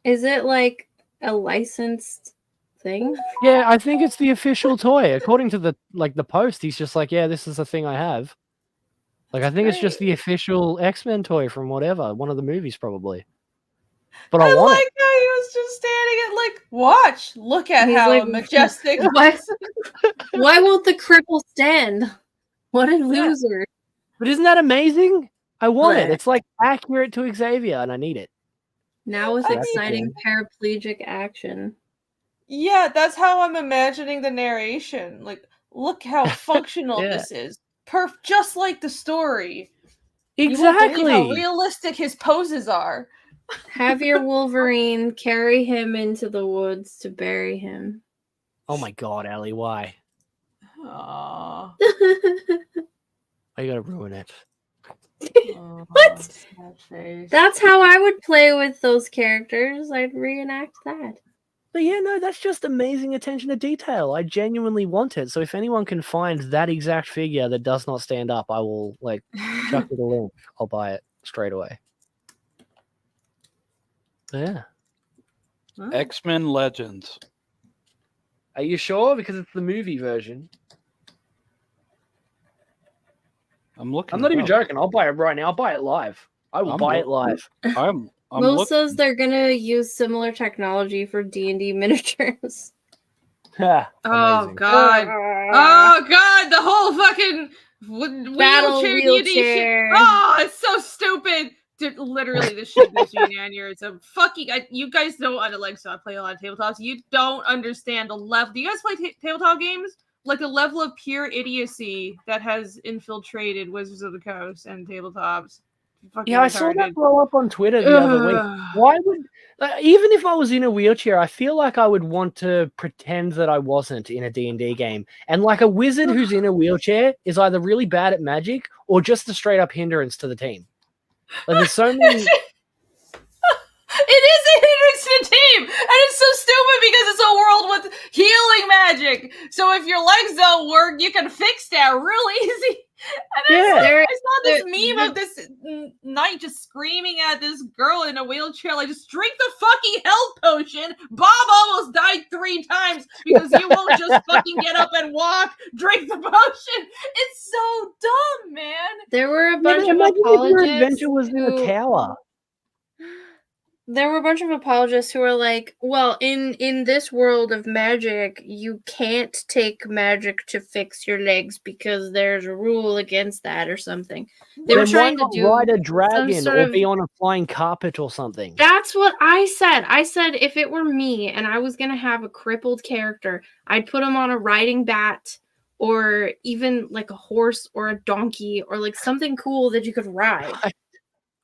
Is it like a licensed thing? Yeah, I think it's the official toy. According to the post, he's just like, yeah, this is the thing I have. Like, I think it's just the official X-Men toy from whatever, one of the movies probably. But I want it. How he was just standing and like, watch, look at how like, majestic. Why won't the cripple stand? What a loser. But isn't that amazing? I want it. It's like accurate to Xavier and I need it. Now with exciting paraplegic action. Yeah, that's how I'm imagining the narration. Like, look how functional Yeah. this is. Just like the story. You won't believe Exactly. how realistic his poses are. Have your Wolverine carry him into the woods to bury him. Oh my god, Ellie, why? Aww. Why you gotta ruin it? What? Sad face. That's how I would play with those characters. I'd reenact that. But yeah, no, that's just amazing attention to detail. I genuinely want it. So if anyone can find that exact figure that does not stand up, I will like chuck it a link. I'll buy it straight away. But yeah. Oh. X-Men Legends. Are you sure? Because it's the movie version. I'm looking. I'm not it even up. joking. I'll buy it right now. I'll buy it live. I will I'm buy look- it live. I'm Mo looking. says they're gonna use similar technology for D&D miniatures. Ha, Oh amazing. god. Oh god, the whole fucking Battle wheelchair D&D shit. wheelchair. Oh, it's so stupid. Dude, literally, this shit gives me an aneurysm. Fucking, you guys don't I play a lot of tabletops. You don't understand the level. Do you guys play tabletop games? Like the level of pure idiocy that has infiltrated Wizards of the Coast and tabletops. Fucking Yeah, I saw that retarded. blow up on Twitter the other week. Ugh. Why would even if I was in a wheelchair, I feel like I would want to pretend that I wasn't in a D&D game. And like a wizard who's in a wheelchair is either really bad at magic or just a straight up hindrance to the team. Like there's so many. It is a hindrance to the team, and it's so stupid because it's a world with healing magic. So if your legs don't work, you can fix that real easy. And Yeah. I saw this meme of this knight just screaming at this girl in a wheelchair, like, just drink the fucking health potion. Bob almost died 3 times because you won't just fucking get up and walk. Drink the potion. It's so dumb, man. There were a bunch of Imagine if your apologists adventure was in a who- tower. There were a bunch of apologists who were like, well, in this world of magic, you can't take magic to fix your legs because there's a rule against that or something. They were Then trying why to not ride a some dragon sort or of... be on a flying carpet or something. That's what I said. I said if it were me and I was going to have a crippled character, I'd put him on a riding bat or even like a horse or a donkey or like something cool that you could ride.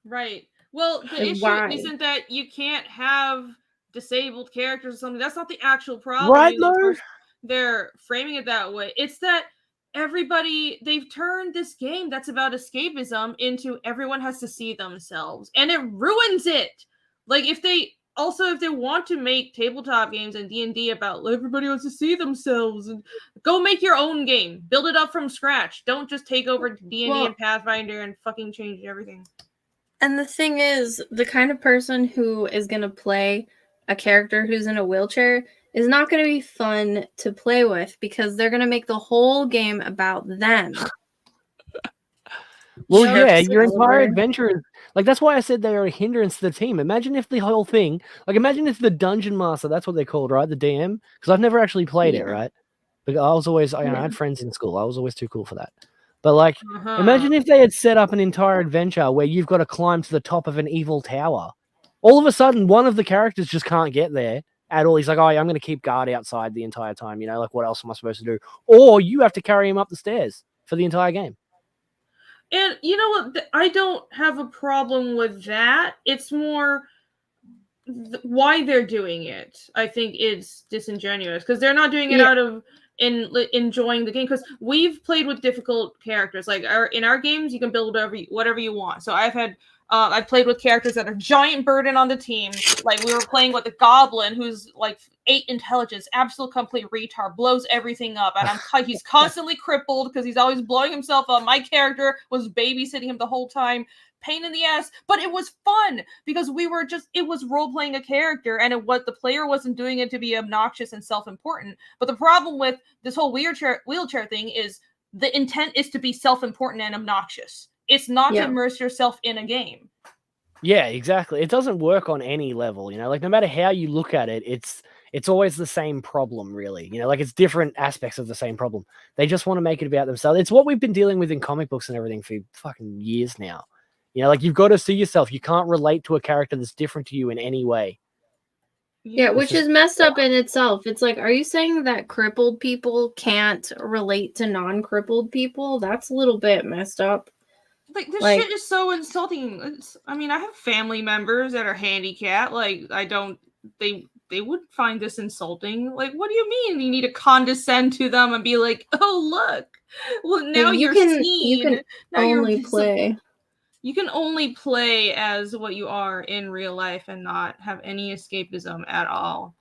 Right. Well, the And issue why? isn't that you can't have disabled characters or something. That's not the actual problem. Right, even though, of Mo? course, they're framing it that way. It's that they've turned this game that's about escapism into everyone has to see themselves, and it ruins it. Like if they want to make tabletop games and D&D about everybody wants to see themselves, and go make your own game, build it up from scratch. Don't just take over D&D Well- and Pathfinder and fucking change everything. And the thing is, the kind of person who is going to play a character who's in a wheelchair is not going to be fun to play with because they're going to make the whole game about them. Well, Sure, yeah, it's your entire over. adventure is like that's why I said they are a hindrance to the team. Imagine if the whole thing, like, imagine if the dungeon master, that's what they're called, right? The DM, because I've never actually played it, Yeah. right? Because I was always, I Yeah. had friends in school. I was always too cool for that. But like, Uh-huh. imagine if they had set up an entire adventure where you've got to climb to the top of an evil tower. All of a sudden, one of the characters just can't get there at all. He's like, oh, yeah, I'm going to keep guard outside the entire time. You know, like, what else am I supposed to do? Or you have to carry him up the stairs for the entire game. And you know what? I don't have a problem with that. It's more why they're doing it. I think it's disingenuous because they're not doing it Yeah. out of enjoying the game. Because we've played with difficult characters. Like in our games, you can build whatever you want. So I've played with characters that are giant burden on the team. Like we were playing with a goblin who's like 8 intelligence, absolute complete retard, blows everything up, and he's constantly crippled because he's always blowing himself up. My character was babysitting him the whole time, pain in the ass, but it was fun because it was role playing a character, and the player wasn't doing it to be obnoxious and self-important. But the problem with this whole wheelchair thing is the intent is to be self-important and obnoxious. It's not to Yeah. immerse yourself in a game. Yeah, exactly. It doesn't work on any level, you know, like no matter how you look at it, it's always the same problem, really. You know, like it's different aspects of the same problem. They just want to make it about themselves. It's what we've been dealing with in comic books and everything for fucking years now. You know, like you've got to see yourself. You can't relate to a character that's different to you in any way. Yeah, It's which just- is messed up in itself. It's like, are you saying that crippled people can't relate to non-crippled people? That's a little bit messed up. Like this Like- shit is so insulting. I mean, I have family members that are handicapped. Like they would find this insulting. Like, what do you mean you need to condescend to them and be like, oh look, well now you you're can seen. Now only you're play. You can only play as what you are in real life and not have any escapism at all.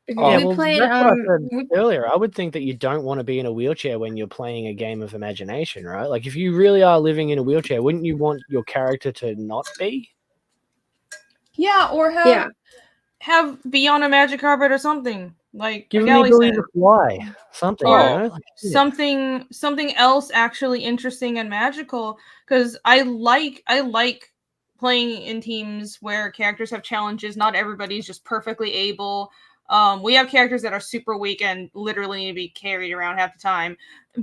Yeah, We well, played that's what I said we- earlier. I would think that you don't want to be in a wheelchair when you're playing a game of imagination, right? Like, if you really are living in a wheelchair, wouldn't you want your character to not be? Yeah, or yeah. have be on a magic carpet or something. Like Give them the Ali ability said. to fly, something, Or you know? Like, yeah. something else actually interesting and magical, because I like playing in teams where characters have challenges. Not everybody's just perfectly able. We have characters that are super weak and literally need to be carried around half the time.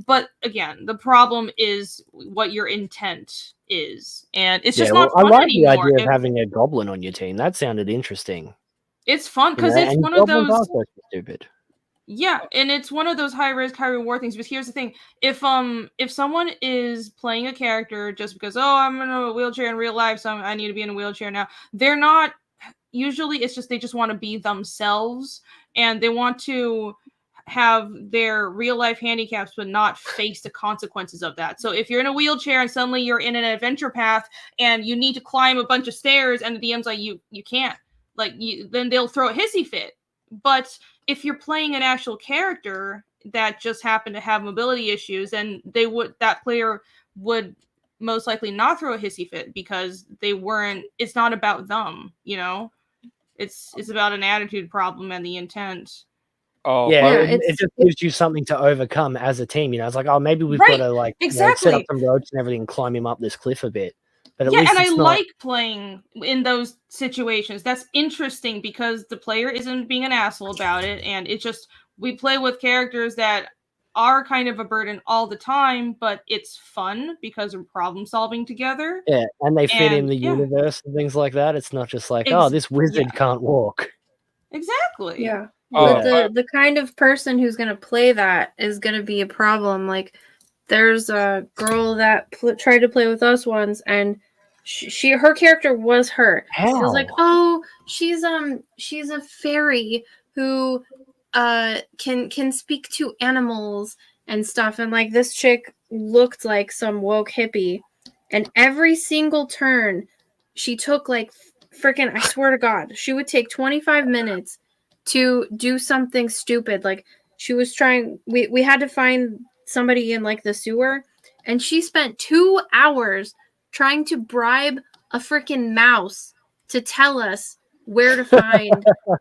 But again, the problem is what your intent is, and it's just not I fun like the anymore. idea of having a goblin on your team. That sounded interesting. It's fun You know? because it's And one of goblins those. are supposed to be stupid. Yeah, and it's one of those high risk, high reward things. But here's the thing: if someone is playing a character just because I'm in a wheelchair in real life, so I need to be in a wheelchair now, they're not. Usually, it's just they just want to be themselves, and they want to have their real life handicaps, but not face the consequences of that. So if you're in a wheelchair and suddenly you're in an adventure path and you need to climb a bunch of stairs, and the DM's like you can't, then they'll throw a hissy fit. But if you're playing an actual character that just happened to have mobility issues, then that player would most likely not throw a hissy fit because it's not about them, it's about an attitude problem and the intent. Oh, Yeah, Yeah, it just gives you something to overcome as a team. It's like, oh, maybe we've got to set up some ropes and everything and climb him up this cliff a bit. But at least and I it's not... like playing in those situations. That's interesting because the player isn't being an asshole about it, and it's just we play with characters that are kind of a burden all the time, but it's fun because we're problem solving together. Yeah, and they fit in the universe and things like that. It's not just like, oh, this wizard can't walk. Exactly. Yeah. But the kind of person who's going to play that is going to be a problem. Like, there's a girl that tried to play with us once, and her character was her. How? She was like, oh, she's a fairy who can speak to animals and stuff, and like this chick looked like some woke hippie, and every single turn she took like freaking, I swear to God, she would take 25 minutes to do something stupid. Like, she was trying, we had to find somebody in like the sewer, and she spent 2 hours trying to bribe a freaking mouse to tell us where to find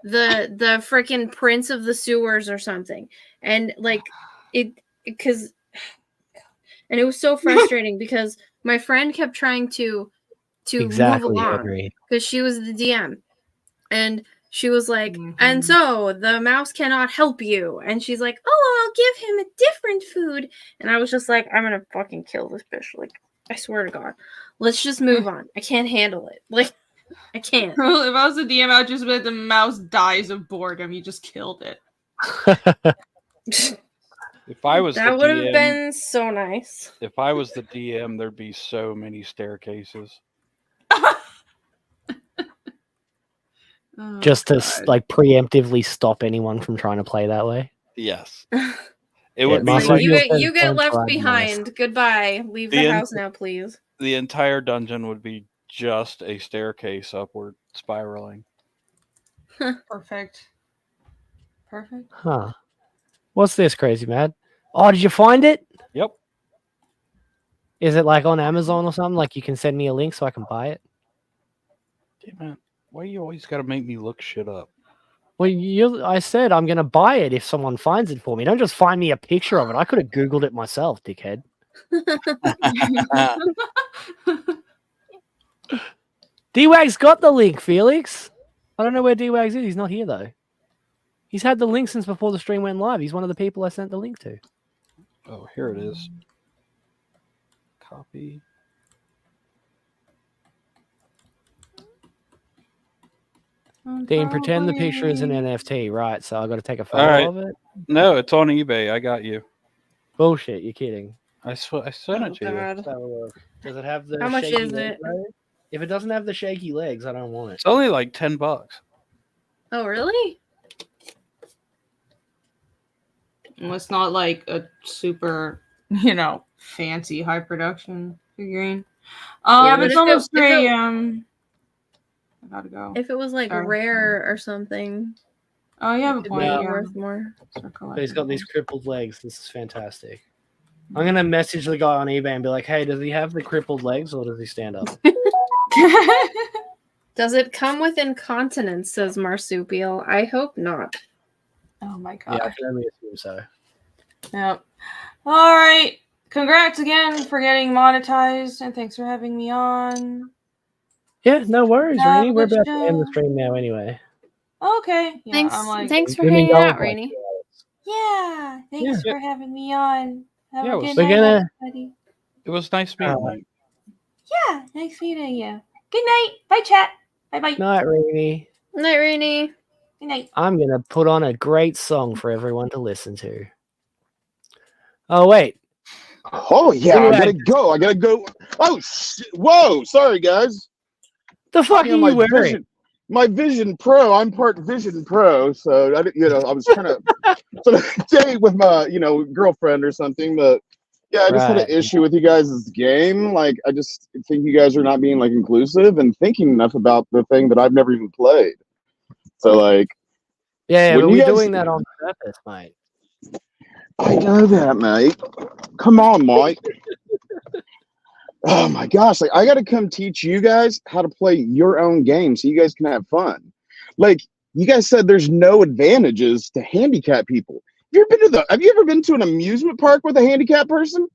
the freaking prince of the sewers or something. And like it was so frustrating because my friend kept trying to move along because she was the DM, and she was like, and so the mouse cannot help you, and she's like, oh, I'll give him a different food, and I was just like, I'm gonna fucking kill this bitch, like, I swear to God, let's just move on. I can't handle it. Like, I can't. If I was the DM, I would just bet the mouse dies of boredom. You just killed it. If I was that the would have DM, been so nice. If I was the DM, there'd be so many staircases. Just to like preemptively stop anyone from trying to play that way. Yes. It would be like, like you get left behind. Nice. Goodbye. Leave the house now, please. The entire dungeon would be just a staircase upward spiraling. Perfect. Huh. What's this, Crazy Mad? Oh, did you find it? Yep. Is it like on Amazon or something? Like you can send me a link so I can buy it? Damn it. Why you always gotta make me look shit up? Well, I said I'm going to buy it if someone finds it for me. Don't just find me a picture of it. I could have Googled it myself, dickhead. D-Wag's got the link, Felix. I don't know where D-Wags is. He's not here, though. He's had the link since before the stream went live. He's one of the people I sent the link to. Oh, here it is. Copy. Dean, pretend the picture is an NFT, right? So I got to take a photo Alright. of it. No, it's on eBay. I got you. Bullshit, you're kidding. I sent it to you. God. So, does it have the How much shaky is legs, it? though? If it doesn't have the shaky legs, I don't want it. It's only like $10. Oh, really? Well, it's not like a super, fancy high production figurine. Yeah, but It's if almost it- if 3 it- a.m. I gotta go. If it was like Sorry. rare or something, Oh, you have a it'd point. be Yeah. worth more. But he's got these crippled legs. This is fantastic. I'm gonna message the guy on eBay and be like, "Hey, does he have the crippled legs or does he stand up?" Does it come with incontinence? Says Marsupial. I hope not. Oh my Yeah, I god. can only assume so. Yep. All right. Congrats again for getting monetized, and thanks for having me on. Yeah, no worries, Yeah, Rainy. We're good about to end the show. stream now, anyway. Okay. Yeah, Thanks. I'm like, Thanks for We've been hanging going out, for like Rainy. 2 hours. yeah. Thanks Yeah. for having me on. Have Yeah, a it good was- We're night, gonna- everybody. It was nice meeting you. Yeah, nice meeting you. Good night. Bye, chat. Bye, bye. Night, Rainy. Night, Rainy. Good night. I'm gonna put on a great song for everyone to listen to. Oh wait, Oh yeah, Who I had- gotta go. Oh whoa, sorry guys. the fuck Yeah, are you wearing? My Vision Pro. I'm part Vision Pro, so I was trying to sort of date with my girlfriend or something, but yeah, I just had an Right. issue with you guys' game. Like, I just think you guys are not being like inclusive and thinking enough about the thing that I've never even played. So like, Yeah, when but you we're guys- doing that on purpose, mate. I know that, mate. Come on, Mike. Oh my gosh, like I gotta come teach you guys how to play your own game so you guys can have fun. Like you guys said there's no advantages to handicap people. Have you ever been to an amusement park with a handicapped person?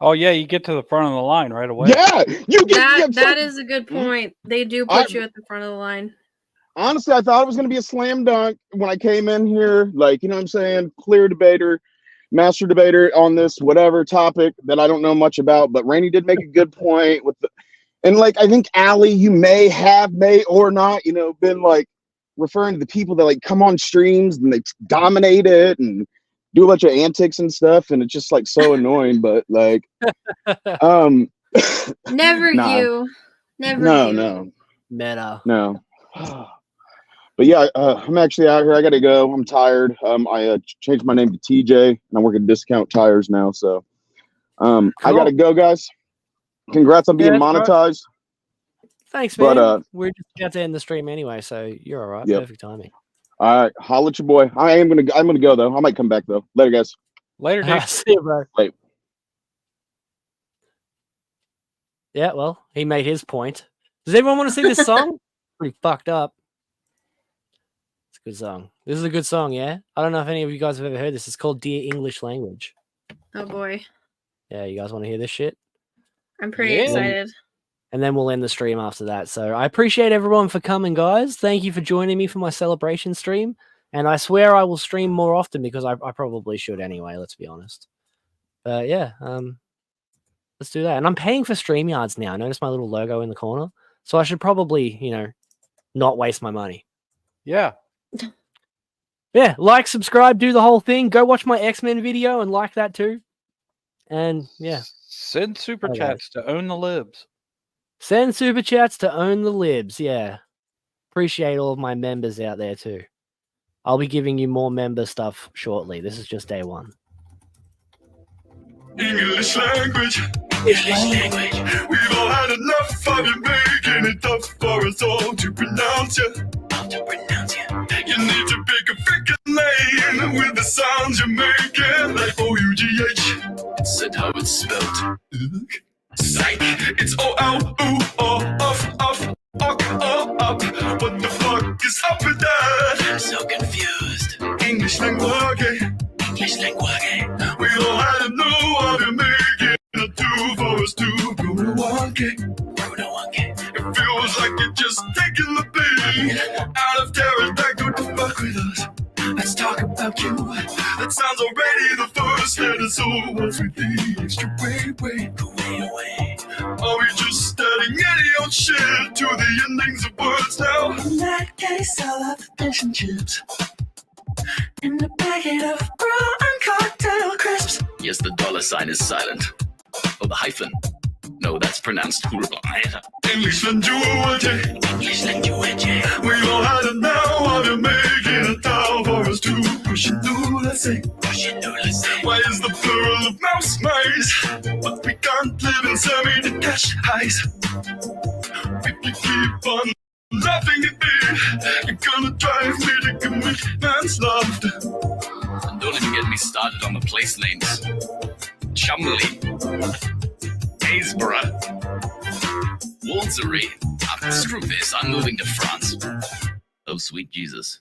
Oh yeah, you get to the front of the line right away. Yeah, you get That is a good point. They do put you at the front of the line. honestly, I thought it was gonna be a slam dunk when I came in here, like, you know what I'm saying, clear debater, master debater on this whatever topic that I don't know much about, but Rainey did make a good point with and like I think Allie, you may or not, been like referring to the people that like come on streams and they dominate it and do a bunch of antics and stuff, and it's just like so annoying, but like Never Nah. you. Never no. Meta. But yeah, I'm actually out here. I gotta go. I'm tired. I changed my name to TJ, and I'm working Discount Tires now. So, I Cool. gotta go, guys. Congrats on being Yeah, that's monetized. Thanks, man. But we're just about to end the stream anyway, so you're all right. Yep. Perfect timing. All right, holla at your boy. I'm gonna go though. I might come back though. Later, guys. Later, dude. See you, bro. Wait. Yeah, well, he made his point. Does everyone want to see this song? Pretty fucked up. It's a good song. This is a good song, yeah? I don't know if any of you guys have ever heard this. It's called Dear English Language. Oh boy. Yeah, you guys want to hear this shit? I'm pretty Yeah. excited. And then we'll end the stream after that. So I appreciate everyone for coming, guys. Thank you for joining me for my celebration stream. And I swear I will stream more often because I probably should anyway, let's be honest. But yeah, let's do that. And I'm paying for StreamYards now. Notice my little logo in the corner. So I should probably, not waste my money. Yeah. Yeah, like, subscribe, do the whole thing. Go watch my X-Men video and like that too. And yeah, Send super Okay. chats to own the libs. send super chats to own the libs. Yeah, appreciate all of my members out there too. I'll be giving you more member stuff shortly. This is just day one. English language. We've all had enough of you making it tough for us all to pronounce you. You need to pick a freaking lane with the sounds you're making, like O-U-G-H. Said how it's spelled. Psych. It's O-L-U-O-F-F. Up. What the fuck is up with that? I'm so confused. English language. We all had to know how to make it a two for us to Bruno Wonky. It feels like you're just taking the bait out of terror's back to fuck with us. Let's talk about you. That sounds already the first letter, so what's with the extra way? Are we just adding any old shit to the endings of words now? In that case, I'll have the fish and chips in a packet of bra and cocktail crisps. Yes, the dollar sign is silent. Oh, the hyphen. No, that's pronounced hurba. English language. We've all had it now. I've been making a towel for us to push it through. Let's say. Why is the plural of mouse mice? But we can't live in semi-detached highs. If you keep on laughing at me, you're gonna drive me to commit manslaughter. And don't even get me started on the place names. Chumley, Haysborough, Walsall. Screw this, I'm moving to France. Oh, sweet Jesus.